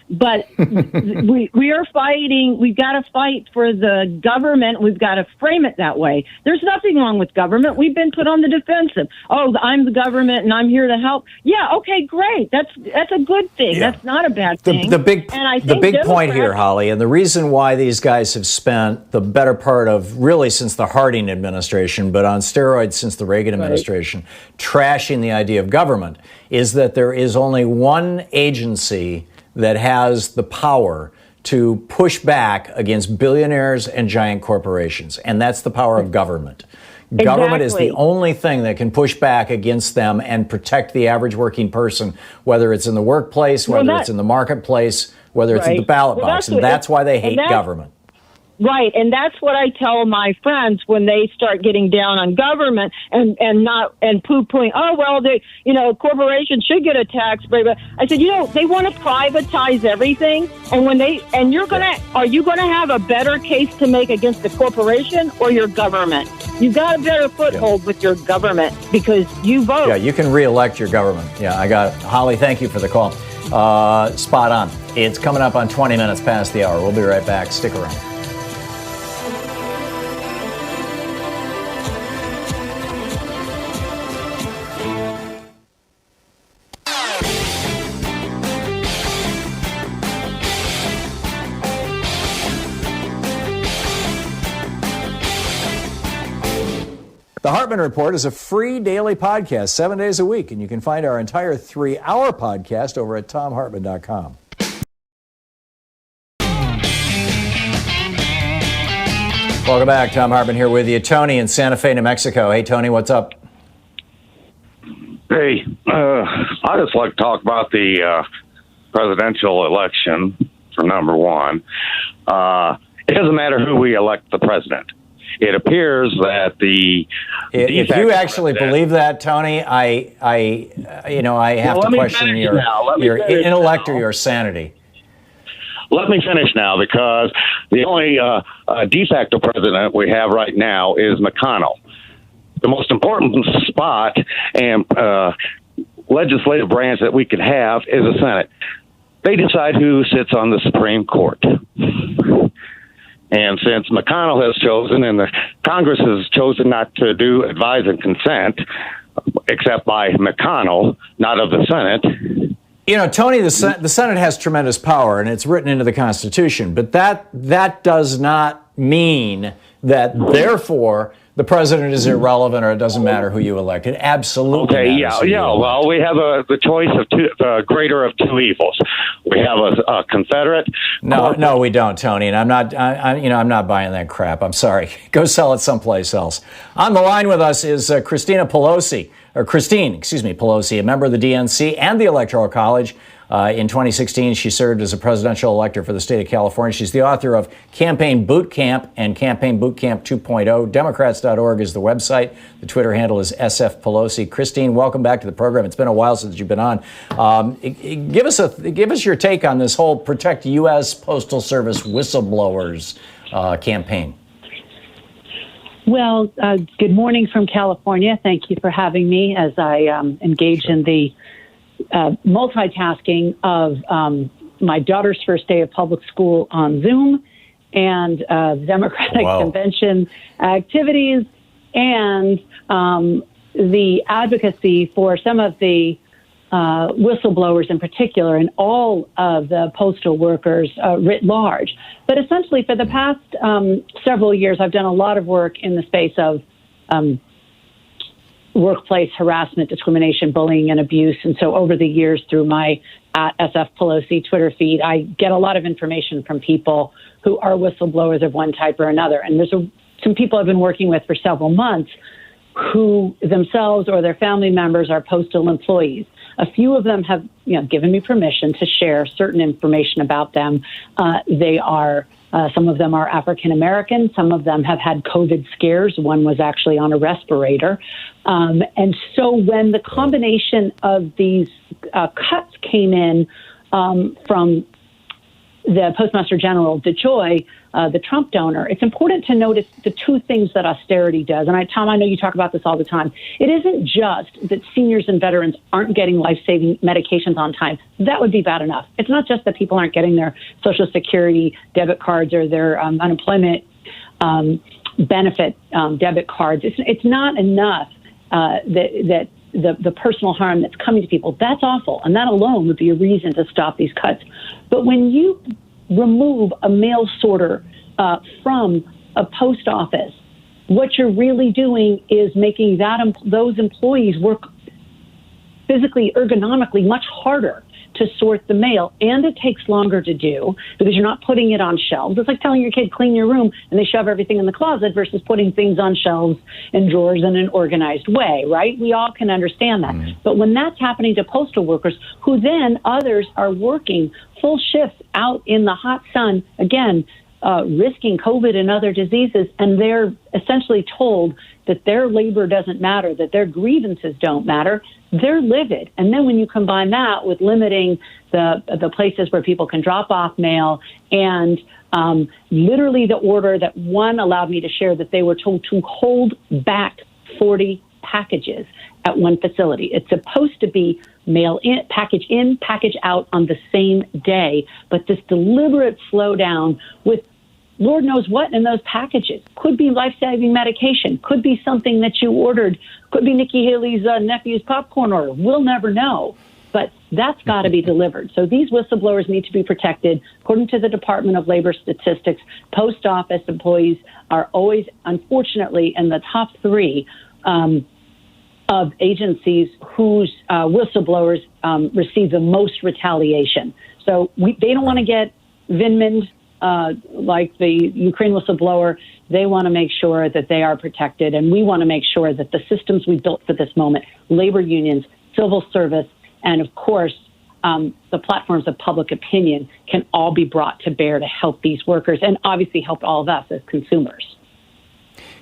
But we are fighting. We've got to fight for the government. We've got to frame it that way. There's nothing wrong with government. We've been put on the defensive. Oh, I'm the government and I'm here to help. Yeah, okay, great. That's a good thing. Yeah. That's not a bad thing. The big point here, Holly, and the reason why these guys have spent the better part of really since the Harding administration, but on steroids since the Reagan administration, trashing the idea of government, is that there is only one agency that has the power to push back against billionaires and giant corporations, and that's the power of government. Exactly. Government is the only thing that can push back against them and protect the average working person, whether it's in the workplace, whether it's in the marketplace, whether it's in the ballot box, and that's why they hate government. Right, and that's what I tell my friends when they start getting down on government and poo-pooing. Oh well, corporations should get a tax break. I said, they want to privatize everything, and are you gonna have a better case to make against the corporation or your government? You've got a better foothold with your government because you vote. Yeah, you can reelect your government. Yeah, I got it. Holly, thank you for the call. Spot on. It's coming up on 20 minutes past the hour. We'll be right back. Stick around. The Hartmann Report is a free daily podcast 7 days a week, and you can find our entire 3-hour podcast over at thomhartmann.com. Welcome back. Thom Hartmann here with you. Tony in Santa Fe, New Mexico. Hey, Tony, what's up? Hey, I just like to talk about the presidential election for number one. It doesn't matter who we elect the president. It appears that if you actually believe that, Tony, I have to question your intellect or your sanity. Let me finish now, because the only de facto president we have right now is McConnell. The most important spot and legislative branch that we could have is the Senate. They decide who sits on the Supreme Court. And since McConnell has chosen and the Congress has chosen not to do advise and consent, except by McConnell, not of the Senate. Tony, the Senate has tremendous power, and it's written into the Constitution. But that does not mean that, therefore, the president is irrelevant or it doesn't matter who you elect. It absolutely matters. Well, we have the choice of the greater of two evils. We have a Confederate. No, we don't, Tony. And I'm not buying that crap. I'm sorry. Go sell it someplace else. On the line with us is Christine Pelosi, a member of the DNC and the Electoral College. In 2016, she served as a presidential elector for the state of California. She's the author of Campaign Boot Camp and Campaign Boot Camp 2.0. Democrats.org is the website. The Twitter handle is SF Pelosi. Christine, welcome back to the program. It's been a while since you've been on. Give us your take on this whole Protect U.S. Postal Service whistleblowers campaign. Well, good morning from California. Thank you for having me as I engage in the multitasking of my daughter's first day of public school on Zoom and the Democratic Convention activities and the advocacy for some of the whistleblowers in particular and all of the postal workers writ large. But essentially for the past several years, I've done a lot of work in the space of workplace harassment, discrimination, bullying, and abuse. And so over the years, through my SF Pelosi Twitter feed, I get a lot of information from people who are whistleblowers of one type or another. And there's some people I've been working with for several months who themselves or their family members are postal employees. A few of them have, given me permission to share certain information about them. They are, some of them are African American. Some of them have had COVID scares. One was actually on a respirator. And so when the combination of these cuts came in from the Postmaster General DeJoy, the Trump donor, it's important to notice the two things that austerity does. And Tom, I know you talk about this all the time. It isn't just that seniors and veterans aren't getting life-saving medications on time. That would be bad enough. It's not just that people aren't getting their Social Security debit cards or their unemployment benefit debit cards. It's not enough that the personal harm that's coming to people. That's awful. And that alone would be a reason to stop these cuts. But when you remove a mail sorter from a post office, what you're really doing is making those employees work physically, ergonomically much harder to sort the mail, and it takes longer to do because you're not putting it on shelves. It's like telling your kid, clean your room, and they shove everything in the closet versus putting things on shelves and drawers in an organized way, right? We all can understand that. Mm-hmm. But when that's happening to postal workers, who then others are working full shifts out in the hot sun, again, risking COVID and other diseases, and they're essentially told that their labor doesn't matter, that their grievances don't matter, they're livid. And then when you combine that with limiting the places where people can drop off mail and literally the order that one allowed me to share that they were told to hold back 40 packages at one facility. It's supposed to be mail in, package out on the same day, but this deliberate slowdown with Lord knows what in those packages. Could be life-saving medication, could be something that you ordered, could be Nikki Haley's nephew's popcorn order. We'll never know, but that's got to be delivered. So these whistleblowers need to be protected. According to the Department of Labor statistics, post office employees are always, unfortunately, in the top three of agencies whose whistleblowers receive the most retaliation. So they don't want to get Vindman like the Ukraine whistleblower. They want to make sure that they are protected, and we want to make sure that the systems we built for this moment, labor unions, civil service, and of course, the platforms of public opinion can all be brought to bear to help these workers and obviously help all of us as consumers.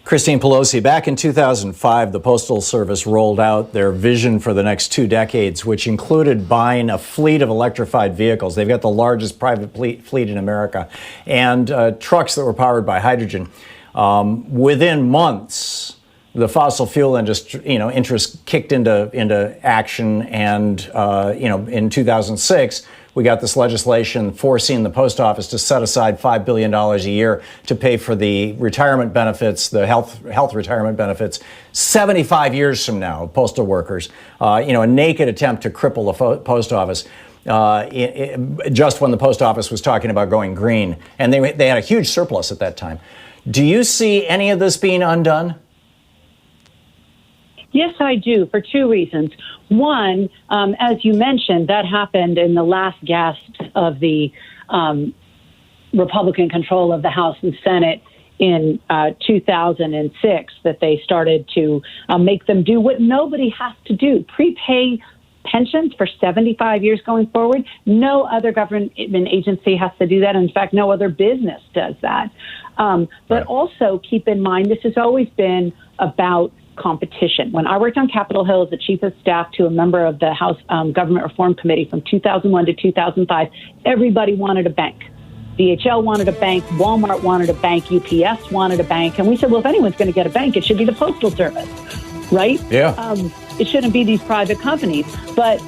Christine Pelosi, back in 2005, the Postal Service rolled out their vision for the next 2 decades, which included buying a fleet of electrified vehicles. They've got the largest private fleet in America, and trucks that were powered by hydrogen. Within months, the fossil fuel industry, interest kicked into action, and in 2006. We got this legislation forcing the post office to set aside $5 billion a year to pay for the retirement benefits, the health retirement benefits, 75 years from now, postal workers. A naked attempt to cripple the post office. Just when the post office was talking about going green, and they had a huge surplus at that time. Do you see any of this being undone? Yes, I do, for two reasons. One, as you mentioned, that happened in the last gasp of the Republican control of the House and Senate in 2006, that they started to make them do what nobody has to do, prepay pensions for 75 years going forward. No other government agency has to do that. In fact, no other business does that. But also keep in mind, this has always been about competition. When I worked on Capitol Hill as the chief of staff to a member of the House Government Reform Committee from 2001 to 2005, everybody wanted a bank. DHL wanted a bank, Walmart wanted a bank, UPS wanted a bank, and we said, well, if anyone's going to get a bank, it should be the Postal Service, right? Yeah. It shouldn't be these private companies, but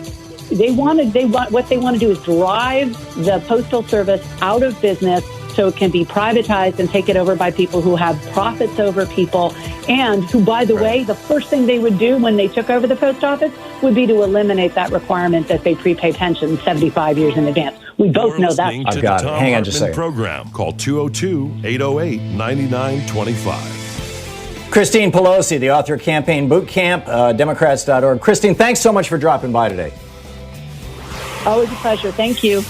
what they want to do is drive the Postal Service out of business so it can be privatized and taken over by people who have profits over people, and who, by the way, the first thing they would do when they took over the post office would be to eliminate that requirement that they prepay pensions 75 years in advance. We both know that. I've got it. Hang on just a second. Program. Call 202-808-9925. Christine Pelosi, the author of Campaign Boot Camp, Democrats.org. Christine, thanks so much for dropping by today. Always a pleasure. Thank you.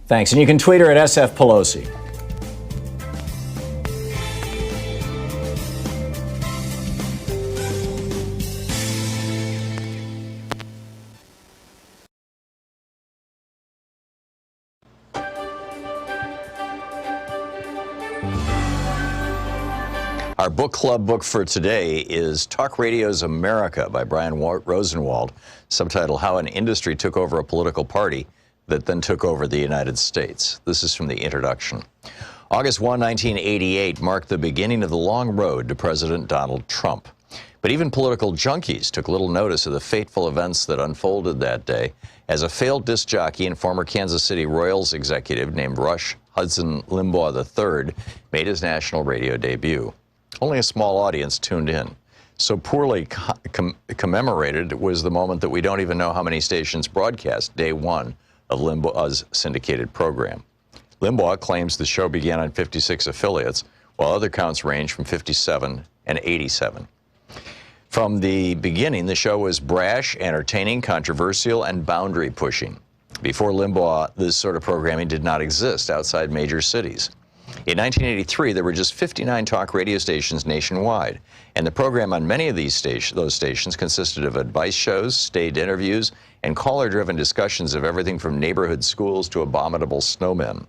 Thanks. And you can tweet her at SF Pelosi. Our book club book for today is Talk Radio's America by Brian Rosenwald, subtitled How an Industry Took Over a Political Party That Then Took Over the United States. This is from the introduction. August 1, 1988 marked the beginning of the long road to President Donald Trump. But even political junkies took little notice of the fateful events that unfolded that day as a failed disc jockey and former Kansas City Royals executive named Rush Hudson Limbaugh III made his national radio debut. Only a small audience tuned in. So poorly commemorated was the moment that we don't even know how many stations broadcast day one of Limbaugh's syndicated program. Limbaugh claims the show began on 56 affiliates, while other counts range from 57 and 87. From the beginning, the show was brash, entertaining, controversial, and boundary-pushing. Before Limbaugh, this sort of programming did not exist outside major cities. In 1983, there were just 59 talk radio stations nationwide, and the program on many of those stations consisted of advice shows, staged interviews, and caller-driven discussions of everything from neighborhood schools to abominable snowmen.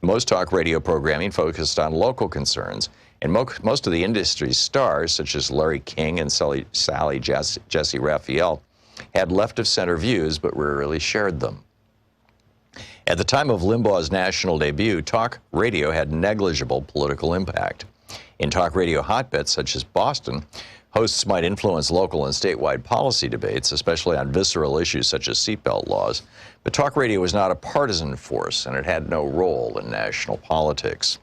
Most talk radio programming focused on local concerns, and most of the industry's stars, such as Larry King and Sally Jesse Raphael, had left-of-center views but rarely shared them. At the time of Limbaugh's national debut, talk radio had negligible political impact. In talk radio hotbeds such as Boston, hosts might influence local and statewide policy debates, especially on visceral issues such as seatbelt laws. But talk radio was not a partisan force, and it had no role in national politics.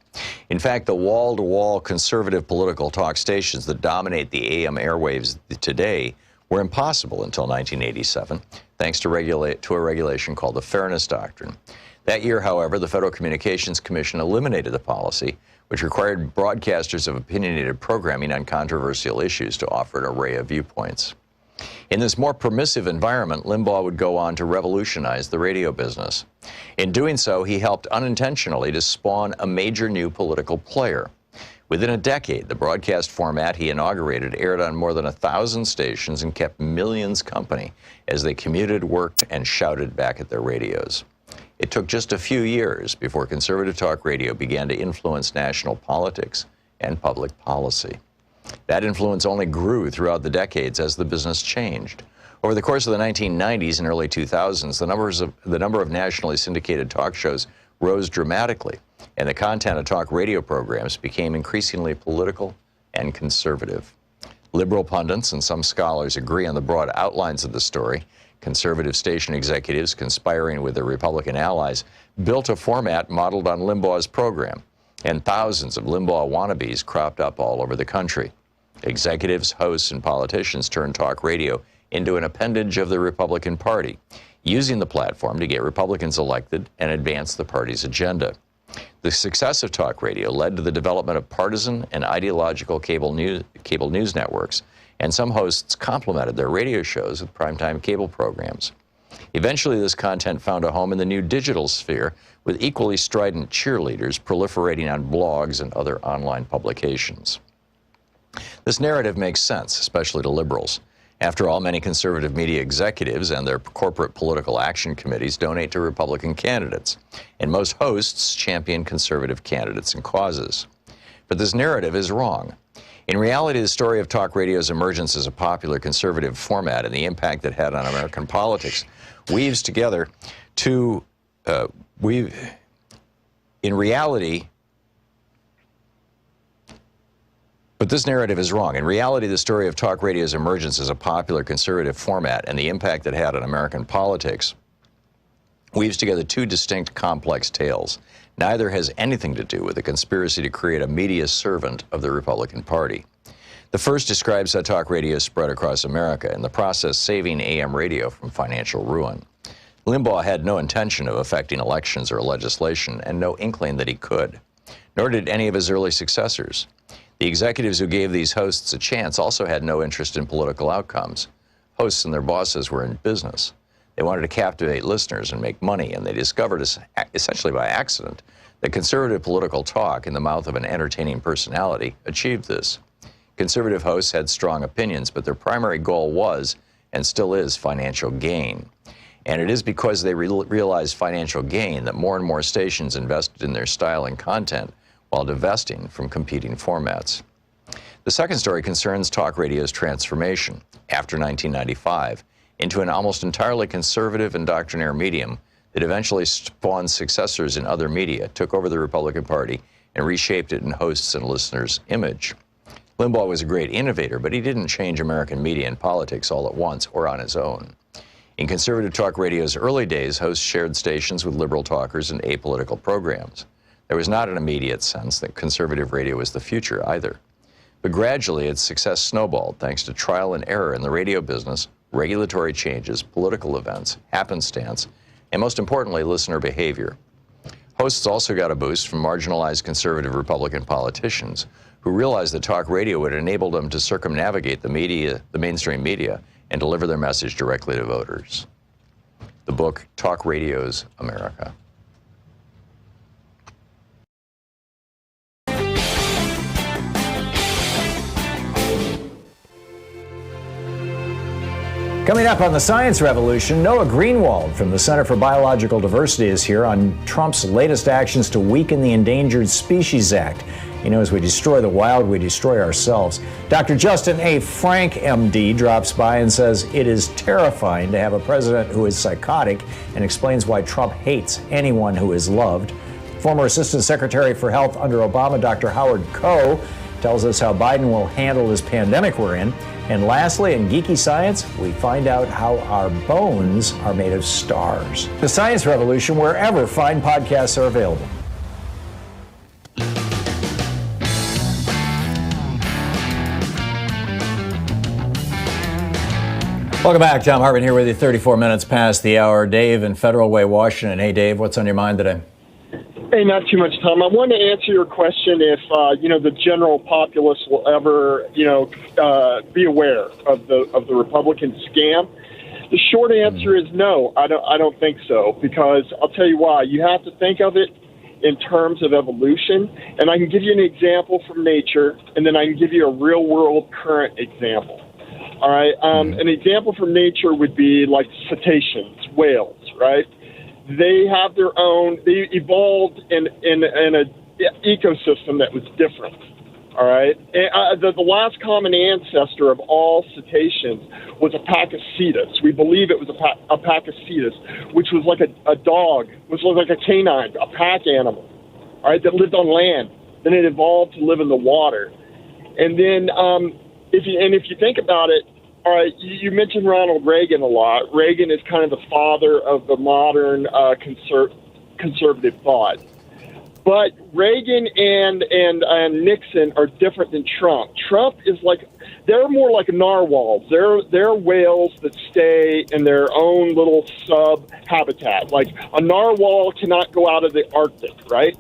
In fact, the wall-to-wall conservative political talk stations that dominate the AM airwaves today were impossible until 1987, thanks to a regulation called the Fairness Doctrine. That year, however, the Federal Communications Commission eliminated the policy, which required broadcasters of opinionated programming on controversial issues to offer an array of viewpoints. In this more permissive environment, Limbaugh would go on to revolutionize the radio business. In doing so, he helped unintentionally to spawn a major new political player. Within a decade, the broadcast format he inaugurated aired on more than 1,000 stations and kept millions company as they commuted, worked, and shouted back at their radios. It took just a few years before conservative talk radio began to influence national politics and public policy. That influence only grew throughout the decades as the business changed. Over the course of the 1990s and early 2000s, the number of nationally syndicated talk shows rose dramatically, and the content of talk radio programs became increasingly political and conservative. Liberal pundits and some scholars agree on the broad outlines of the story. Conservative station executives, conspiring with their Republican allies, built a format modeled on Limbaugh's program, and thousands of Limbaugh wannabes cropped up all over the country. Executives, hosts, and politicians turned talk radio into an appendage of the Republican Party, using the platform to get Republicans elected and advance the party's agenda. The success of talk radio led to the development of partisan and ideological cable news networks, and some hosts complemented their radio shows with primetime cable programs. Eventually, this content found a home in the new digital sphere, with equally strident cheerleaders proliferating on blogs and other online publications. This narrative makes sense, especially to liberals. After all, many conservative media executives and their corporate political action committees donate to Republican candidates, and most hosts champion conservative candidates and causes. But this narrative is wrong. In reality, the story of talk radio's emergence as a popular conservative format and the impact it had on American politics weaves together two, But this narrative is wrong. In reality, the story of talk radio's emergence as a popular conservative format and the impact it had on American politics weaves together two distinct, complex tales. Neither has anything to do with the conspiracy to create a media servant of the Republican Party. The first describes how talk radio spread across America, in the process saving AM radio from financial ruin. Limbaugh had no intention of affecting elections or legislation, and no inkling that he could. Nor did any of his early successors. The The executives who gave these hosts a chance also had no interest in political outcomes. Hosts and their bosses were in business. They wanted to captivate listeners and make money, and they discovered, essentially by accident, that conservative political talk in the mouth of an entertaining personality achieved this. Conservative hosts had strong opinions, but their primary goal was, and still is, financial gain. And it is because they realized financial gain that more and more stations invested in their style and content while divesting from competing formats. The second story concerns talk radio's transformation after 1995 into an almost entirely conservative and doctrinaire medium that eventually spawned successors in other media, took over the Republican Party, and reshaped it in hosts' and listeners' image. Limbaugh was a great innovator, but he didn't change American media and politics all at once or on his own. In conservative talk radio's early days, hosts shared stations with liberal talkers and apolitical programs. There was not an immediate sense that conservative radio was the future either. But gradually, its success snowballed thanks to trial and error in the radio business, regulatory changes, political events, happenstance, and most importantly, listener behavior. Hosts also got a boost from marginalized conservative Republican politicians who realized that talk radio would enable them to circumnavigate the mainstream media, and deliver their message directly to voters. The book, Talk Radio's America. Coming up on the Science Revolution, Noah Greenwald from the Center for Biological Diversity is here on Trump's latest actions to weaken the Endangered Species Act. You know, as we destroy the wild, we destroy ourselves. Dr. Justin A. Frank, MD, drops by and says it is terrifying to have a president who is psychotic and explains why Trump hates anyone who is loved. Former Assistant Secretary for Health under Obama, Dr. Howard Koh, tells us how Biden will handle this pandemic we're in. And lastly, in Geeky Science, we find out how our bones are made of stars. The Science Revolution, wherever fine podcasts are available. Welcome back. Thom Hartmann here with you, 34 minutes past the hour. Dave in Federal Way, Washington. Hey, Dave, what's on your mind today? Hey, not too much, Tom. I wanted to answer your question if, the general populace will ever, be aware of the Republican scam. The short answer is no, I don't think so, because I'll tell you why. You have to think of it in terms of evolution, and I can give you an example from nature, and then I can give you a real-world current example. All right, an example from nature would be like cetaceans, whales, right? They have their own. They evolved in an ecosystem that was different. All right, and, the last common ancestor of all cetaceans was a Pakicetus. We believe it was a Pakicetus, which was like a dog, which was like a canine, a pack animal. All right, that lived on land. Then it evolved to live in the water, and then if you think about it, all right, you mentioned Ronald Reagan a lot. Reagan is kind of the father of the modern conservative thought. But Reagan and Nixon are different than Trump. Trump is they're more like narwhals. They're whales that stay in their own little sub-habitat. Like a narwhal cannot go out of the Arctic, right?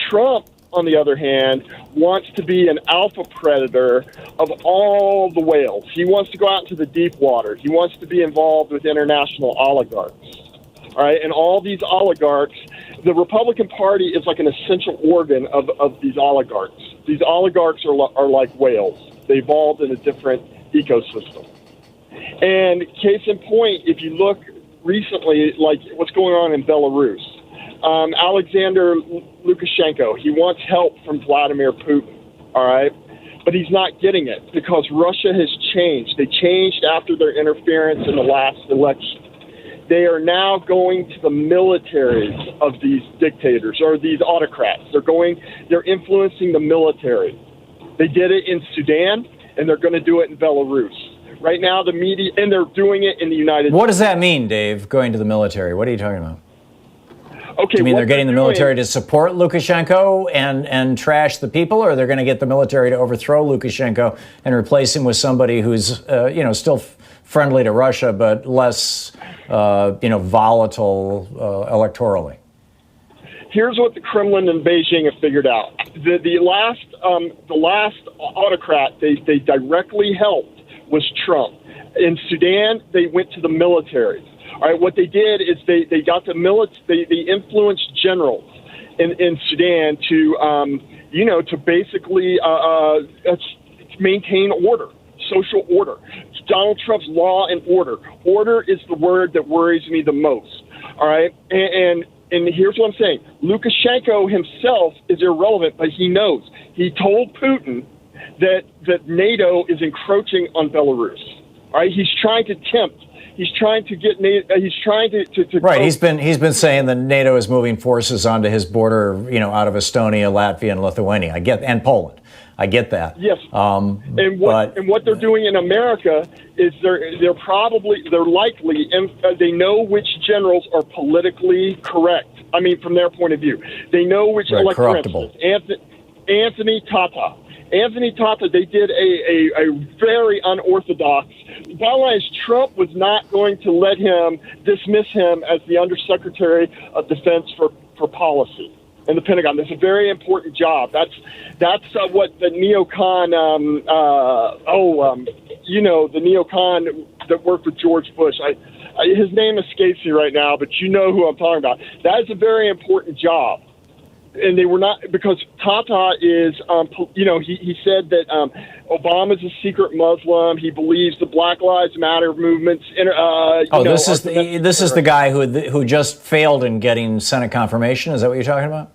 Trump, on the other hand, wants to be an alpha predator of all the whales. He wants to go out into the deep water. He wants to be involved with international oligarchs. All right, and all these oligarchs, the Republican Party is like an essential organ of these oligarchs. These oligarchs are like whales. They evolved in a different ecosystem. And case in point, if you look recently, like what's going on in Belarus, Alexander Lukashenko, he wants help from Vladimir Putin, all right? But he's not getting it because Russia has changed. They changed after their interference in the last election. They are now going to the militaries of these dictators or these autocrats. They're influencing the military. They did it in Sudan, and they're going to do it in Belarus. Right now, the media, and they're doing it in the United States. What does that mean, Dave, going to the military? What are you talking about? Okay, do you mean they're getting the military to support Lukashenko and trash the people, or they're going to get the military to overthrow Lukashenko and replace him with somebody who's, still friendly to Russia, but less, volatile electorally? Here's what the Kremlin and Beijing have figured out. The last autocrat they directly helped was Trump. In Sudan, they went to the military. All right, what they did is they got they influenced generals in Sudan to basically maintain order, social order. Donald Trump's law and order. Order is the word that worries me the most. All right, and here's what I'm saying. Lukashenko himself is irrelevant, but he knows. He told Putin that NATO is encroaching on Belarus. All right, he's trying to tempt. He's trying to get NATO. He's trying to right. He's been saying that NATO is moving forces onto his border, out of Estonia, Latvia, and Lithuania. And Poland. I get that. Yes. And what they're doing in America is they're likely, and they know which generals are politically correct. I mean, from their point of view, they know which corruptible. Anthony Tata. They did a very unorthodox. The bottom line is Trump was not going to let him dismiss him as the Undersecretary of Defense for Policy in the Pentagon. That's a very important job. That's what the neocon, the neocon that worked with George Bush. His name escapes me right now, but you know who I'm talking about. That is a very important job. And they were not, because Tata is, he said that Obama's a secret Muslim. He believes the Black Lives Matter movements. This is the guy who just failed in getting Senate confirmation. Is that what you're talking about?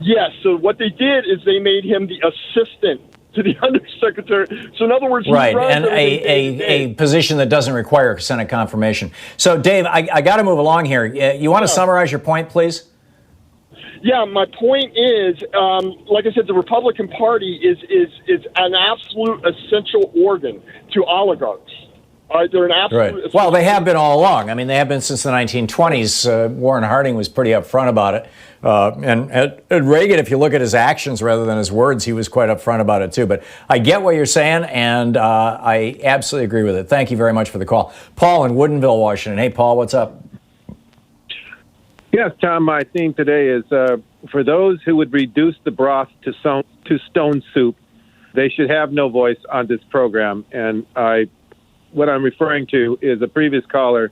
Yes. So what they did is they made him the assistant to the Undersecretary. So in other words, right, and a position that doesn't require Senate confirmation. So Dave, I got to move along here. You want to summarize your point, please? Yeah, my point is, like I said, the Republican Party is an absolute essential organ to oligarchs. They're an absolute. Right. Well, they have been all along. I mean, they have been since the 1920s. Warren Harding was pretty upfront about it, and Reagan, if you look at his actions rather than his words, he was quite upfront about it too. But I get what you're saying, and I absolutely agree with it. Thank you very much for the call, Paul in Woodinville, Washington. Hey, Paul, what's up? Yes, Tom, my theme today is for those who would reduce the broth to stone soup, they should have no voice on this program. And what I'm referring to is a previous caller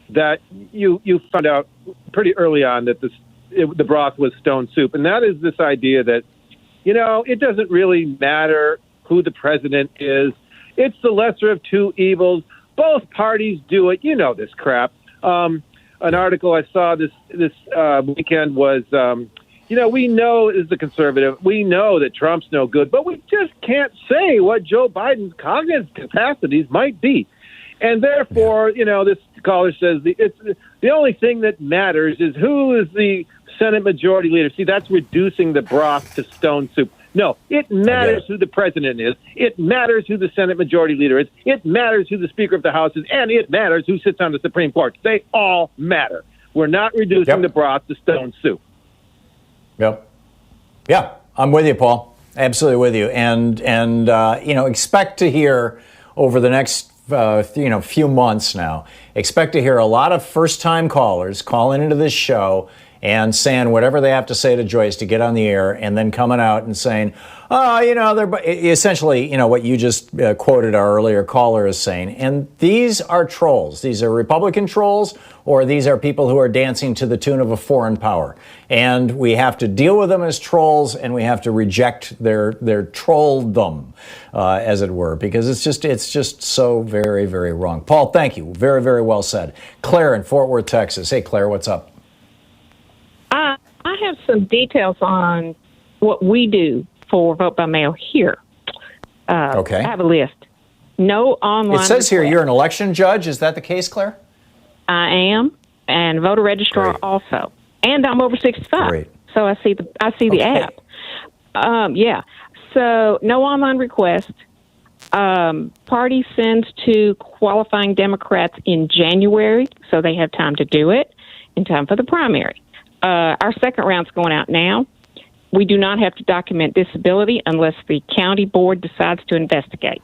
that you found out pretty early on that the broth was stone soup. And that is this idea that, it doesn't really matter who the president is. It's the lesser of two evils. Both parties do it. You know this crap. An article I saw this weekend was, we know as a conservative, we know that Trump's no good, but we just can't say what Joe Biden's cognitive capacities might be. And therefore, this caller says the only thing that matters is who is the Senate Majority Leader. See, that's reducing the broth to stone soup. No, it matters who the president is. It matters who the Senate Majority Leader is. It matters who the Speaker of the House is. And it matters who sits on the Supreme Court. They all matter. We're not reducing the broth to stone soup. Yep. Yeah, I'm with you, Paul. Absolutely with you. And expect to hear over the next few months now, expect to hear a lot of first-time callers calling into this show and saying whatever they have to say to Joyce to get on the air, and then coming out and saying, they're essentially, what you just quoted our earlier caller as saying. And these are trolls. These are Republican trolls, or these are people who are dancing to the tune of a foreign power. And we have to deal with them as trolls, and we have to reject their trolldom, as it were, because it's just so very, very wrong. Paul, thank you. Very, very well said. Claire in Fort Worth, Texas. Hey, Claire, what's up? I have some details on what we do for vote by mail here. Okay. I have a list. No online. It says here you're an election judge. Is that the case, Claire? I am, and voter registrar also. And I'm over 65. Great. So I see the app. Yeah. So no online request. Party sends to qualifying Democrats in January, so they have time to do it in time for the primary. Our second round's going out now. We do not have to document disability unless the county board decides to investigate.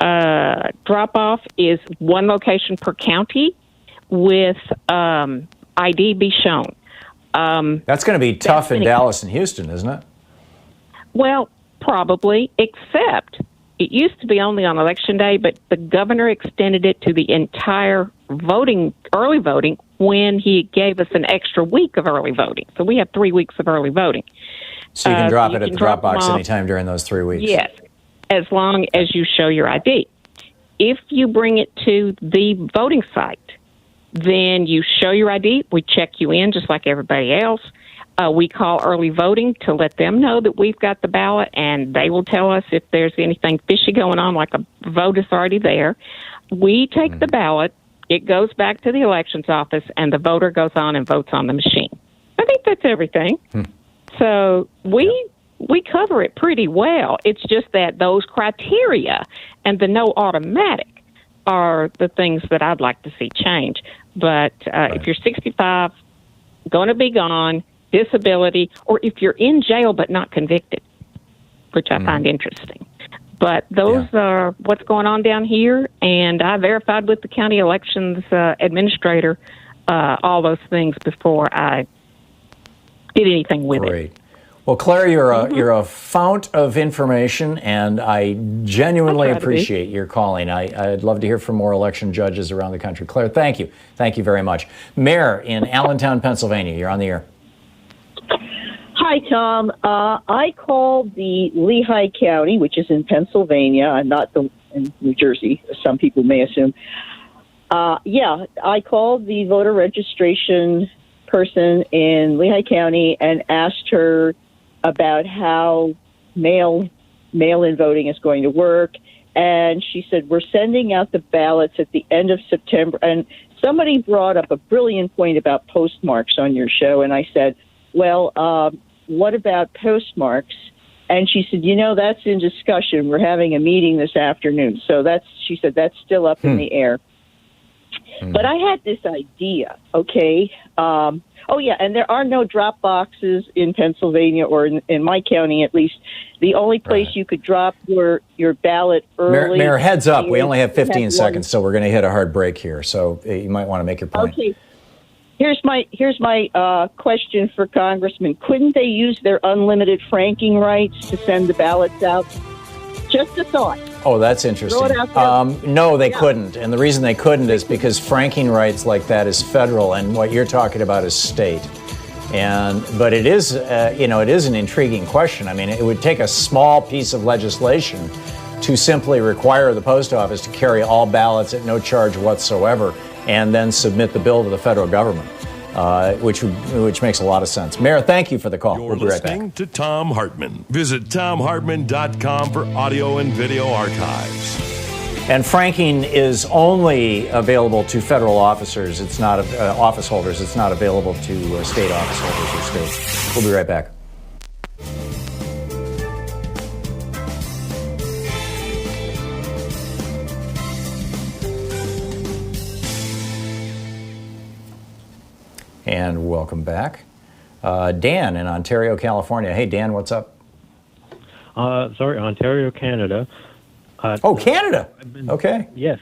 Drop-off is one location per county with ID be shown. That's going to be tough in Dallas and Houston, isn't it? Well, probably, except it used to be only on Election Day, but the governor extended it to the entire early voting, when he gave us an extra week of early voting. So we have 3 weeks of early voting. So you can drop it at the drop box anytime during those 3 weeks? Yes, as long as you show your ID. If you bring it to the voting site, then you show your ID. We check you in just like everybody else. We call early voting to let them know that we've got the ballot, and they will tell us if there's anything fishy going on, like a vote is already there. We take the ballot, it goes back to the elections office, and the voter goes on and votes on the machine. I think that's everything. So we cover it pretty well. It's just that those criteria and the no automatic are the things that I'd like to see change. But if you're 65, going to be gone, disability, or if you're in jail but not convicted, which I find interesting. But those are what's going on down here, and I verified with the county elections administrator all those things before I did anything with it. Well, Claire, you're a fount of information, and I genuinely appreciate your calling. I'd love to hear from more election judges around the country. Claire, thank you. Thank you very much. Mayor in Allentown, Pennsylvania, you're on the air. Hi, Tom. I called the Lehigh County, which is in Pennsylvania, not in New Jersey, as some people may assume. I called the voter registration person in Lehigh County and asked her about how mail-in voting is going to work. And she said, we're sending out the ballots at the end of September. And somebody brought up a brilliant point about postmarks on your show. And I said, well, what about postmarks? And she said, that's in discussion. We're having a meeting this afternoon. So she said, that's still up in the air. But I had this idea, okay? And there are no drop boxes in Pennsylvania, or in my county at least. The only place you could drop your ballot early. Mayor, heads up. We only have 15 seconds, so we're going to hit a hard break here. So you might want to make your point. Okay. Here's my question for Congressman. Couldn't they use their unlimited franking rights to send the ballots out? Just a thought. Oh, that's interesting. No, they couldn't. And the reason they couldn't is because franking rights like that is federal, and what you're talking about is state. But it is, it is an intriguing question. I mean, it would take a small piece of legislation to simply require the post office to carry all ballots at no charge whatsoever, and then submit the bill to the federal government, which makes a lot of sense. Mayor, thank you for the call. You're listening to Thom Hartmann. Visit ThomHartmann.com for audio and video archives. And franking is only available to federal officers. It's not office holders. It's not available to state office holders or states. We'll be right back. And welcome back. Dan in Ontario, California. Hey, Dan, what's up? Ontario, Canada. Canada. Okay. Yes.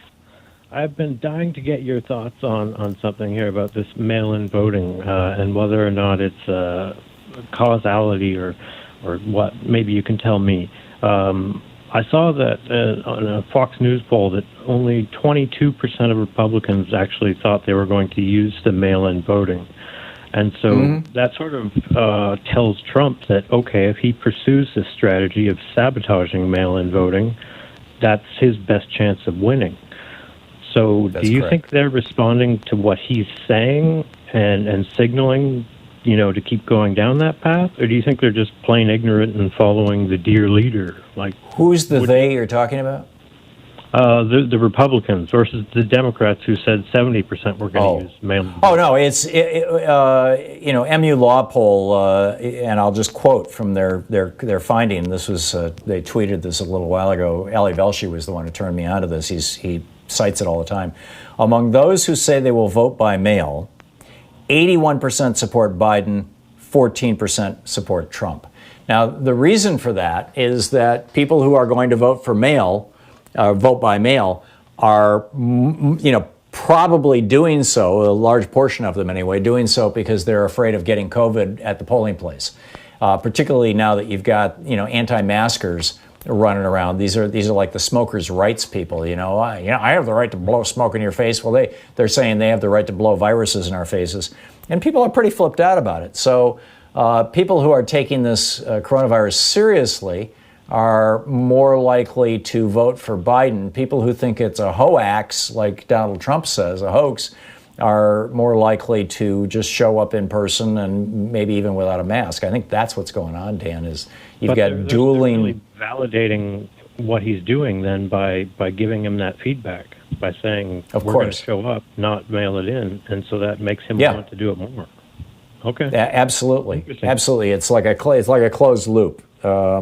I've been dying to get your thoughts on something here about this mail-in voting and whether or not it's causality or what. Maybe you can tell me. I saw that on a Fox News poll that only 22% of Republicans actually thought they were going to use the mail-in voting. And so that sort of tells Trump that, okay, if he pursues this strategy of sabotaging mail-in voting, that's his best chance of winning. So do you think they're responding to what he's saying and signaling, to keep going down that path? Or do you think they're just plain ignorant and following the dear leader? Who's the they you're talking about? The Republicans versus the Democrats, who said 70% were going to use mail-in. Oh, no, it's, MU Law poll, and I'll just quote from their finding. This was, they tweeted this a little while ago. Ali Velshi was the one who turned me onto this. He cites it all the time. Among those who say they will vote by mail, 81% support Biden, 14% support Trump. Now, the reason for that is that people who are going to vote by mail are, probably doing so, a large portion of them anyway, doing so because they're afraid of getting COVID at the polling place. Particularly now that you've got, anti-maskers running around. These are like the smokers' rights people. I have the right to blow smoke in your face. Well, they're saying they have the right to blow viruses in our faces, and people are pretty flipped out about it. So people who are taking this coronavirus seriously are more likely to vote for Biden. People who think it's a hoax, like Donald Trump says, a hoax, are more likely to just show up in person and maybe even without a mask. I think that's what's going on, Dan, is you've got dueling... They're really validating what he's doing then by giving him that feedback, by saying, we're going to show up, not mail it in, and so that makes him want to do it more. Okay. Yeah, absolutely. Absolutely. It's like a closed loop. Totally.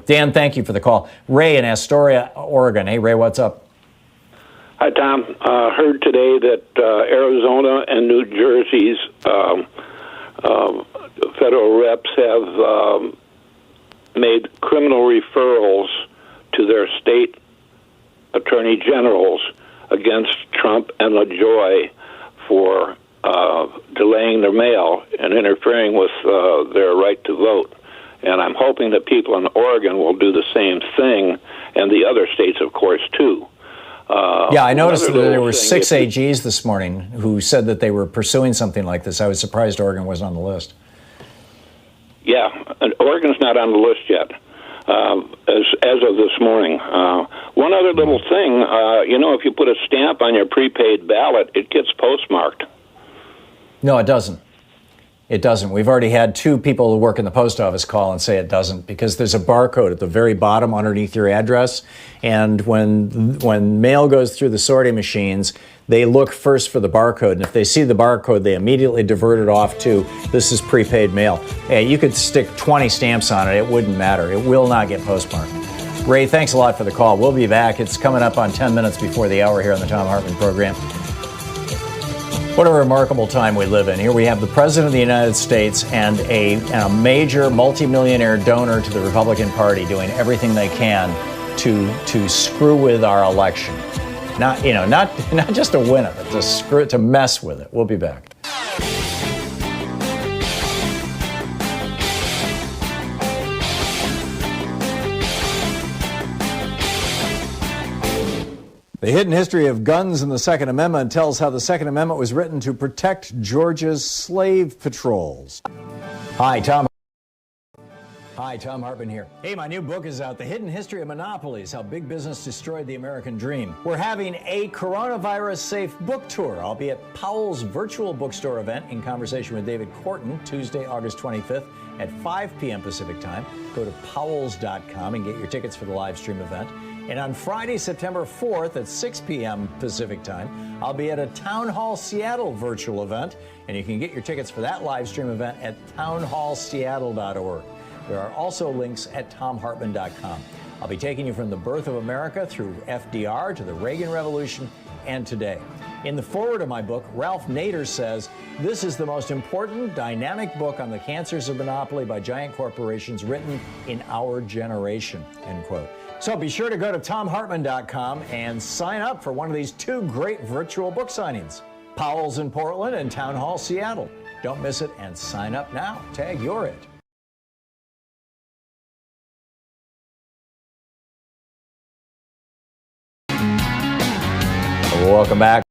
Dan, thank you for the call. Ray in Astoria, Oregon. Hey, Ray, what's up? Hi, Tom. Heard today that Arizona and New Jersey's federal reps have made criminal referrals to their state attorney generals against Trump and LaJoy for delaying their mail and interfering with their right to vote. And I'm hoping that people in Oregon will do the same thing, and the other states, of course, too. I noticed that there were 6 AGs this morning who said that they were pursuing something like this. I was surprised Oregon wasn't on the list. Yeah, and Oregon's not on the list yet, as of this morning. One other little thing, if you put a stamp on your prepaid ballot, it gets postmarked. No, it doesn't. It doesn't. We've already had 2 people who work in the post office call and say it doesn't, because there's a barcode at the very bottom underneath your address. And when mail goes through the sorting machines, they look first for the barcode. And if they see the barcode, they immediately divert it off to, this is prepaid mail. Hey, you could stick 20 stamps on it. It wouldn't matter. It will not get postmarked. Ray, thanks a lot for the call. We'll be back. It's coming up on 10 minutes before the hour here on the Thom Hartmann Program. What a remarkable time we live in. Here we have the President of the United States and a major multimillionaire donor to the Republican Party doing everything they can to screw with our election. Not just to win it, but to mess with it. We'll be back. The hidden history of guns and the Second Amendment tells how the Second Amendment was written to protect Georgia's slave patrols. Hi, Thom Hartmann here. Hey, my new book is out, The Hidden History of Monopolies, How Big Business Destroyed the American Dream. We're having a coronavirus-safe book tour. I'll be at Powell's virtual bookstore event in conversation with David Corton, Tuesday, August 25th at 5 p.m. Pacific time. Go to powells.com and get your tickets for the live stream event. And on Friday, September 4th at 6 p.m. Pacific time, I'll be at a Town Hall Seattle virtual event, and you can get your tickets for that live stream event at townhallseattle.org. There are also links at thomhartmann.com. I'll be taking you from the birth of America through FDR to the Reagan Revolution and today. In the foreword of my book, Ralph Nader says, this is the most important, dynamic book on the cancers of monopoly by giant corporations written in our generation, end quote. So be sure to go to thomhartmann.com and sign up for one of these 2 great virtual book signings. Powell's in Portland and Town Hall Seattle. Don't miss it and sign up now. Tag you're it. Welcome back.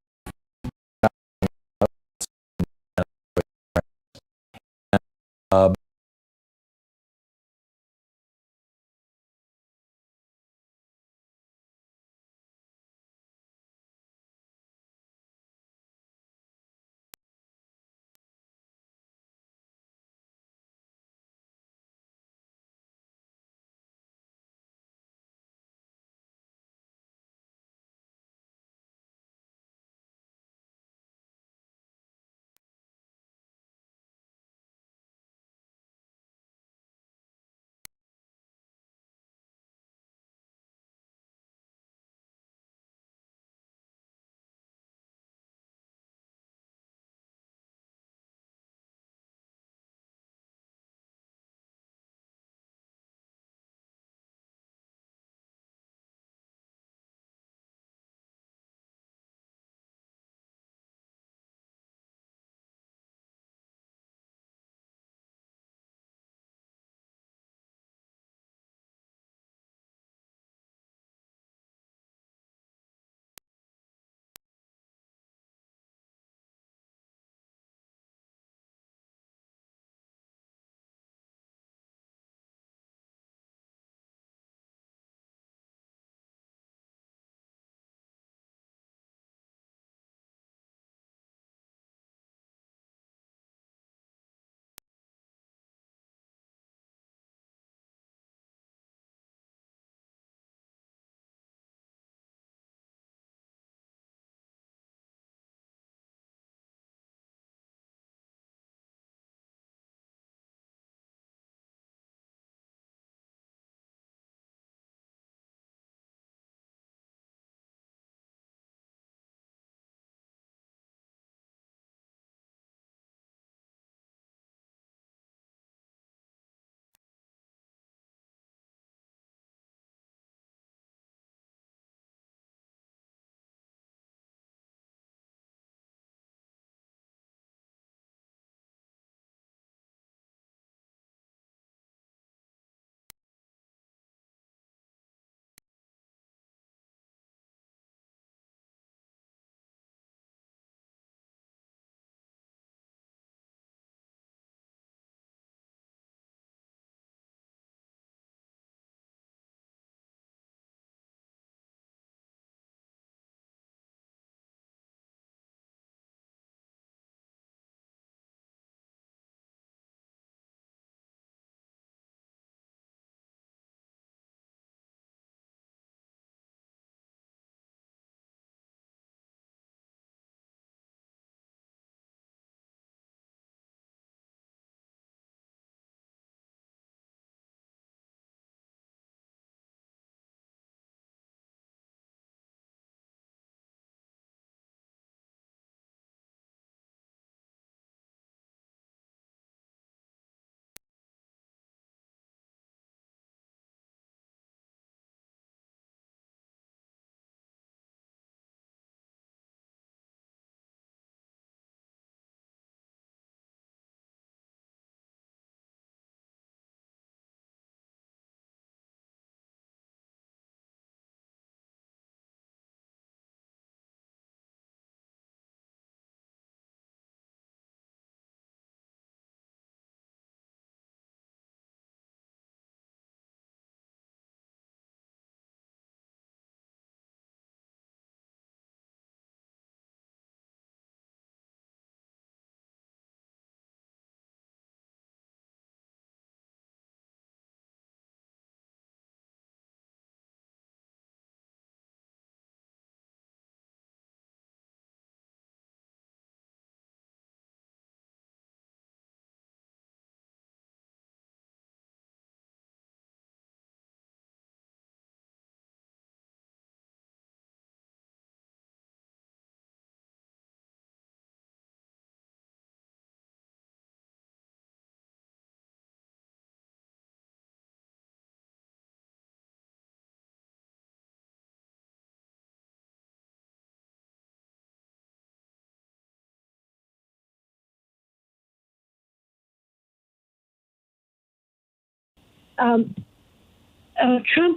Trump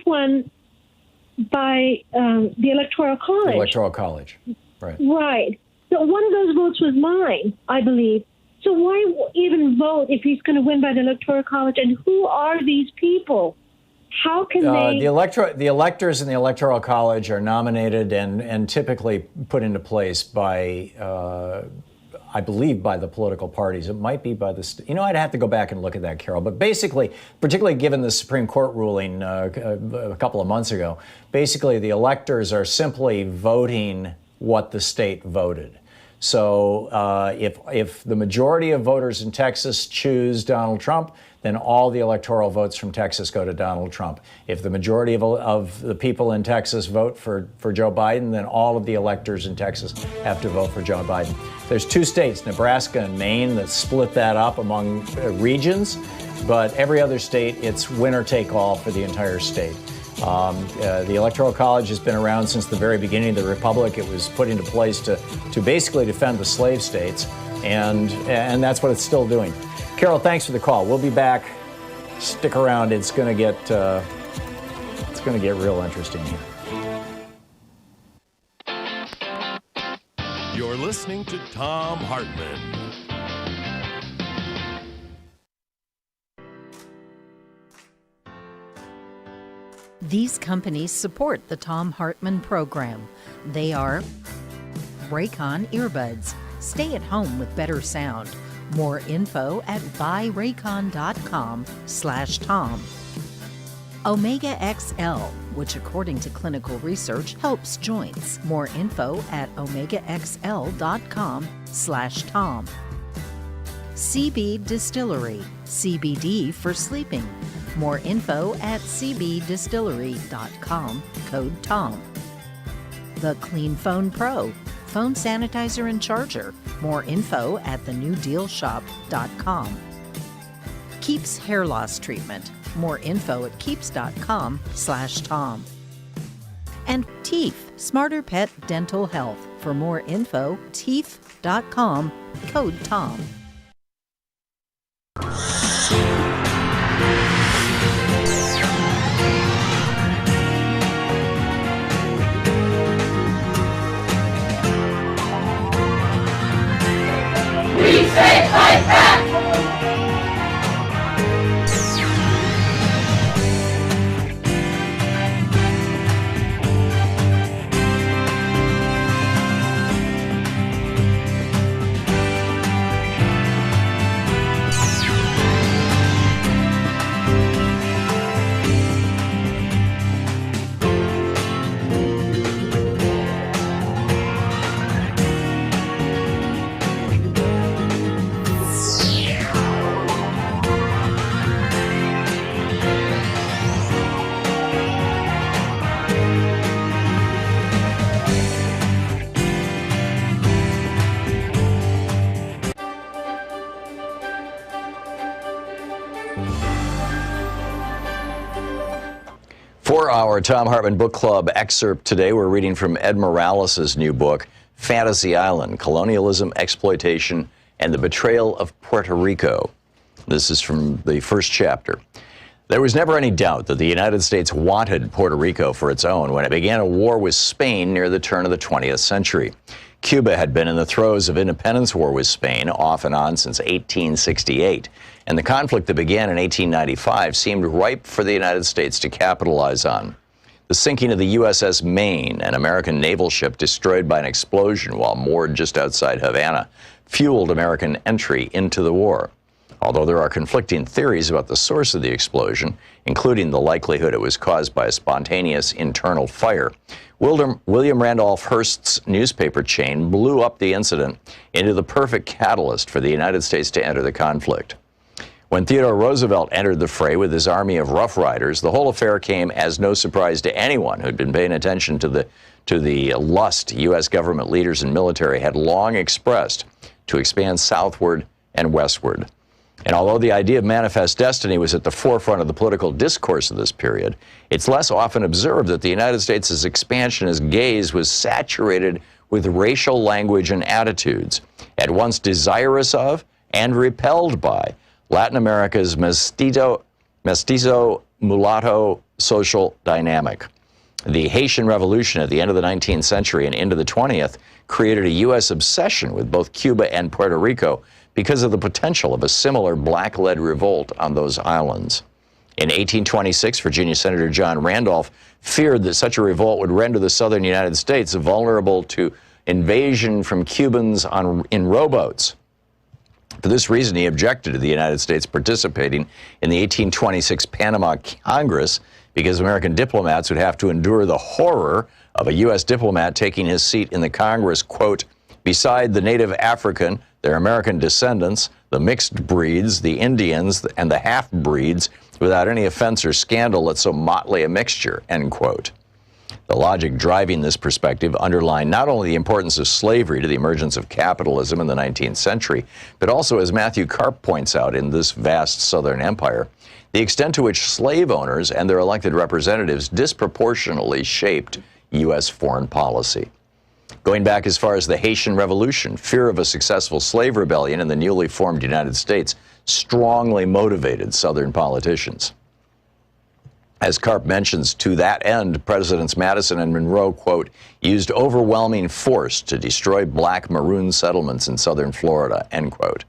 won by the Electoral College. The Electoral College, right. Right. So one of those votes was mine, I believe. So why even vote if he's going to win by the Electoral College? And who are these people? How can they... The electors in the Electoral College are nominated and typically put into place by, I believe, by the political parties. It might be by the... I'd have to go back and look at that, Carol. But basically, particularly given the Supreme Court ruling a couple of months ago, basically the electors are simply voting what the state voted. So if the majority of voters in Texas choose Donald Trump, then all the electoral votes from Texas go to Donald Trump. If the majority of the people in Texas vote for Joe Biden, then all of the electors in Texas have to vote for Joe Biden. There's 2 states, Nebraska and Maine, that split that up among regions, but every other state, it's winner take all for the entire state. The Electoral College has been around since the very beginning of the Republic. It was put into place to basically defend the slave states, and that's what it's still doing. Carol, thanks for the call. We'll be back. Stick around. It's going to get real interesting here. You're listening to Thom Hartmann. These companies support the Thom Hartmann Program. They are Raycon Earbuds. Stay at home with better sound. More info at buyraycon.com/Tom. Omega XL, which according to clinical research helps joints. More info at omegaxl.com/Tom. CB Distillery, CBD for sleeping. More info at cbdistillery.com, code TOM. The Clean Phone Pro, phone sanitizer and charger. More info at thenewdealshop.com. Keeps hair loss treatment. More info at keeps.com/Tom. And Teeth, Smarter Pet Dental Health. For more info, teeth.com, code TOM. We say fight back! For our Thom Hartmann Book Club excerpt today, we're reading from Ed Morales' new book, Fantasy Island, Colonialism, Exploitation, and the Betrayal of Puerto Rico. This is from the first chapter. There was never any doubt that the United States wanted Puerto Rico for its own when it began a war with Spain near the turn of the 20th century. Cuba had been in the throes of independence war with Spain off and on since 1868, and the conflict that began in 1895 seemed ripe for the United States to capitalize on. The sinking of the USS Maine, an American naval ship destroyed by an explosion while moored just outside Havana, fueled American entry into the war. Although there are conflicting theories about the source of the explosion, including the likelihood it was caused by a spontaneous internal fire, William Randolph Hearst's newspaper chain blew up the incident into the perfect catalyst for the United States to enter the conflict. When Theodore Roosevelt entered the fray with his army of Rough Riders, the whole affair came as no surprise to anyone who'd been paying attention to the lust U.S. government leaders and military had long expressed to expand southward and westward. And although the idea of manifest destiny was at the forefront of the political discourse of this period, it's less often observed that the United States' expansionist gaze was saturated with racial language and attitudes, at once desirous of and repelled by Latin America's mestizo mestizo mulatto social dynamic. The Haitian Revolution at the end of the 19th century and into the 20th created a U.S. obsession with both Cuba and Puerto Rico because of the potential of a similar black-led revolt on those islands. In 1826, Virginia Senator John Randolph feared that such a revolt would render the southern United States vulnerable to invasion from Cubans in rowboats. For this reason, he objected to the United States participating in the 1826 Panama Congress because American diplomats would have to endure the horror of a U.S. diplomat taking his seat in the Congress, quote, beside the native African, their American descendants, the mixed breeds, the Indians, and the half-breeds, without any offense or scandal at so motley a mixture, end quote. The logic driving this perspective underlined not only the importance of slavery to the emergence of capitalism in the 19th century, but also, as Matthew Karp points out in this vast southern empire, the extent to which slave owners and their elected representatives disproportionately shaped U.S. foreign policy. Going back as far as the Haitian Revolution, fear of a successful slave rebellion in the newly formed United States strongly motivated Southern politicians. As Karp mentions, to that end, Presidents Madison and Monroe, quote, used overwhelming force to destroy black maroon settlements in southern Florida, end quote.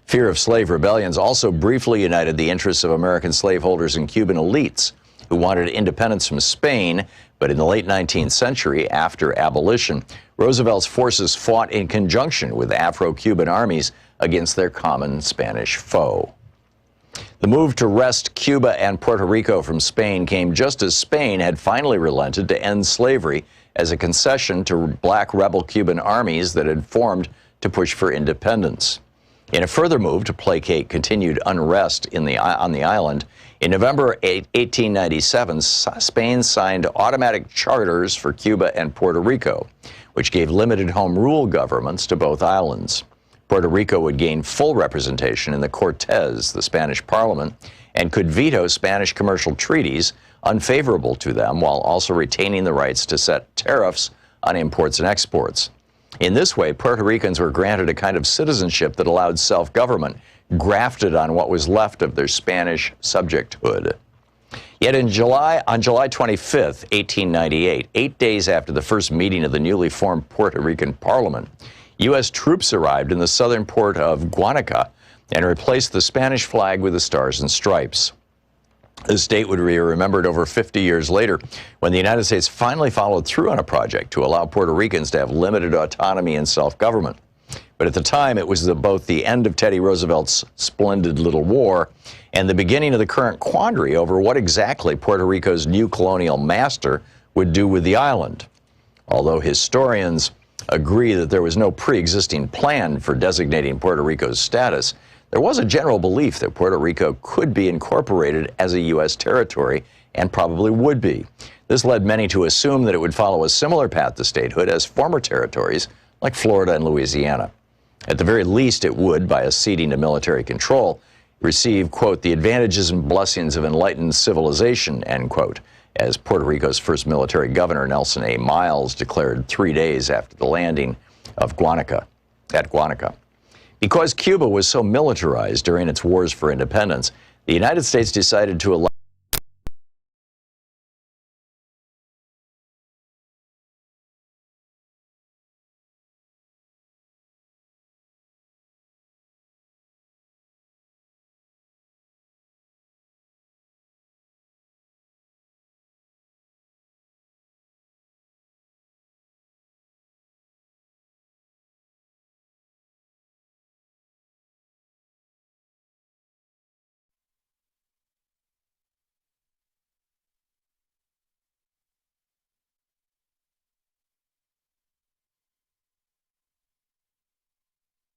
Fear of slave rebellions also briefly united the interests of American slaveholders and Cuban elites who wanted independence from Spain, but in the late 19th century, after abolition, Roosevelt's forces fought in conjunction with Afro-Cuban armies against their common Spanish foe. The move to wrest Cuba and Puerto Rico from Spain came just as Spain had finally relented to end slavery as a concession to black rebel Cuban armies that had formed to push for independence. In a further move to placate continued unrest on the island, in November 1897, Spain signed automatic charters for Cuba and Puerto Rico, which gave limited home rule governments to both islands. Puerto Rico would gain full representation in the Cortes, the Spanish parliament, and could veto Spanish commercial treaties unfavorable to them while also retaining the rights to set tariffs on imports and exports. In this way, Puerto Ricans were granted a kind of citizenship that allowed self-government, grafted on what was left of their Spanish subjecthood. Yet on July 25, 1898, 8 days after the first meeting of the newly formed Puerto Rican Parliament, U.S. troops arrived in the southern port of Guanica and replaced the Spanish flag with the stars and stripes. This date would be remembered over 50 years later when the United States finally followed through on a project to allow Puerto Ricans to have limited autonomy and self-government. But at the time, it was both the end of Teddy Roosevelt's splendid little war and the beginning of the current quandary over what exactly Puerto Rico's new colonial master would do with the island. Although historians agree that there was no pre-existing plan for designating Puerto Rico's status, there was a general belief that Puerto Rico could be incorporated as a U.S. territory and probably would be. This led many to assume that it would follow a similar path to statehood as former territories like Florida and Louisiana. At the very least, it would, by acceding to military control, receive, quote, the advantages and blessings of enlightened civilization, end quote, as Puerto Rico's first military governor, Nelson A. Miles, declared 3 days after the landing of Guanica. Because Cuba was so militarized during its wars for independence, the United States decided to allow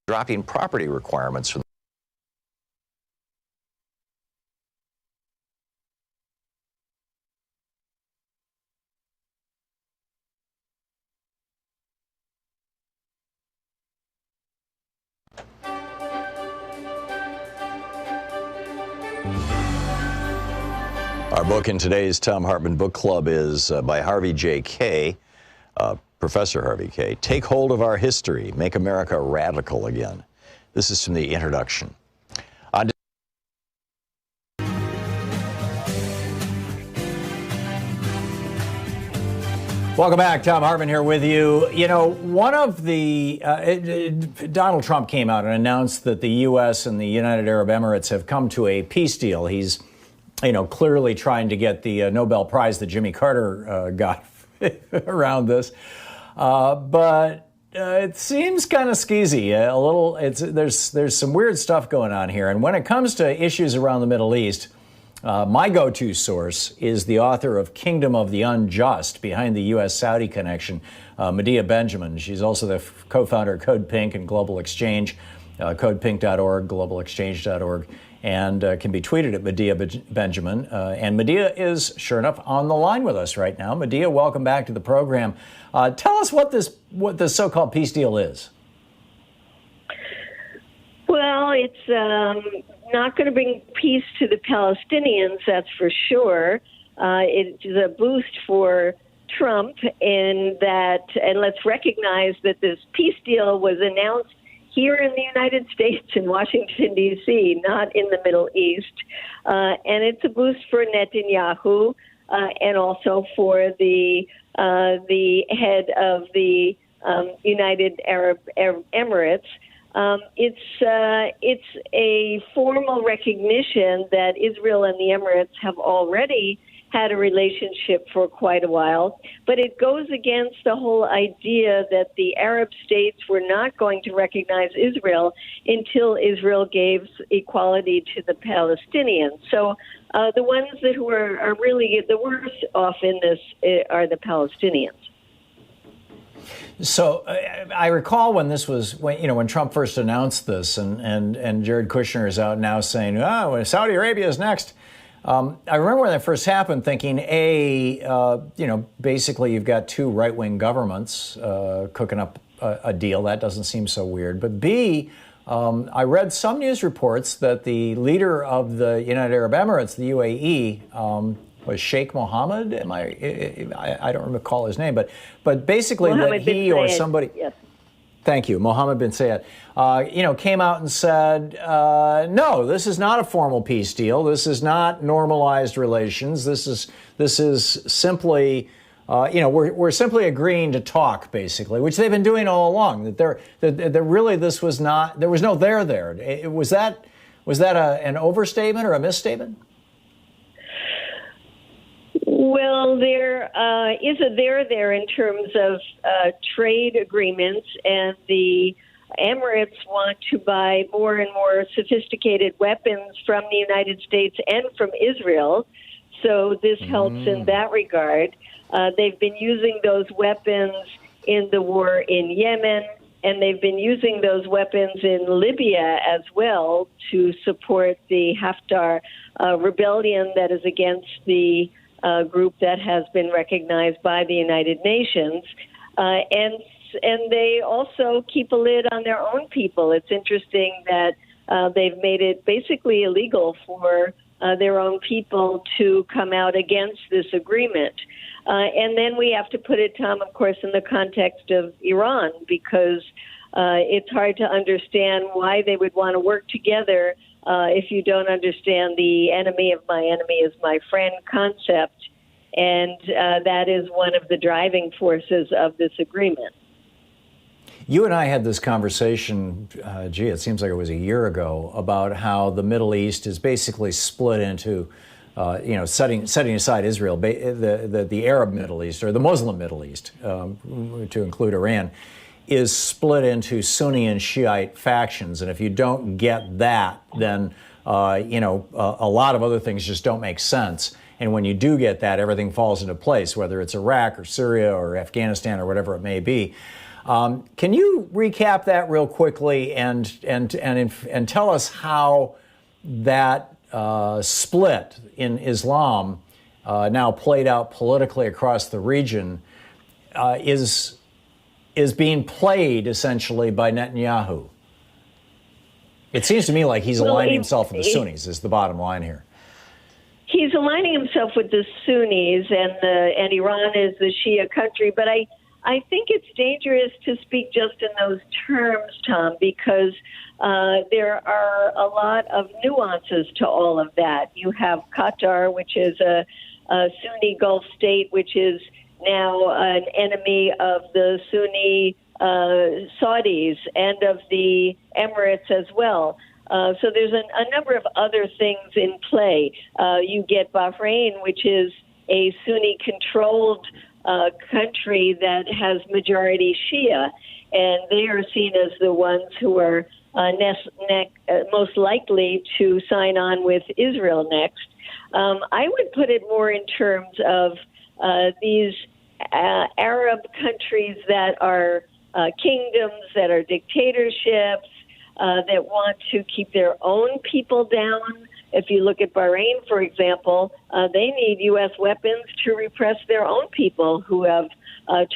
dropping property requirements from Our book in today's Thom Hartmann Book Club is by Harvey J. Kaye, Professor Harvey Kaye. Take Hold of Our History, Make America Radical Again. This is from the introduction. Welcome back. Thom Hartmann here with you. You know, one of the Donald Trump came out and announced that the U.S. and the United Arab Emirates have come to a peace deal. He's, clearly trying to get the Nobel Prize that Jimmy Carter got around this. But it seems kind of skeezy. There's some weird stuff going on here. And when it comes to issues around the Middle East, my go-to source is the author of Kingdom of the Unjust, behind the U.S.-Saudi connection, Medea Benjamin. She's also the co-founder of Code Pink and Global Exchange, codepink.org, globalexchange.org, and can be tweeted at Medea Benjamin. And Medea is, sure enough, on the line with us right now. Medea, welcome back to the program. Tell us what this so-called peace deal is. Well, it's not going to bring peace to the Palestinians, that's for sure. It is a boost for Trump in that, and let's recognize that this peace deal was announced here in the United States in Washington, D.C., not in the Middle East. And it's a boost for Netanyahu and also for the head of the United Arab Emirates. It's a formal recognition that Israel and the Emirates have already had a relationship for quite a while, but it goes against the whole idea that the Arab states were not going to recognize Israel until Israel gave equality to the Palestinians. So the ones that are really the worst off in this are the Palestinians. So I recall when Trump first announced this, and Jared Kushner is out now saying, Saudi Arabia is next. I remember when that first happened thinking, basically you've got two right-wing governments cooking up a deal. That doesn't seem so weird. But B, I read some news reports that the leader of the United Arab Emirates, the UAE, was Sheikh Mohammed. I don't recall his name, but basically Mohammed that he or somebody. Yes. Thank you, Mohammed bin Zayed. Came out and said, no, this is not a formal peace deal. This is not normalized relations. This is simply, we're simply agreeing to talk, basically, which they've been doing all along. That really this was not. There was no there there. Was that an overstatement or a misstatement? Well, there is a there in terms of trade agreements, and the Emirates want to buy more and more sophisticated weapons from the United States and from Israel. So this helps in that regard. They've been using those weapons in the war in Yemen, and they've been using those weapons in Libya as well to support the Haftar rebellion that is against the group that has been recognized by the United Nations. And they also keep a lid on their own people. It's interesting that they've made it basically illegal for their own people to come out against this agreement. And then we have to put it, Tom, of course, in the context of Iran, because it's hard to understand why they would want to work together if you don't understand the enemy of my enemy is my friend concept. And that is one of the driving forces of this agreement. You and I had this conversation, it seems like it was a year ago, about how the Middle East is basically split into, setting aside Israel, the Arab Middle East, or the Muslim Middle East, to include Iran, is split into Sunni and Shiite factions. And if you don't get that, then, a lot of other things just don't make sense. And when you do get that, everything falls into place, whether it's Iraq or Syria or Afghanistan or whatever it may be. Can you recap that real quickly and tell us how that split in Islam, now played out politically across the region, is being played essentially by Netanyahu? It seems to me like he's aligning himself with the Sunnis, is the bottom line here. He's aligning himself with the Sunnis, and Iran is the Shia country. But I think it's dangerous to speak just in those terms, Tom, because there are a lot of nuances to all of that. You have Qatar, which is a Sunni Gulf state, which is now an enemy of the Sunni Saudis and of the Emirates as well. So there's a number of other things in play. You get Bahrain, which is a Sunni-controlled country that has majority Shia, and they are seen as the ones who are most likely to sign on with Israel next. I would put it more in terms of these Arab countries that are kingdoms, that are dictatorships, that want to keep their own people down. If you look at Bahrain, for example, they need U.S. weapons to repress their own people who have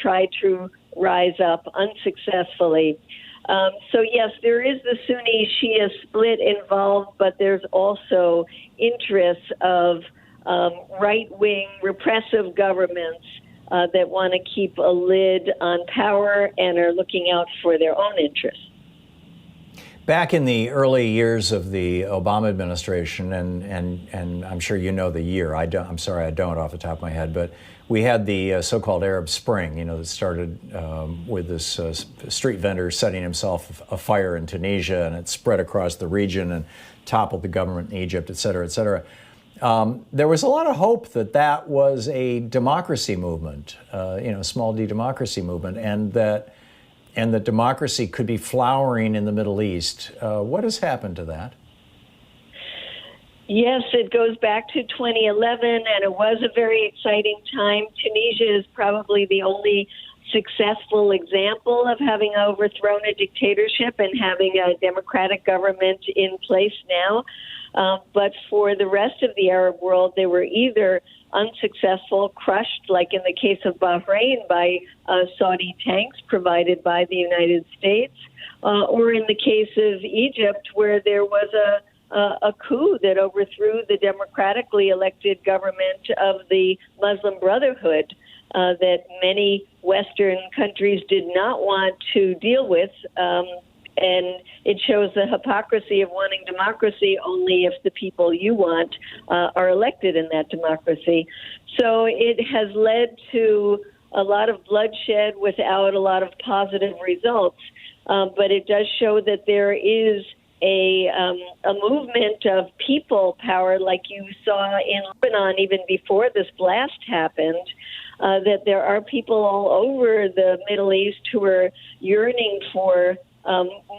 tried to rise up unsuccessfully. So, yes, there is the Sunni-Shia split involved, but there's also interests of right-wing repressive governments that want to keep a lid on power and are looking out for their own interests. Back in the early years of the Obama administration, and I'm sure you know the year. I'm sorry, I don't off the top of my head, but we had the so-called Arab Spring, that started with this street vendor setting himself afire in Tunisia, and it spread across the region and toppled the government in Egypt, et cetera, et cetera. There was a lot of hope that that was a democracy movement, small d democracy movement, and that democracy could be flowering in the Middle East. What has happened to that? Yes, it goes back to 2011, and it was a very exciting time. Tunisia is probably the only successful example of having overthrown a dictatorship and having a democratic government in place now. But for the rest of the Arab world, they were either unsuccessful, crushed, like in the case of Bahrain, by Saudi tanks provided by the United States, or in the case of Egypt, where there was a coup that overthrew the democratically elected government of the Muslim Brotherhood that many Western countries did not want to deal with. And it shows the hypocrisy of wanting democracy only if the people you want are elected in that democracy. So it has led to a lot of bloodshed without a lot of positive results. But it does show that there is a movement of people power, like you saw in Lebanon even before this blast happened, that there are people all over the Middle East who are yearning for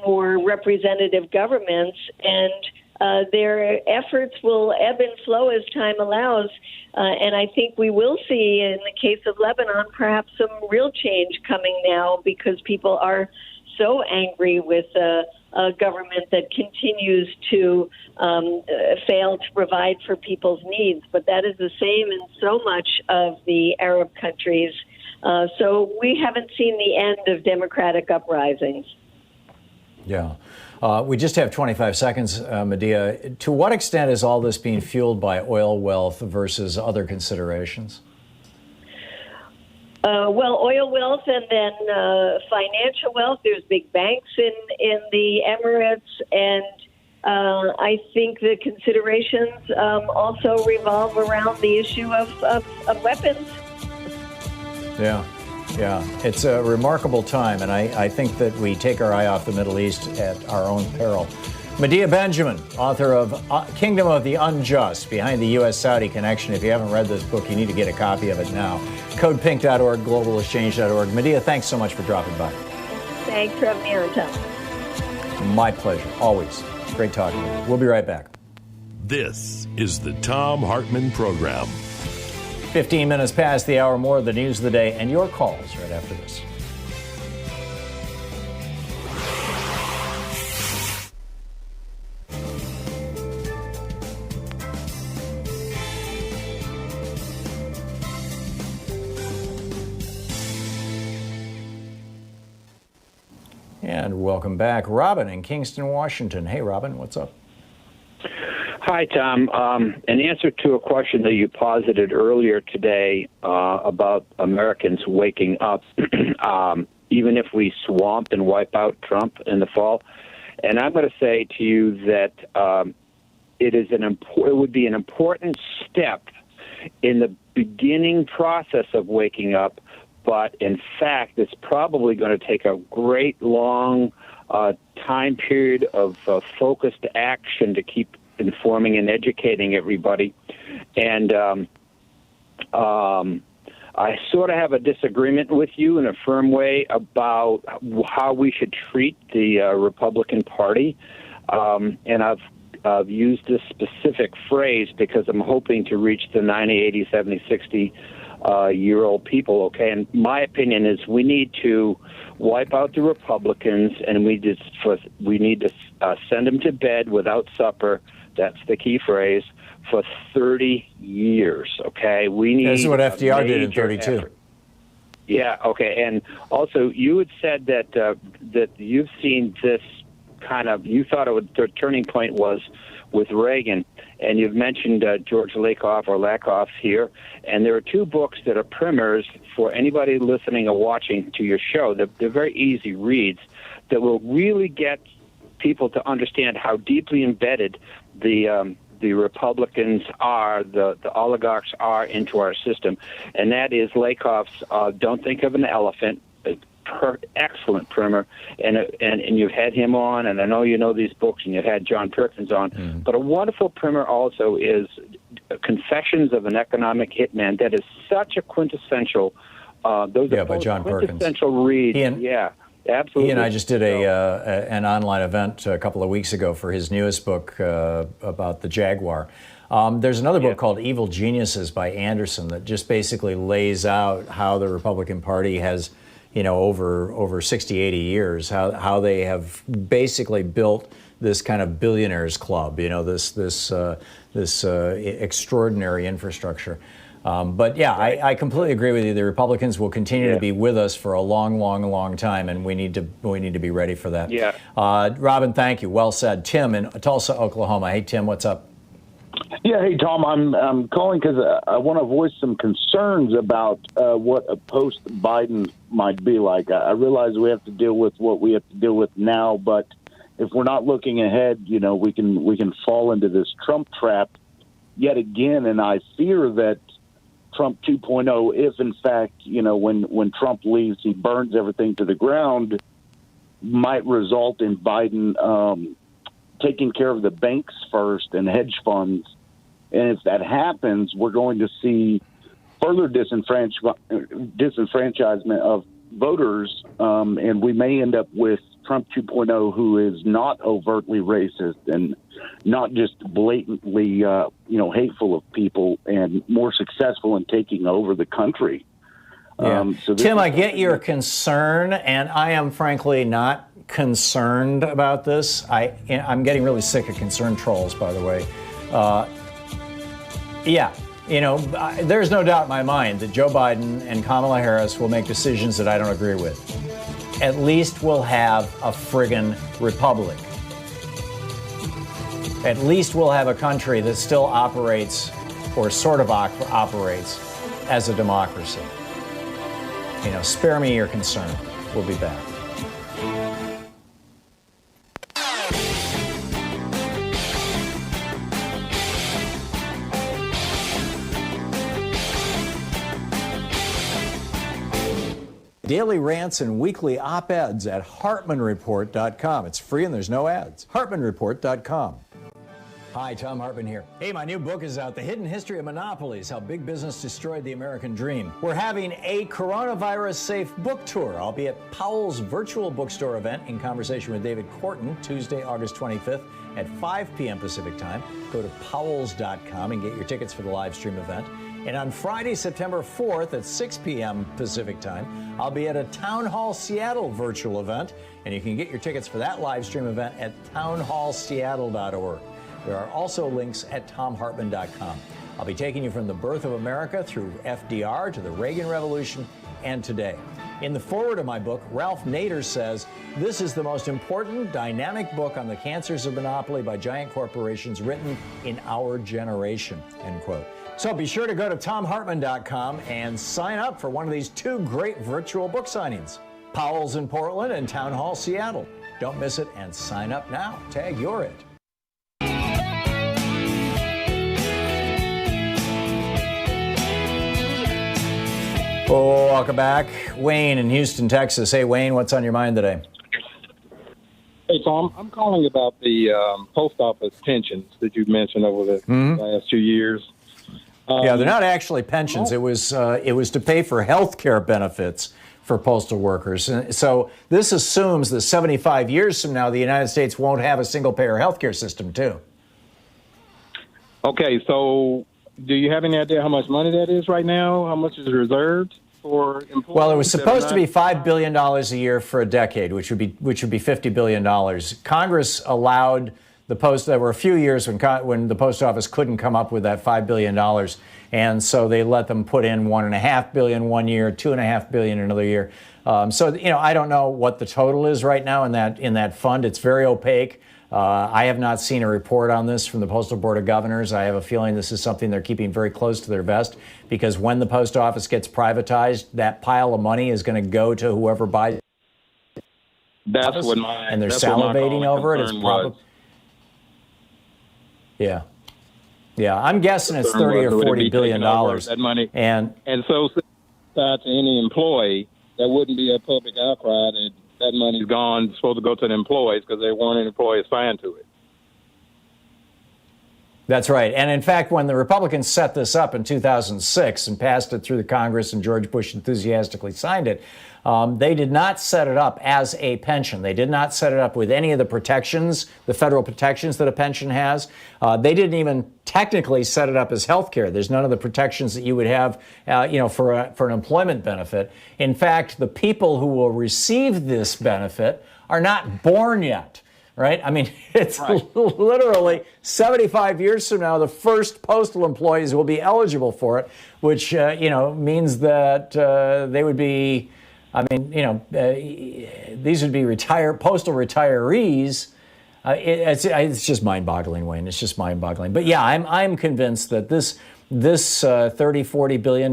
more representative governments, and their efforts will ebb and flow as time allows. And I think we will see, in the case of Lebanon, perhaps some real change coming now, because people are so angry with a government that continues to fail to provide for people's needs. But that is the same in so much of the Arab countries. So we haven't seen the end of democratic uprisings. Yeah. We just have 25 seconds, Medea. To what extent is all this being fueled by oil wealth versus other considerations? Well, oil wealth and then financial wealth. There's big banks in the Emirates, and I think the considerations also revolve around the issue of weapons. Yeah. Yeah, it's a remarkable time, and I think that we take our eye off the Middle East at our own peril. Medea Benjamin, author of Kingdom of the Unjust, Behind the U.S.-Saudi Connection. If you haven't read this book, you need to get a copy of it now. CodePink.org, globalexchange.org. Medea, thanks so much for dropping by. Thanks for having me on, Tom. My pleasure, always. Great talking to you. We'll be right back. This is the Thom Hartmann Program. 15 minutes past the hour, more of the news of the day and your calls right after this. And welcome back. Robin in Kingston, Washington. Hey, Robin, what's up? Hi, Tom. In answer to a question that you posited earlier today about Americans waking up, even if we swamp and wipe out Trump in the fall, and I'm going to say to you that it would be an important step in the beginning process of waking up, but in fact, it's probably going to take a great long time period of focused action to keep informing and educating everybody. And I sort of have a disagreement with you in a firm way about how we should treat the Republican Party. And I've used this specific phrase because I'm hoping to reach the 90, 80, 70, 60 year-old people, okay? And my opinion is we need to wipe out the Republicans, and we need to send them to bed without supper. That's the key phrase. For 30 years, okay? We need. This is what FDR did in 32. Effort. Yeah, okay. And also, you had said that that you've seen this kind of. You thought the turning point was with Reagan, and you've mentioned George Lakoff here. And there are two books that are primers for anybody listening or watching to your show. They're very easy reads that will really get people to understand how deeply embedded the Republicans are, the oligarchs are into our system. And that is Lakoff's Don't Think of an Elephant, excellent primer. And you've had him on, and I know you know these books, and you've had John Perkins on. But a wonderful primer also is Confessions of an Economic Hitman. That is such a quintessential, those are by John quintessential Perkins. reads. Absolutely. He and I just did an online event a couple of weeks ago for his newest book about the Jaguar. There's another book called Evil Geniuses by Anderson that just basically lays out how the Republican Party has, over 60, 80 years, how they have basically built this kind of billionaires club, this extraordinary infrastructure. But yeah, I completely agree with you. The Republicans will continue to be with us for a long, long, long time, and we need to be ready for that. Yeah. Robin, thank you. Well said. Tim in Tulsa, Oklahoma. Hey, Tim, what's up? Yeah, hey, Tom. I'm calling because I want to voice some concerns about what a post-Biden might be like. I realize we have to deal with what we have to deal with now, but if we're not looking ahead, we can fall into this Trump trap yet again, and I fear that Trump 2.0, if in fact, when Trump leaves, he burns everything to the ground, might result in Biden taking care of the banks first and hedge funds. And if that happens, we're going to see further disenfranchisement of voters, and we may end up with Trump 2.0, who is not overtly racist and not just blatantly, hateful of people, and more successful in taking over the country. Yeah. Tim, I get your concern, and I am frankly not concerned about this. I'm getting really sick of concern trolls, by the way. There's no doubt in my mind that Joe Biden and Kamala Harris will make decisions that I don't agree with. At least we'll have a friggin' republic. At least we'll have a country that still operates, or sort of operates, as a democracy. Spare me your concern. We'll be back. Daily rants and weekly op-eds at HartmannReport.com. It's free and there's no ads. HartmannReport.com. Hi, Thom Hartmann here. Hey, my new book is out, The Hidden History of Monopolies, How Big Business Destroyed the American Dream. We're having a coronavirus-safe book tour. I'll be at Powell's virtual bookstore event in conversation with David Corton, Tuesday, August 25th at 5 p.m. Pacific time. Go to powells.com and get your tickets for the live stream event. And on Friday, September 4th at 6 p.m. Pacific time, I'll be at a Town Hall Seattle virtual event, and you can get your tickets for that live stream event at townhallseattle.org. There are also links at thomhartmann.com. I'll be taking you from the birth of America through FDR to the Reagan Revolution and today. In the foreword of my book, Ralph Nader says, "This is the most important, dynamic book on the cancers of monopoly by giant corporations written in our generation," end quote. So be sure to go to thomhartmann.com and sign up for one of these two great virtual book signings. Powell's in Portland and Town Hall Seattle. Don't miss it and sign up now. Tag you're it. Oh, welcome back. Wayne in Houston, Texas. Hey, Wayne, what's on your mind today? Hey, Tom, I'm calling about the post office pensions that you've mentioned over the last 2 years. Yeah, they're not actually pensions. It was to pay for health care benefits for postal workers. And so this assumes that 75 years from now, the United States won't have a single-payer health care system, too. Okay, so do you have any idea how much money that is right now? How much is reserved for employees? Well, it was supposed to be $5 billion a year for a decade, which would be $50 billion. Congress allowed the post. There were a few years when the post office couldn't come up with that $5 billion, and so they let them put in $1.5 billion one year, $2.5 billion another year. So I don't know what the total is right now in that fund. It's very opaque. I have not seen a report on this from the Postal Board of Governors. I have a feeling this is something they're keeping very close to their vest, because when the post office gets privatized, that pile of money is going to go to whoever buys it. That's what my and they're salivating over it. It's probably yeah. I'm guessing it's 30 or 40 billion dollars. That money, and so to any employee, there wouldn't be a public outcry that money's gone, it's supposed to go to the employees because they weren't an employee assigned to it. That's right. And in fact, when the Republicans set this up in 2006 and passed it through the Congress and George Bush enthusiastically signed it, they did not set it up as a pension. They did not set it up with any of the protections, the federal protections that a pension has. They didn't even technically set it up as health care. There's none of the protections that you would have, for an employment benefit. In fact, the people who will receive this benefit are not born yet. Right? I mean, it's literally 75 years from now, the first postal employees will be eligible for it, which, means that they would be, these would be postal retirees. It's just mind-boggling, Wayne. It's just mind-boggling. But yeah, I'm convinced that this $30-40 billion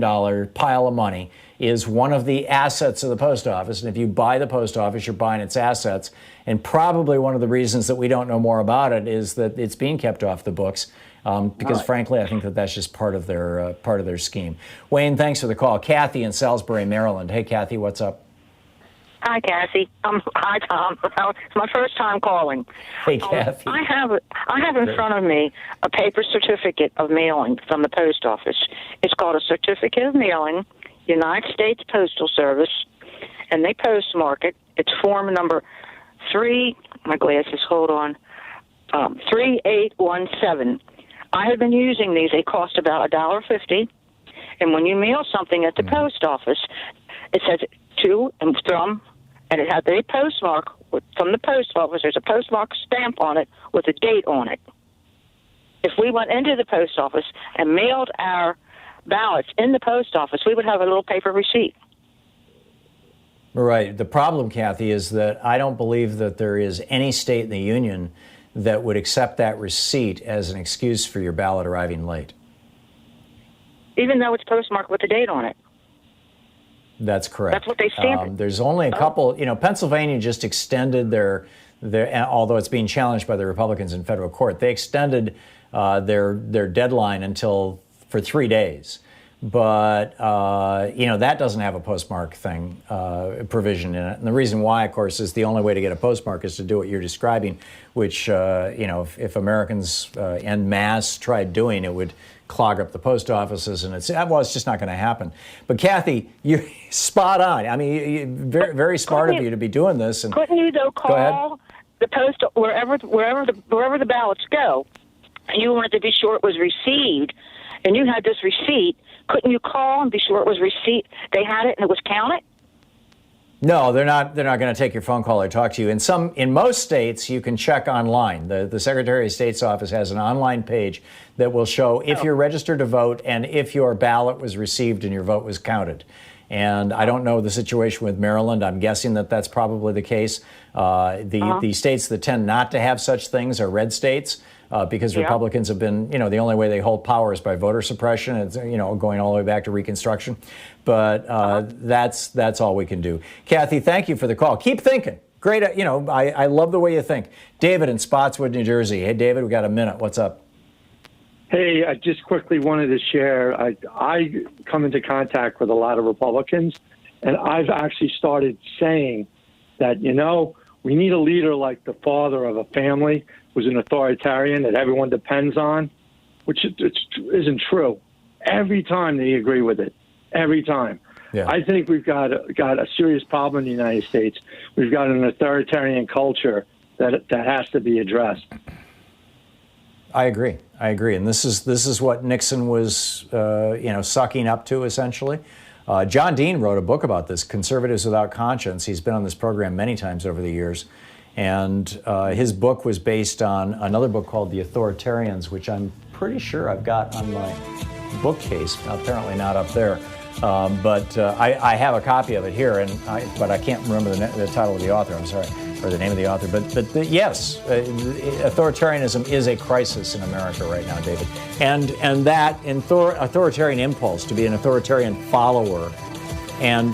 pile of money is one of the assets of the post office. And if you buy the post office, you're buying its assets. And probably one of the reasons that we don't know more about it is that it's being kept off the books. Because frankly, I think that's just part of their scheme. Wayne, thanks for the call. Kathy in Salisbury, Maryland. Hey, Kathy, what's up? Hi, Cassie. Hi, Tom. It's my first time calling. Hey, Kathy. I have in front of me a paper certificate of mailing from the post office. It's called a Certificate of Mailing, United States Postal Service, and they postmark it. It's form number 3817. I have been using these. They cost about $1.50. And when you mail something at the post office, it says to and from, and it has a postmark from the post office. There's a postmark stamp on it with a date on it. If we went into the post office and mailed our ballots in the post office, we would have a little paper receipt. Right. The problem, Kathy, is that I don't believe that there is any state in the union that would accept that receipt as an excuse for your ballot arriving late. Even though it's postmarked with a date on it. That's correct. That's what they stamped. There's only a couple. Pennsylvania just extended their, although it's being challenged by the Republicans in federal court, they extended their deadline for 3 days. But, that doesn't have a postmark provision in it. And the reason why, of course, is the only way to get a postmark is to do what you're describing, which, if Americans en masse tried doing, it would clog up the post offices. And it's just not going to happen. But, Kathy, you're spot on. I mean, very, very smart of you to be doing this. And couldn't you, though, call the post wherever the ballots go, and you wanted to be sure it was received, and you had this receipt? Couldn't you call and be sure it was receipt? They had it and it was counted? No, they're not going to take your phone call or talk to you. In most states, you can check online. The Secretary of State's office has an online page that will show if you're registered to vote and if your ballot was received and your vote was counted. And I don't know the situation with Maryland. I'm guessing that that's probably the case. The states that tend not to have such things are red states. Because Republicans have been, the only way they hold power is by voter suppression. It's, going all the way back to Reconstruction. But that's all we can do. Kathy, thank you for the call. Keep thinking. Great. I love the way you think. David in Spotswood, New Jersey. Hey, David, we got a minute. What's up? Hey, I just quickly wanted to share. I come into contact with a lot of Republicans, and I've actually started saying that, we need a leader like the father of a family who's an authoritarian that everyone depends on, which isn't true. Every time they agree with it, every time. Yeah. I think we've got a serious problem in the United States. We've got an authoritarian culture that has to be addressed. I agree. And this is what Nixon was, sucking up to, essentially. John Dean wrote a book about this, Conservatives Without Conscience. He's been on this program many times over the years. And his book was based on another book called The Authoritarians, which I'm pretty sure I've got on my bookcase, apparently not up there. But I have a copy of it here, but I can't remember the title of the author, I'm sorry, or the name of the author. But yes, authoritarianism is a crisis in America right now, David. And that authoritarian impulse to be an authoritarian follower and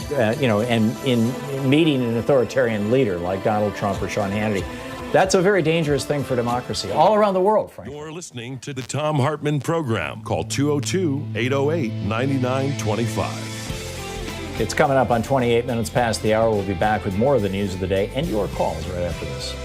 in meeting an authoritarian leader like Donald Trump or Sean Hannity, that's a very dangerous thing for democracy all around the world, frankly. You're listening to the Thom Hartmann Program. Call 202-808-9925. It's coming up on 28 minutes past the hour. We'll be back with more of the news of the day and your calls right after this.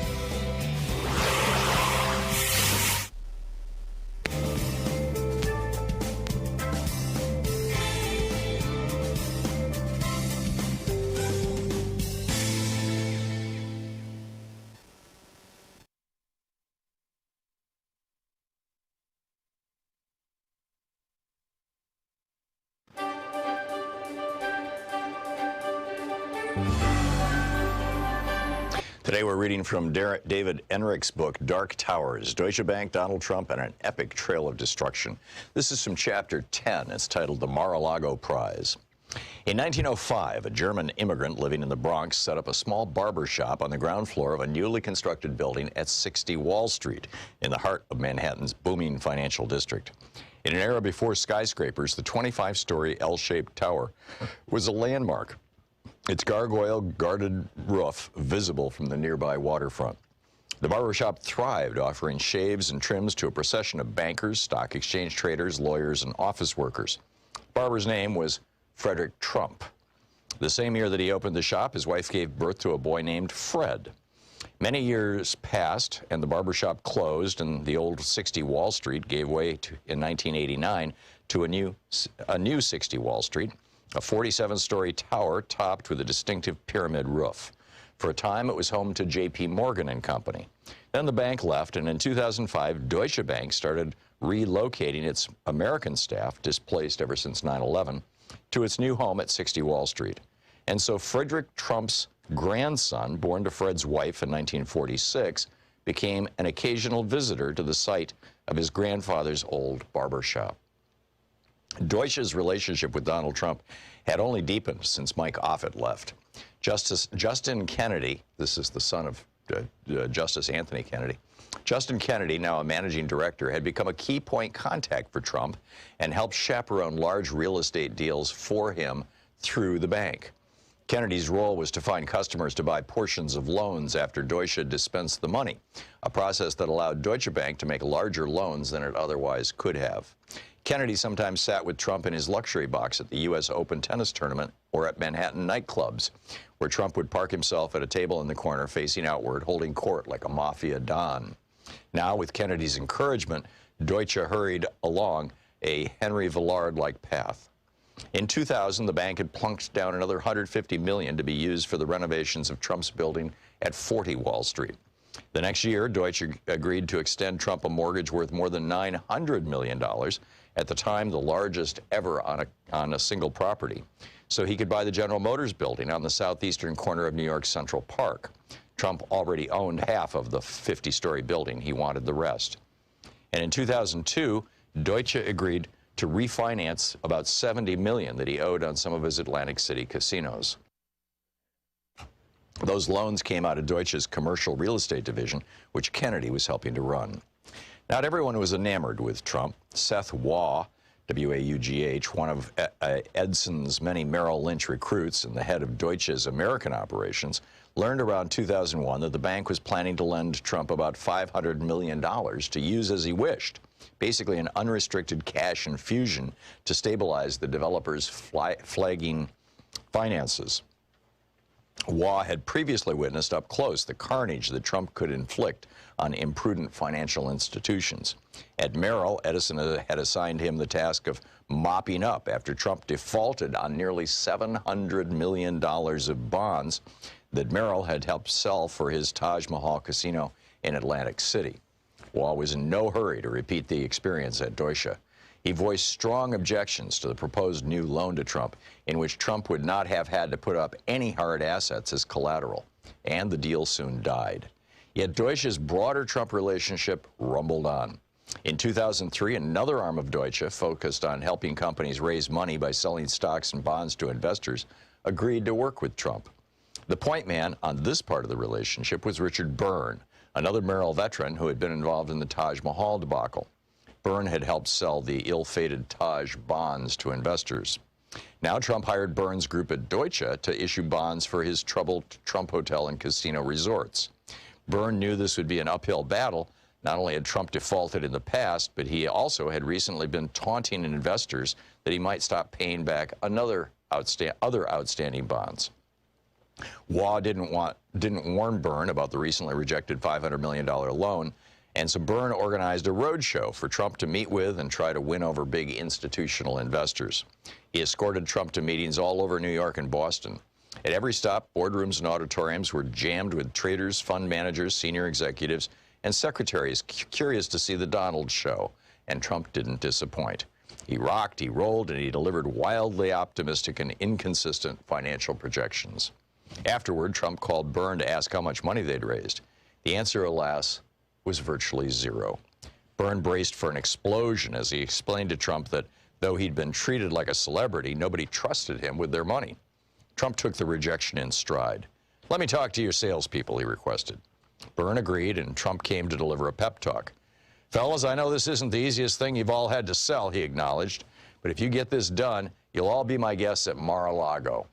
Today we're reading from David Enrich's book, Dark Towers, Deutsche Bank, Donald Trump, and an Epic Trail of Destruction. This is from Chapter 10. It's titled The Mar-a-Lago Prize. In 1905, a German immigrant living in the Bronx set up a small barber shop on the ground floor of a newly constructed building at 60 Wall Street, in the heart of Manhattan's booming financial district. In an era before skyscrapers, the 25-story L-shaped tower was a landmark, its gargoyle-guarded roof visible from the nearby waterfront. The barbershop thrived, offering shaves and trims to a procession of bankers, stock exchange traders, lawyers, and office workers. Barber's name was Frederick Trump. The same year that he opened the shop, his wife gave birth to a boy named Fred. Many years passed, and the barbershop closed, and the old 60 Wall Street gave way in 1989 to a new 60 Wall Street, a 47-story tower topped with a distinctive pyramid roof. For a time, it was home to J.P. Morgan and Company. Then the bank left, and in 2005, Deutsche Bank started relocating its American staff, displaced ever since 9/11, to its new home at 60 Wall Street. And so Frederick Trump's grandson, born to Fred's wife in 1946, became an occasional visitor to the site of his grandfather's old barber shop. Deutsche's relationship with Donald Trump had only deepened since Mike Offit left. Justice Justin Kennedy, this is the son of Justice Anthony Kennedy, Justin Kennedy, now a managing director, had become a key point contact for Trump and helped chaperone large real estate deals for him through the bank. Kennedy's role was to find customers to buy portions of loans after Deutsche dispensed the money, a process that allowed Deutsche Bank to make larger loans than it otherwise could have. Kennedy sometimes sat with Trump in his luxury box at the U.S. Open tennis tournament or at Manhattan nightclubs, where Trump would park himself at a table in the corner facing outward, holding court like a mafia don. Now, with Kennedy's encouragement, Deutsche hurried along a Henry Villard-like path. In 2000, the bank had plunked down another $150 million to be used for the renovations of Trump's building at 40 Wall Street. The next year, Deutsche agreed to extend Trump a mortgage worth more than $900 million, at the time the largest ever on a single property, so he could buy the General Motors building on the southeastern corner of New York's Central Park. Trump already owned half of the 50-story building. He wanted the rest. And in 2002, Deutsche agreed to refinance about $70 million that he owed on some of his Atlantic City casinos. Those loans came out of Deutsche's commercial real estate division, which Kennedy was helping to run. Not everyone was enamored with Trump. Seth Waugh, W-A-U-G-H, one of Edson's many Merrill Lynch recruits and the head of Deutsche's American operations, learned around 2001 that the bank was planning to lend Trump about $500 million to use as he wished, basically an unrestricted cash infusion to stabilize the developer's flagging finances. Waugh had previously witnessed up close the carnage that Trump could inflict on imprudent financial institutions. At Merrill, Edison had assigned him the task of mopping up after Trump defaulted on nearly $700 million of bonds that Merrill had helped sell for his Taj Mahal casino in Atlantic City. Waugh was in no hurry to repeat the experience at Deutsche. He voiced strong objections to the proposed new loan to Trump, in which Trump would not have had to put up any hard assets as collateral, and the deal soon died. Yet Deutsche's broader Trump relationship rumbled on. In 2003, another arm of Deutsche, focused on helping companies raise money by selling stocks and bonds to investors, agreed to work with Trump. The point man on this part of the relationship was Richard Byrne, another Merrill veteran who had been involved in the Taj Mahal debacle. Byrne had helped sell the ill-fated Taj bonds to investors. Now Trump hired Byrne's group at Deutsche to issue bonds for his troubled Trump hotel and casino resorts. Byrne knew this would be an uphill battle. Not only had Trump defaulted in the past, but he also had recently been taunting investors that he might stop paying back other outstanding bonds. Waugh didn't warn Byrne about the recently rejected $500 million loan, and so Byrne organized a roadshow for Trump to meet with and try to win over big institutional investors. He escorted Trump to meetings all over New York and Boston. At every stop, boardrooms and auditoriums were jammed with traders, fund managers, senior executives, and secretaries curious to see the Donald show, and Trump didn't disappoint. He rocked, he rolled, and he delivered wildly optimistic and inconsistent financial projections. Afterward, Trump called Byrne to ask how much money they'd raised. The answer, alas, was virtually zero. Byrne braced for an explosion as he explained to Trump that though he'd been treated like a celebrity, nobody trusted him with their money. Trump took the rejection in stride. "Let me talk to your salespeople," he requested. Byrne agreed, and Trump came to deliver a pep talk. "Fellas, I know this isn't the easiest thing you've all had to sell," he acknowledged, "but if you get this done, you'll all be my guests at Mar-a-Lago."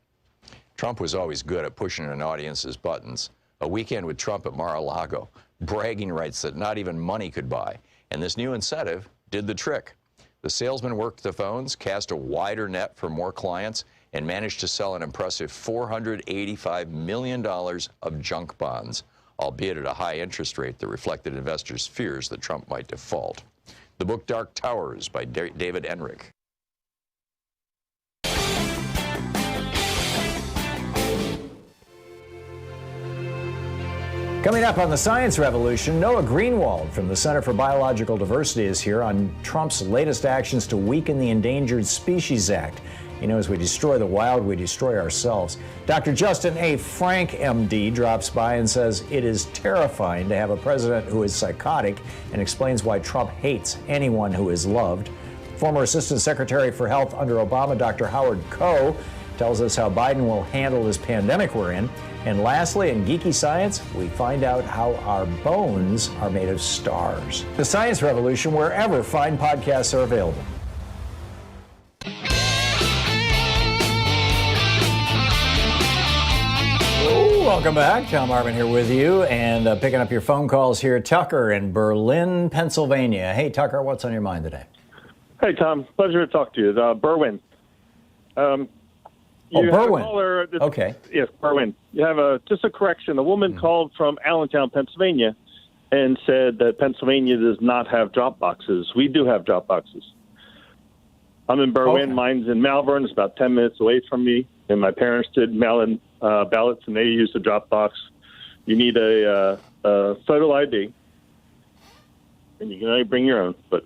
Trump was always good at pushing an audience's buttons. A weekend with Trump at Mar-a-Lago, bragging rights that not even money could buy, and this new incentive did the trick. The salesman worked the phones, cast a wider net for more clients, and managed to sell an impressive $485 million of junk bonds, albeit at a high interest rate that reflected investors' fears that Trump might default. The book Dark Towers by David Enrich. Coming up on the Science Revolution, Noah Greenwald from the Center for Biological Diversity is here on Trump's latest actions to weaken the Endangered Species Act. You know, as we destroy the wild, we destroy ourselves. Dr. Justin A. Frank, MD, drops by and says it is terrifying to have a president who is psychotic and explains why Trump hates anyone who is loved. Former Assistant Secretary for Health under Obama, Dr. Howard Koh, tells us how Biden will handle this pandemic we're in. And lastly, in Geeky Science, we find out how our bones are made of stars. The Science Revolution, wherever fine podcasts are available. Welcome back. Thom Hartmann here with you, and picking up your phone calls here. Tucker in Berlin, Pennsylvania. Hey, Tucker, what's on your mind today? Hey, Tom. Pleasure to talk to you. Berwyn. Berwyn. Okay. Yes, Berwyn. You have just a correction. A woman called from Allentown, Pennsylvania, and said that Pennsylvania does not have drop boxes. We do have drop boxes. I'm in Berwyn. Okay. Mine's in Malvern. It's about 10 minutes away from me. And my parents did mail-in ballots, and they used a drop box. You need a photo ID, and you can only bring your own, but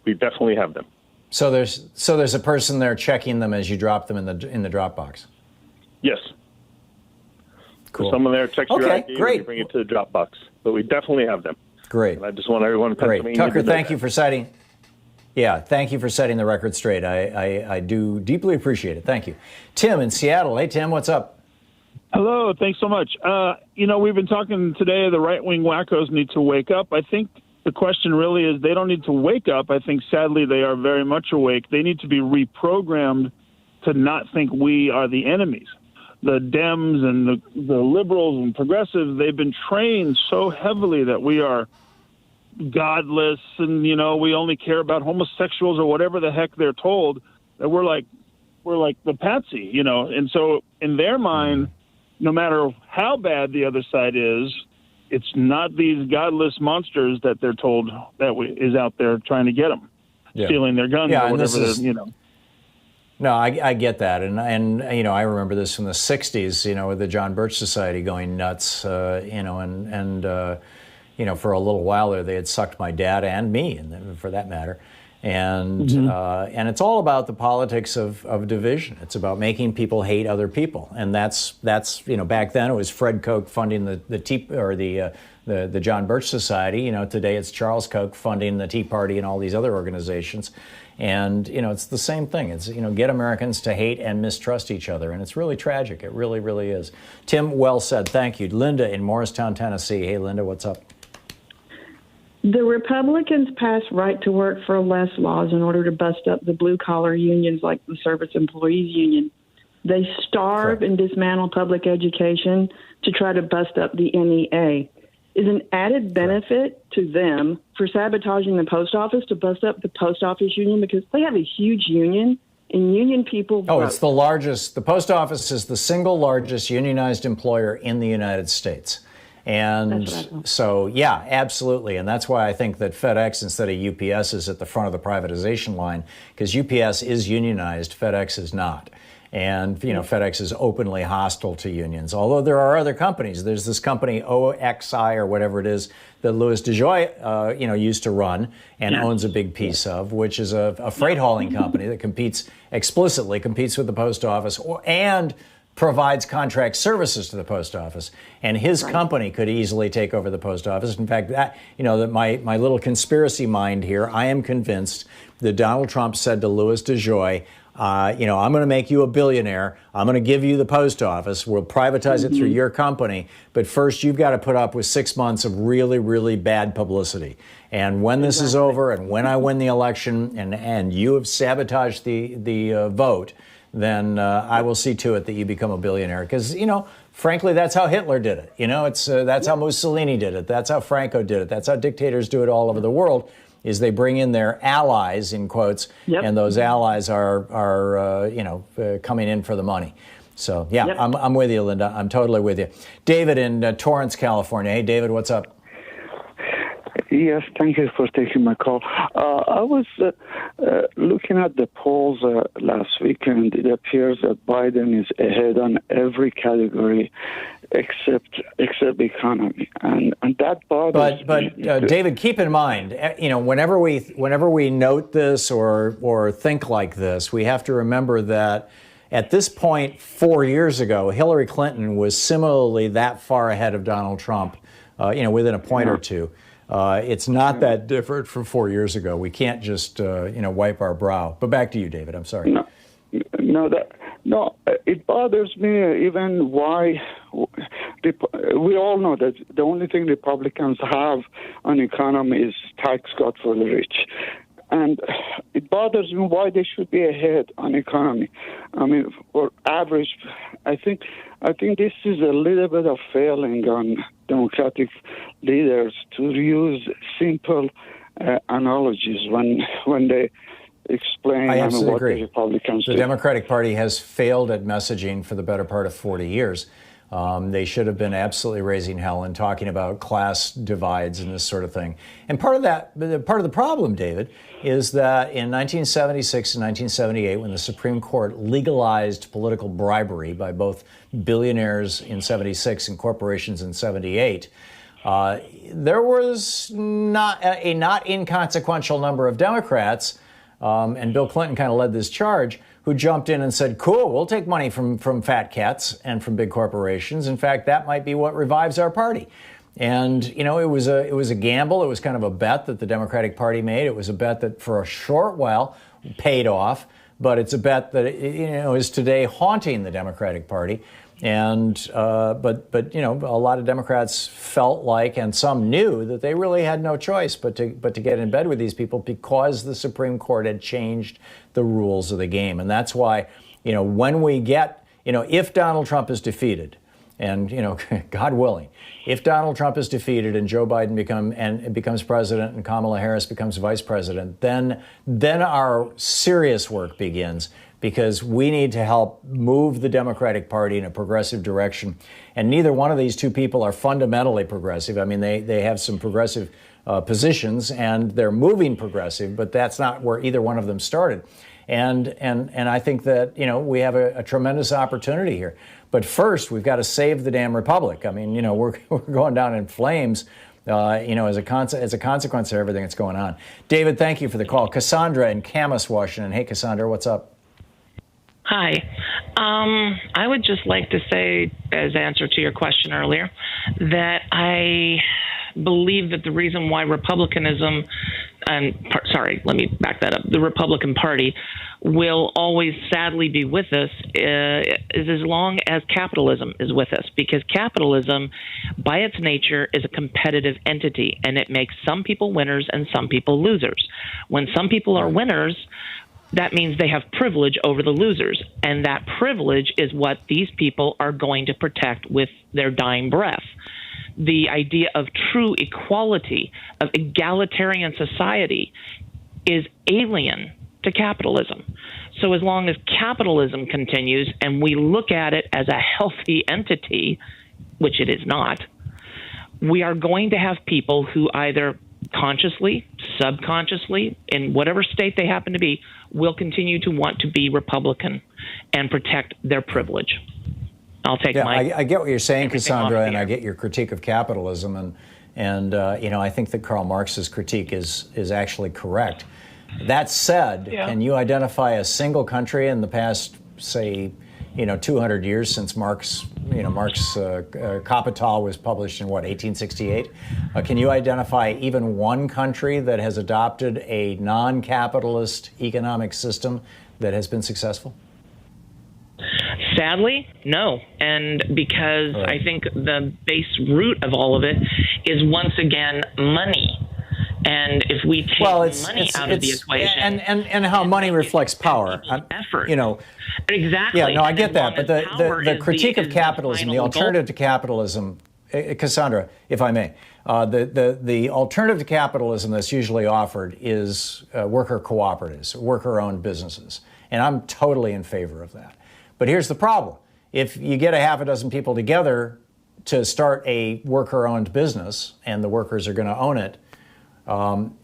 we definitely have them. So there's a person there checking them as you drop them in the drop box. Yes. Cool. There's someone there checks your ID, great. and you bring it to the drop box. But we definitely have them. Great. And I just want everyone in Pennsylvania Tucker, to know thank you for citing. Yeah, thank you for setting the record straight. I do deeply appreciate it. Thank you. Tim in Seattle. Hey, Tim, what's up? Hello, thanks so much. We've been talking today, the right-wing wackos need to wake up. I think the question really is they don't need to wake up. I think, sadly, they are very much awake. They need to be reprogrammed to not think we are the enemies. the Dems and the liberals and progressives, they've been trained so heavily that we are godless and, you know, we only care about homosexuals or whatever the heck they're told, that we're like the patsy, you know. And so in their mind, no matter how bad the other side is, it's not these godless monsters that they're told that is out there trying to get them, stealing their guns or whatever, you know. No, I get that, and you know, I remember this from the '60s, you know, with the John Birch Society going nuts, you know, and you know, for a little while there, they had sucked my dad and me, and for that matter, and and it's all about the politics of division. It's about making people hate other people, and that's you know, back then it was Fred Koch funding the John Birch Society. You know, today it's Charles Koch funding the Tea Party and all these other organizations. And, you know, it's the same thing. It's, you know, get Americans to hate and mistrust each other. And it's really tragic. It really, really is. Tim, well said. Thank you. Linda in Morristown, Tennessee. Hey, Linda, what's up? The Republicans passed right to work for less laws in order to bust up the blue-collar unions like the Service Employees Union. They starve and dismantle public education to try to bust up the NEA. Is an added benefit to them for sabotaging the post office to bust up the post office union, because they have a huge union and union people vote. It's the largest. The post office is the single largest unionized employer in the United States. And so, yeah, absolutely. And that's why I think that FedEx instead of UPS is at the front of the privatization line, because UPS is unionized, FedEx is not. And, you know, FedEx is openly hostile to unions, although there are other companies. There's this company, OXI or whatever it is, that Louis DeJoy, you know, used to run and owns a big piece of, which is a freight hauling company that explicitly competes with the post office and provides contract services to the post office. And his company could easily take over the post office. In fact, that, you know, that my little conspiracy mind here, I am convinced that Donald Trump said to Louis DeJoy, you know, I'm going to make you a billionaire. I'm going to give you the post office. We'll privatize it through your company. But first, you've got to put up with 6 months of really, really bad publicity. And when this is over and when I win the election and you have sabotaged the vote, then I will see to it that you become a billionaire. Because, you know, frankly, that's how Hitler did it. You know, that's how Mussolini did it. That's how Franco did it. That's how dictators do it all over the world. Is they bring in their allies, in quotes, and those allies are you know, coming in for the money. So, yeah, I'm with you, Linda. I'm totally with you. David in Torrance, California. Hey, David, what's up? Yes, thank you for taking my call. I was looking at the polls last week, and it appears that Biden is ahead on every category except economy, and that bothers me. But David, keep in mind, you know, whenever we note this or think like this, we have to remember that at this point 4 years ago, Hillary Clinton was similarly that far ahead of Donald Trump, you know, within a point or two. It's not that different from 4 years ago. We can't just, you know, wipe our brow. But back to you, David. I'm sorry. No, it bothers me even why we all know that the only thing Republicans have on economy is tax cut for the rich. And it bothers me why they should be ahead on economy. I mean, for average, I think this is a little bit of failing on Democratic leaders to use simple analogies when they explain I absolutely what agree. the Republicans do. The Democratic Party has failed at messaging for the better part of 40 years. They should have been absolutely raising hell and talking about class divides and this sort of thing. And part of the problem, David, is that in 1976 and 1978, when the Supreme Court legalized political bribery by both billionaires in 76 and corporations in 78, there was not inconsequential number of Democrats, and Bill Clinton kind of led this charge, who jumped in and said, cool, we'll take money from fat cats and from big corporations. In fact, that might be what revives our party. And, you know, it was a gamble. It was kind of a bet that the Democratic Party made. It was a bet that for a short while paid off. But it's a bet that, you know, is today haunting the Democratic Party. And but you know, a lot of Democrats felt like, and some knew, that they really had no choice but to get in bed with these people because the Supreme Court had changed the rules of the game. And that's why, you know, when we get if Donald Trump is defeated, and, God willing, if Donald Trump is defeated and Joe Biden becomes president and Kamala Harris becomes vice president, then our serious work begins, because we need to help move the Democratic Party in a progressive direction. And neither one of these two people are fundamentally progressive. I mean, they have some progressive positions and they're moving progressive, but that's not where either one of them started. And I think that, we have a tremendous opportunity here. But first, we've got to save the damn republic. I mean, we're going down in flames, as a consequence of everything that's going on. David, thank you for the call. Cassandra in Camas, Washington. Hey, Cassandra, what's up? Hi. I would just like to say, as answer to your question earlier, that I believe that the reason why Republicanism, let me back that up, the Republican Party will always sadly be with us is as long as capitalism is with us, because capitalism by its nature is a competitive entity, and it makes some people winners and some people losers. When some people are winners, that means they have privilege over the losers, and that privilege is what these people are going to protect with their dying breath. The idea of true equality, of egalitarian society, is alien to capitalism. So as long as capitalism continues and we look at it as a healthy entity, which it is not, we are going to have people who either consciously, subconsciously, in whatever state they happen to be, will continue to want to be Republican and protect their privilege. I'll take I get what you're saying, Cassandra, and I get your critique of capitalism, and I think that Karl Marx's critique is actually correct. That said, Can you identify a single country in the past, say, 200 years since Marx Kapital was published in 1868? Can you identify even one country that has adopted a non-capitalist economic system that has been successful? Sadly, no. And because I think the base root of all of it is, once again, money. And if we take money out of the equation, and how money reflects power, effort, exactly. Yeah, no, I get that. But the critique of capitalism, the alternative to capitalism, Cassandra, if I may, the alternative to capitalism that's usually offered is worker cooperatives, worker-owned businesses, and I'm totally in favor of that. But here's the problem: if you get a half a dozen people together to start a worker-owned business, and the workers are going to own it,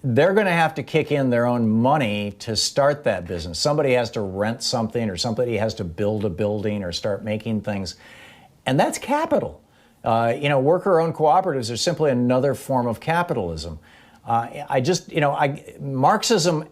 they're going to have to kick in their own money to start that business. Somebody has to rent something, or somebody has to build a building or start making things. And that's capital. Worker-owned cooperatives are simply another form of capitalism. Marxism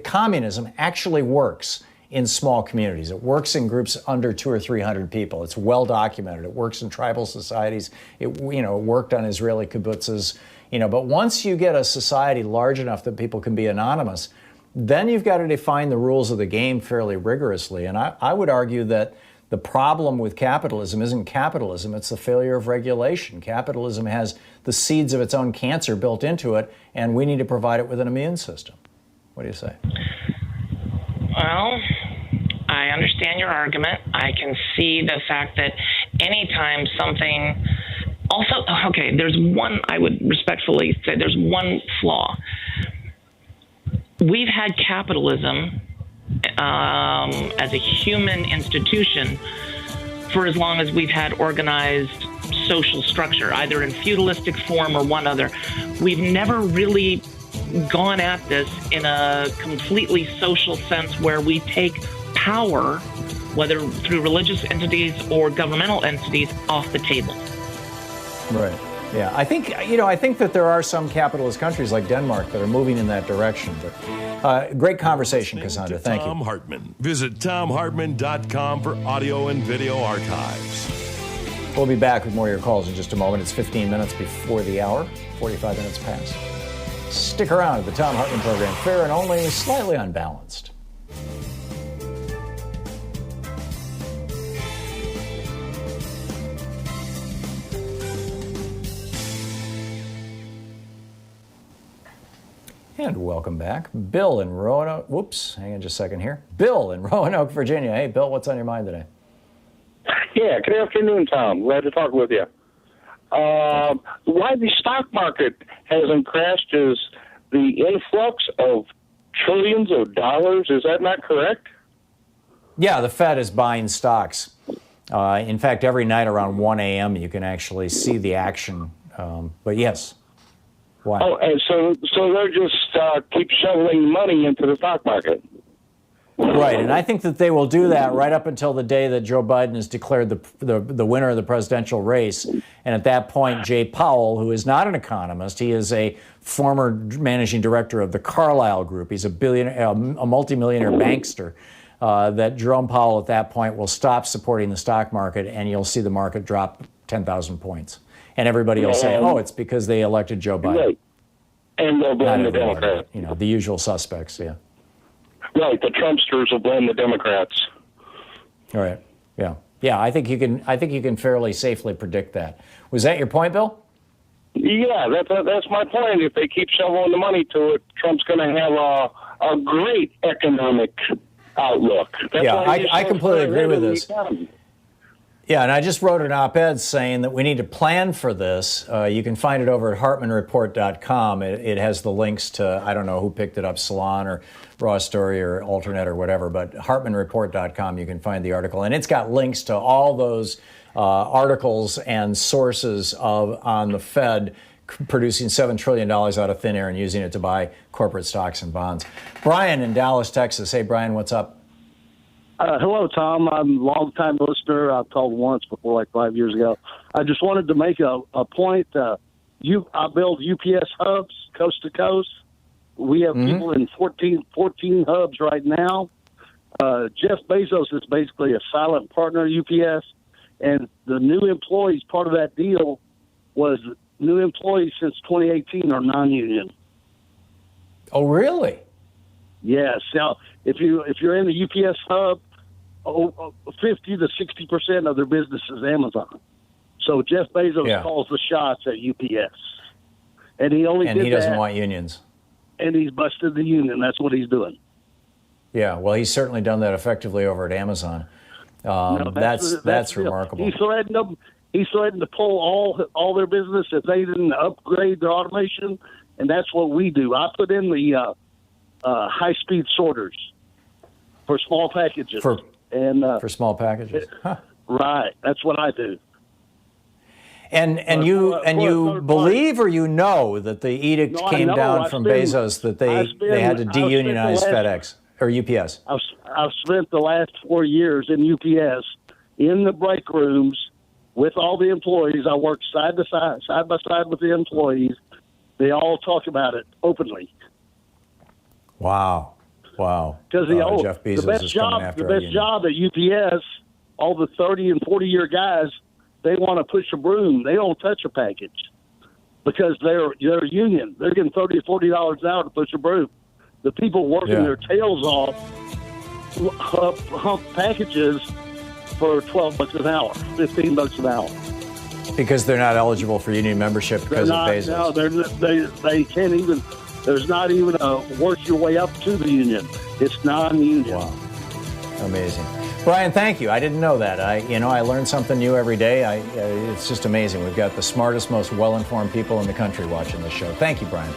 communism actually works in small communities. It works in groups under 200 or 300 people. It's well documented. It works in tribal societies. It worked on Israeli kibbutzes. But once you get a society large enough that people can be anonymous, then you've got to define the rules of the game fairly rigorously. And I would argue that the problem with capitalism isn't capitalism, it's the failure of regulation. Capitalism has the seeds of its own cancer built into it, and we need to provide it with an immune system. What do you say? Well, I understand your argument. I can see the fact that anytime something... Also, okay, there's one, I would respectfully say there's one flaw. We've had capitalism as a human institution for as long as we've had organized social structure, either in feudalistic form or one other. We've never really gone at this in a completely social sense where we take power, whether through religious entities or governmental entities, off the table. Right. Yeah. I think that there are some capitalist countries like Denmark that are moving in that direction. But great conversation, Cassandra. Thank you. Thom Hartmann. Visit ThomHartmann.com for audio and video archives. We'll be back with more of your calls in just a moment. It's 15 minutes before the hour, 45 minutes past. Stick around at the Thom Hartmann Program. Fair and only slightly unbalanced. And welcome back. Bill in Roanoke. Whoops, hang on just a second here. Bill in Roanoke, Virginia. Hey, Bill, what's on your mind today? Yeah, good afternoon, Tom. Glad to talk with you. Why the stock market hasn't crashed is the influx of trillions of dollars. Is that not correct? Yeah, the Fed is buying stocks. In fact, every night around 1 a.m. you can actually see the action. But yes. Why? Oh, and so they're just keep shoveling money into the stock market. Right, and I think that they will do that right up until the day that Joe Biden is declared the winner of the presidential race. And at that point, Jay Powell, who is not an economist, he is a former managing director of the Carlyle Group. He's a multimillionaire bankster. That Jerome Powell at that point will stop supporting the stock market, and you'll see the market drop 10,000 points. And everybody will say, oh, it's because they elected Joe Biden. Right. And they'll blame the Democrats. You know, the usual suspects, yeah. Right, the Trumpsters will blame the Democrats. All right. Yeah. Yeah, I think you can fairly safely predict that. Was that your point, Bill? Yeah, that's my point. If they keep shoveling the money to it, Trump's going to have a great economic outlook. That's I completely agree with this. Yeah, and I just wrote an op-ed saying that we need to plan for this. You can find it over at HartmannReport.com. It has the links to, I don't know who picked it up, Salon or Raw Story or Alternet or whatever, but HartmannReport.com, you can find the article. And it's got links to all those articles and sources on the Fed producing $7 trillion out of thin air and using it to buy corporate stocks and bonds. Brian in Dallas, Texas. Hey, Brian, what's up? Hello, Tom. I'm a long-time listener. I've called once before, like 5 years ago. I just wanted to make a point. I build UPS hubs coast to coast. We have people in 14 hubs right now. Jeff Bezos is basically a silent partner of UPS, and the new employees, part of that deal was new employees since 2018 are non-union. Oh, really? Yes. Now, if you're in the UPS hub, 50 to 60% of their business is Amazon. So Jeff Bezos calls the shots at UPS, and he doesn't want unions. And he's busted the union. That's what he's doing. Yeah. Well, he's certainly done that effectively over at Amazon. That's remarkable. He's threatened them. He's threatened to pull all their business if they didn't upgrade their automation, and that's what we do. I put in the high-speed sorters for small packages. For small packages, right? That's what I do. And you believe or you know that the edict came down from Bezos that they had to deunionize FedEx or UPS? I've spent the last 4 years in UPS in the break rooms with all the employees. I work side by side with the employees. They all talk about it openly. Wow. Because Jeff Bezos is coming after the best job at UPS, all the 30 and 40-year guys, they want to push a broom. They don't touch a package because they're union. They're getting $30 or $40 an hour to push a broom. The people working their tails off hump packages for $12 an hour, $15 an hour. Because they're not eligible for union membership because of Bezos. No, they can't even. There's not even a work your way up to the union. It's non-union. Wow. Amazing. Brian, thank you. I didn't know that. I learn something new every day. It's just amazing. We've got the smartest, most well-informed people in the country watching this show. Thank you, Brian.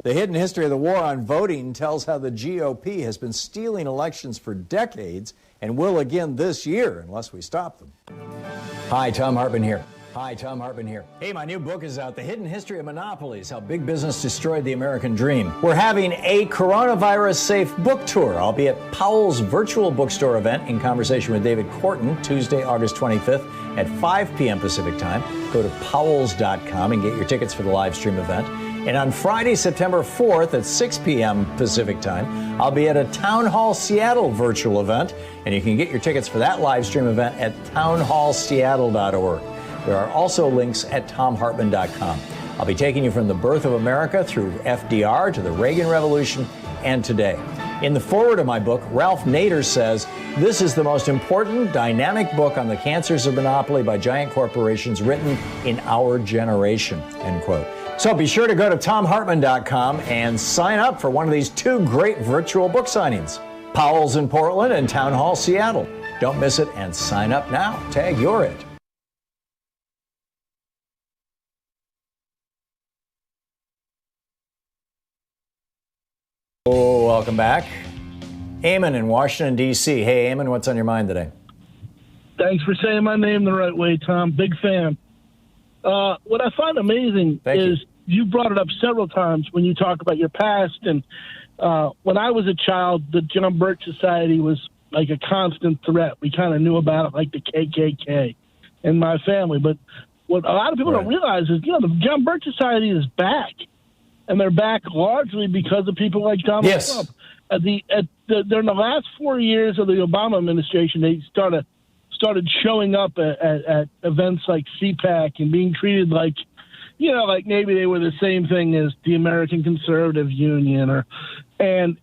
The hidden history of the war on voting tells how the GOP has been stealing elections for decades and will again this year unless we stop them. Hi, Thom Hartmann here. Hey, my new book is out, The Hidden History of Monopolies, How Big Business Destroyed the American Dream. We're having a coronavirus-safe book tour. I'll be at Powell's virtual bookstore event in conversation with David Corton, Tuesday, August 25th at 5 p.m. Pacific time. Go to powells.com and get your tickets for the live stream event. And on Friday, September 4th at 6 p.m. Pacific time, I'll be at a Town Hall Seattle virtual event, and you can get your tickets for that live stream event at townhallseattle.org. There are also links at thomhartmann.com. I'll be taking you from the birth of America through FDR to the Reagan Revolution and today. In the foreword of my book, Ralph Nader says, "This is the most important, dynamic book on the cancers of monopoly by giant corporations written in our generation," end quote. So be sure to go to thomhartmann.com and sign up for one of these 2 great virtual book signings. Powell's in Portland and Town Hall Seattle. Don't miss it and sign up now. Tag you're it. Oh, welcome back. Eamon in Washington, D.C. Hey, Eamon, what's on your mind today? Thanks for saying my name the right way, Tom. Big fan. What I find amazing is you brought it up several times when you talk about your past. And when I was a child, the John Birch Society was like a constant threat. We kind of knew about it like the KKK in my family. But what a lot of people don't realize is, the John Birch Society is back. And they're back largely because of people like Donald Trump. During the last 4 years of the Obama administration, they started showing up at events like CPAC and being treated like, like maybe they were the same thing as the American Conservative Union, and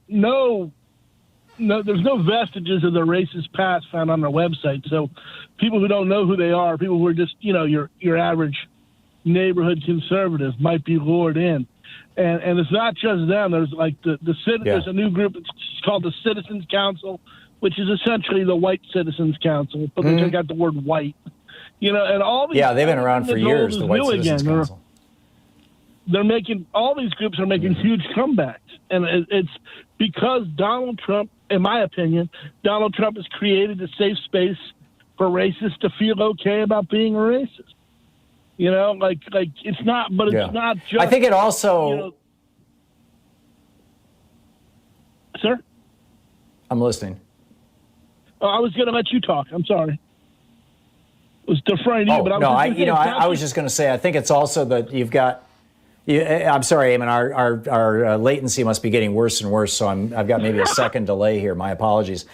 no, there's no vestiges of the racist past found on their website. So people who don't know who they are, people who are just your average neighborhood conservative might be lured in. And it's not just them. There's like there's a new group. It's called the Citizens Council, which is essentially the White Citizens Council, but they took out the word white. And all these they've been around for years. The White Citizens Council. All these groups are making huge comebacks, and it's because Donald Trump, in my opinion, Donald Trump has created a safe space for racists to feel okay about being a racist. It's not, but it's not just. I think it also. Sir? I'm listening. I was going to let you talk. I'm sorry. I was deferring to you, but I was just going to say, I think it's also that you've got. I'm sorry, Eamon. Our latency must be getting worse and worse, so I've got maybe a second delay here. My apologies.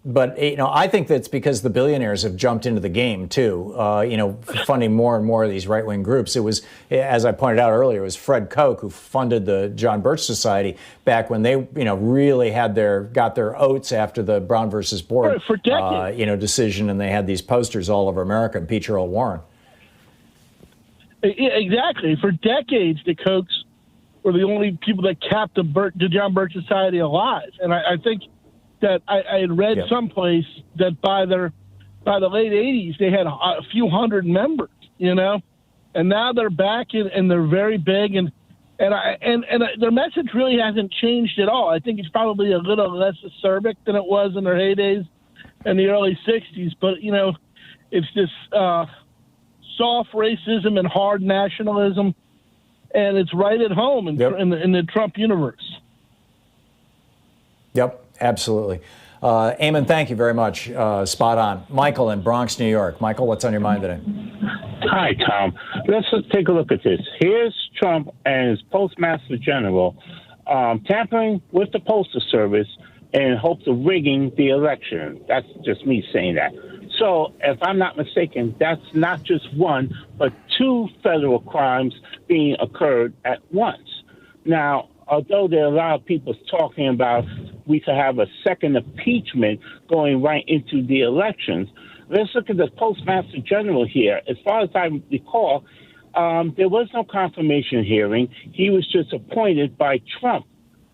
But I think that's because the billionaires have jumped into the game too. Funding more and more of these right-wing groups. It was, as I pointed out earlier, it was Fred Koch who funded the John Birch Society back when they, really got their oats after the Brown versus Board, for decades. Decision, and they had these posters all over America. Impeach Earl Warren. Exactly. For decades, the Kochs were the only people that kept the John Birch Society alive, and I think that I had read someplace that by the late 80s they had a few hundred members, and now they're back and they're very big and their message really hasn't changed at all. I think it's probably a little less acerbic than it was in their heydays in the early 60s, but it's this soft racism and hard nationalism, and it's right at home in the Trump universe. Yep. Absolutely. Eamon, thank you very much. Spot on. Michael in Bronx, New York. Michael, what's on your mind today? Hi, Tom. Let's take a look at this. Here's Trump and his Postmaster General tampering with the Postal Service in hopes of rigging the election. That's just me saying that. So, if I'm not mistaken, that's not just one, but 2 federal crimes being occurred at once. Now, although there are a lot of people talking about we could have a second impeachment going right into the elections, let's look at the Postmaster General here. As far as I recall, there was no confirmation hearing. He was just appointed by Trump.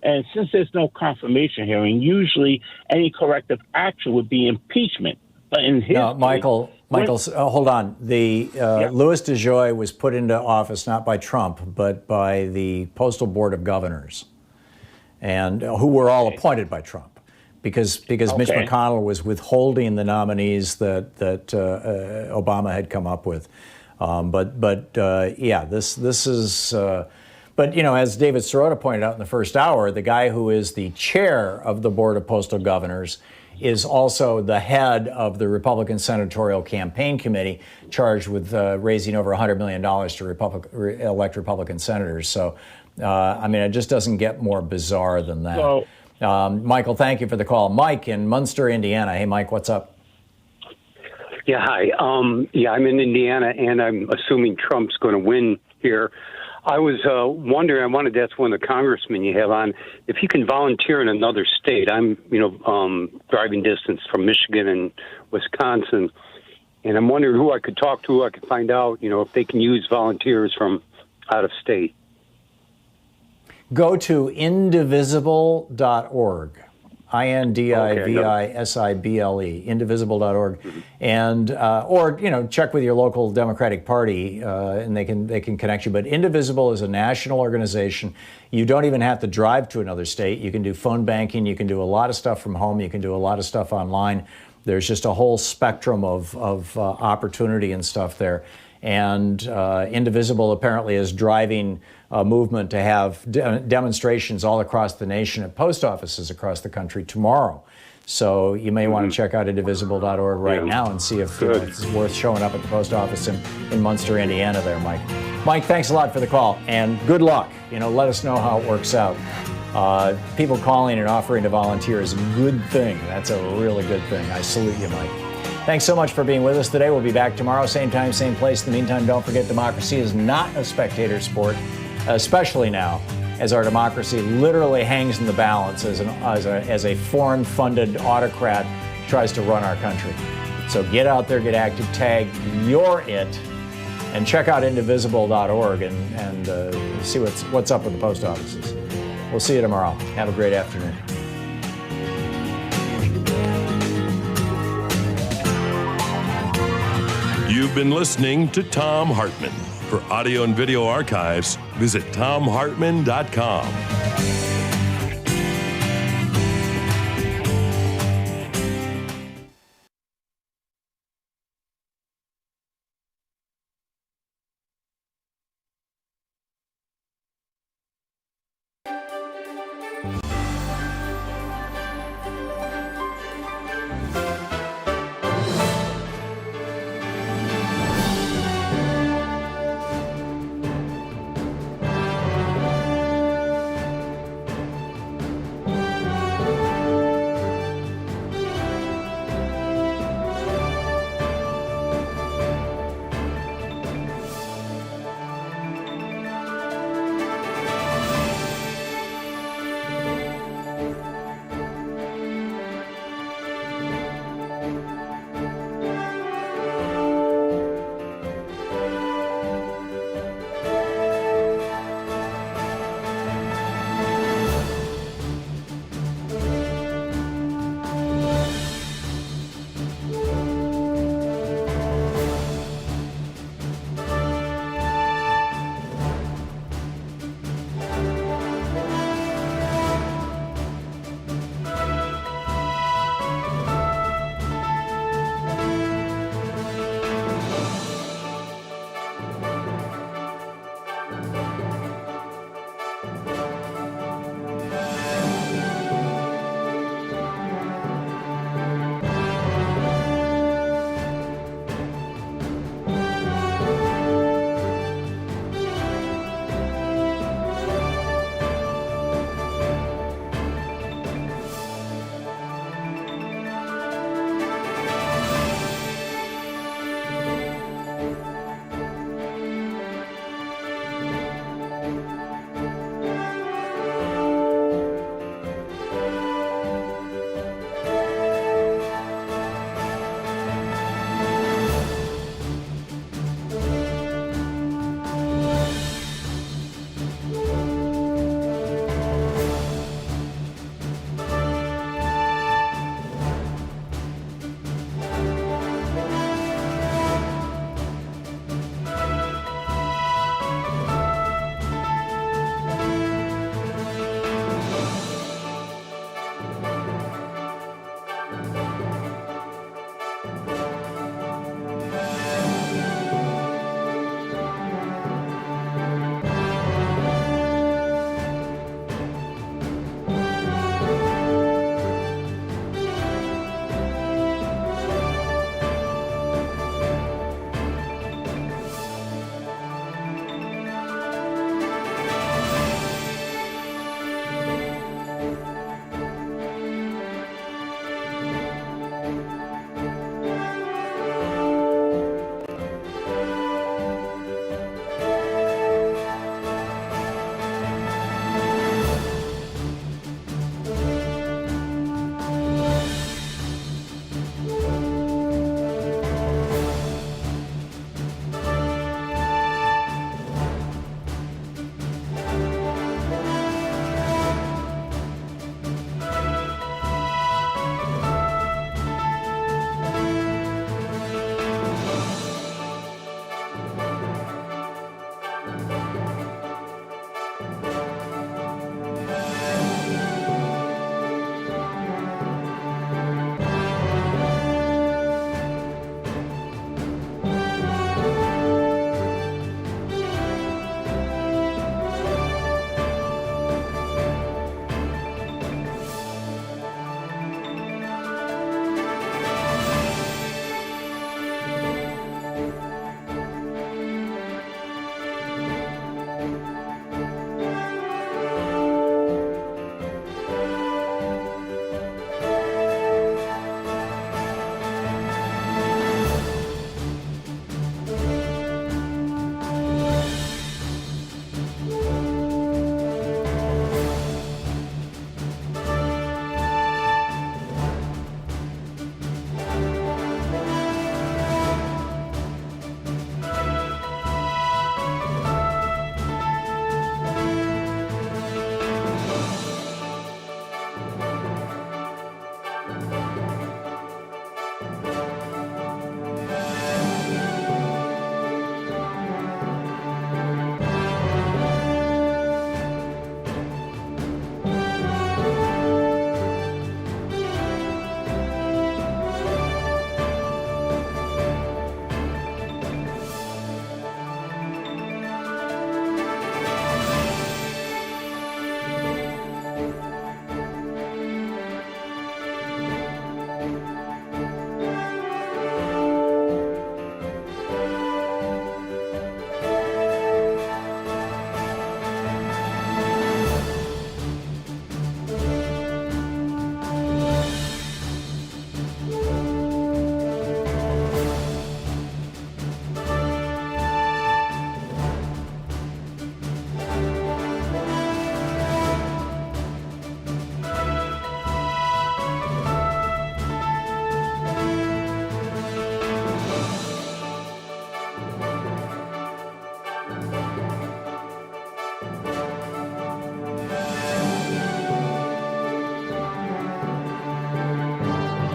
And since there's no confirmation hearing, usually any corrective action would be impeachment. But in his Michael, hold on. The Louis DeJoy was put into office not by Trump, but by the Postal Board of Governors, and who were all appointed by Trump, because Mitch McConnell was withholding the nominees that Obama had come up with. This is. But, as David Sirota pointed out in the first hour, the guy who is the chair of the Board of Postal Governors is also the head of the Republican Senatorial Campaign Committee, charged with raising over $100 million to elect Republican senators. So, it just doesn't get more bizarre than that. Michael, thank you for the call. Mike in Munster, Indiana. Hey, Mike, what's up? Yeah, hi. I'm in Indiana, and I'm assuming Trump's going to win here. I was wondering, I wanted to ask one of the congressmen you have on, if you can volunteer in another state. I'm, driving distance from Michigan and Wisconsin, and I'm wondering who I could talk to, who I could find out, if they can use volunteers from out of state. Go to indivisible.org. INDIVISIBLE, indivisible.org, and or check with your local Democratic Party, and they can connect you. But Indivisible is a national organization. You don't even have to drive to another state. You can do phone banking. You can do a lot of stuff from home. You can do a lot of stuff online. There's just a whole spectrum of opportunity and stuff there. And Indivisible apparently is driving a movement to have demonstrations all across the nation at post offices across the country tomorrow. So you may want to check out indivisible.org right now and see if it's worth showing up at the post office in Munster, Indiana there, Mike. Mike, thanks a lot for the call, and good luck. Let us know how it works out. People calling and offering to volunteer is a good thing. That's a really good thing. I salute you, Mike. Thanks so much for being with us today. We'll be back tomorrow, same time, same place. In the meantime, don't forget democracy is not a spectator sport, especially now as our democracy literally hangs in the balance as a foreign-funded autocrat tries to run our country. So get out there, get active, tag You're It, and check out indivisible.org and see what's up with the post offices. We'll see you tomorrow. Have a great afternoon. You've been listening to Thom Hartmann. For audio and video archives, visit thomhartmann.com.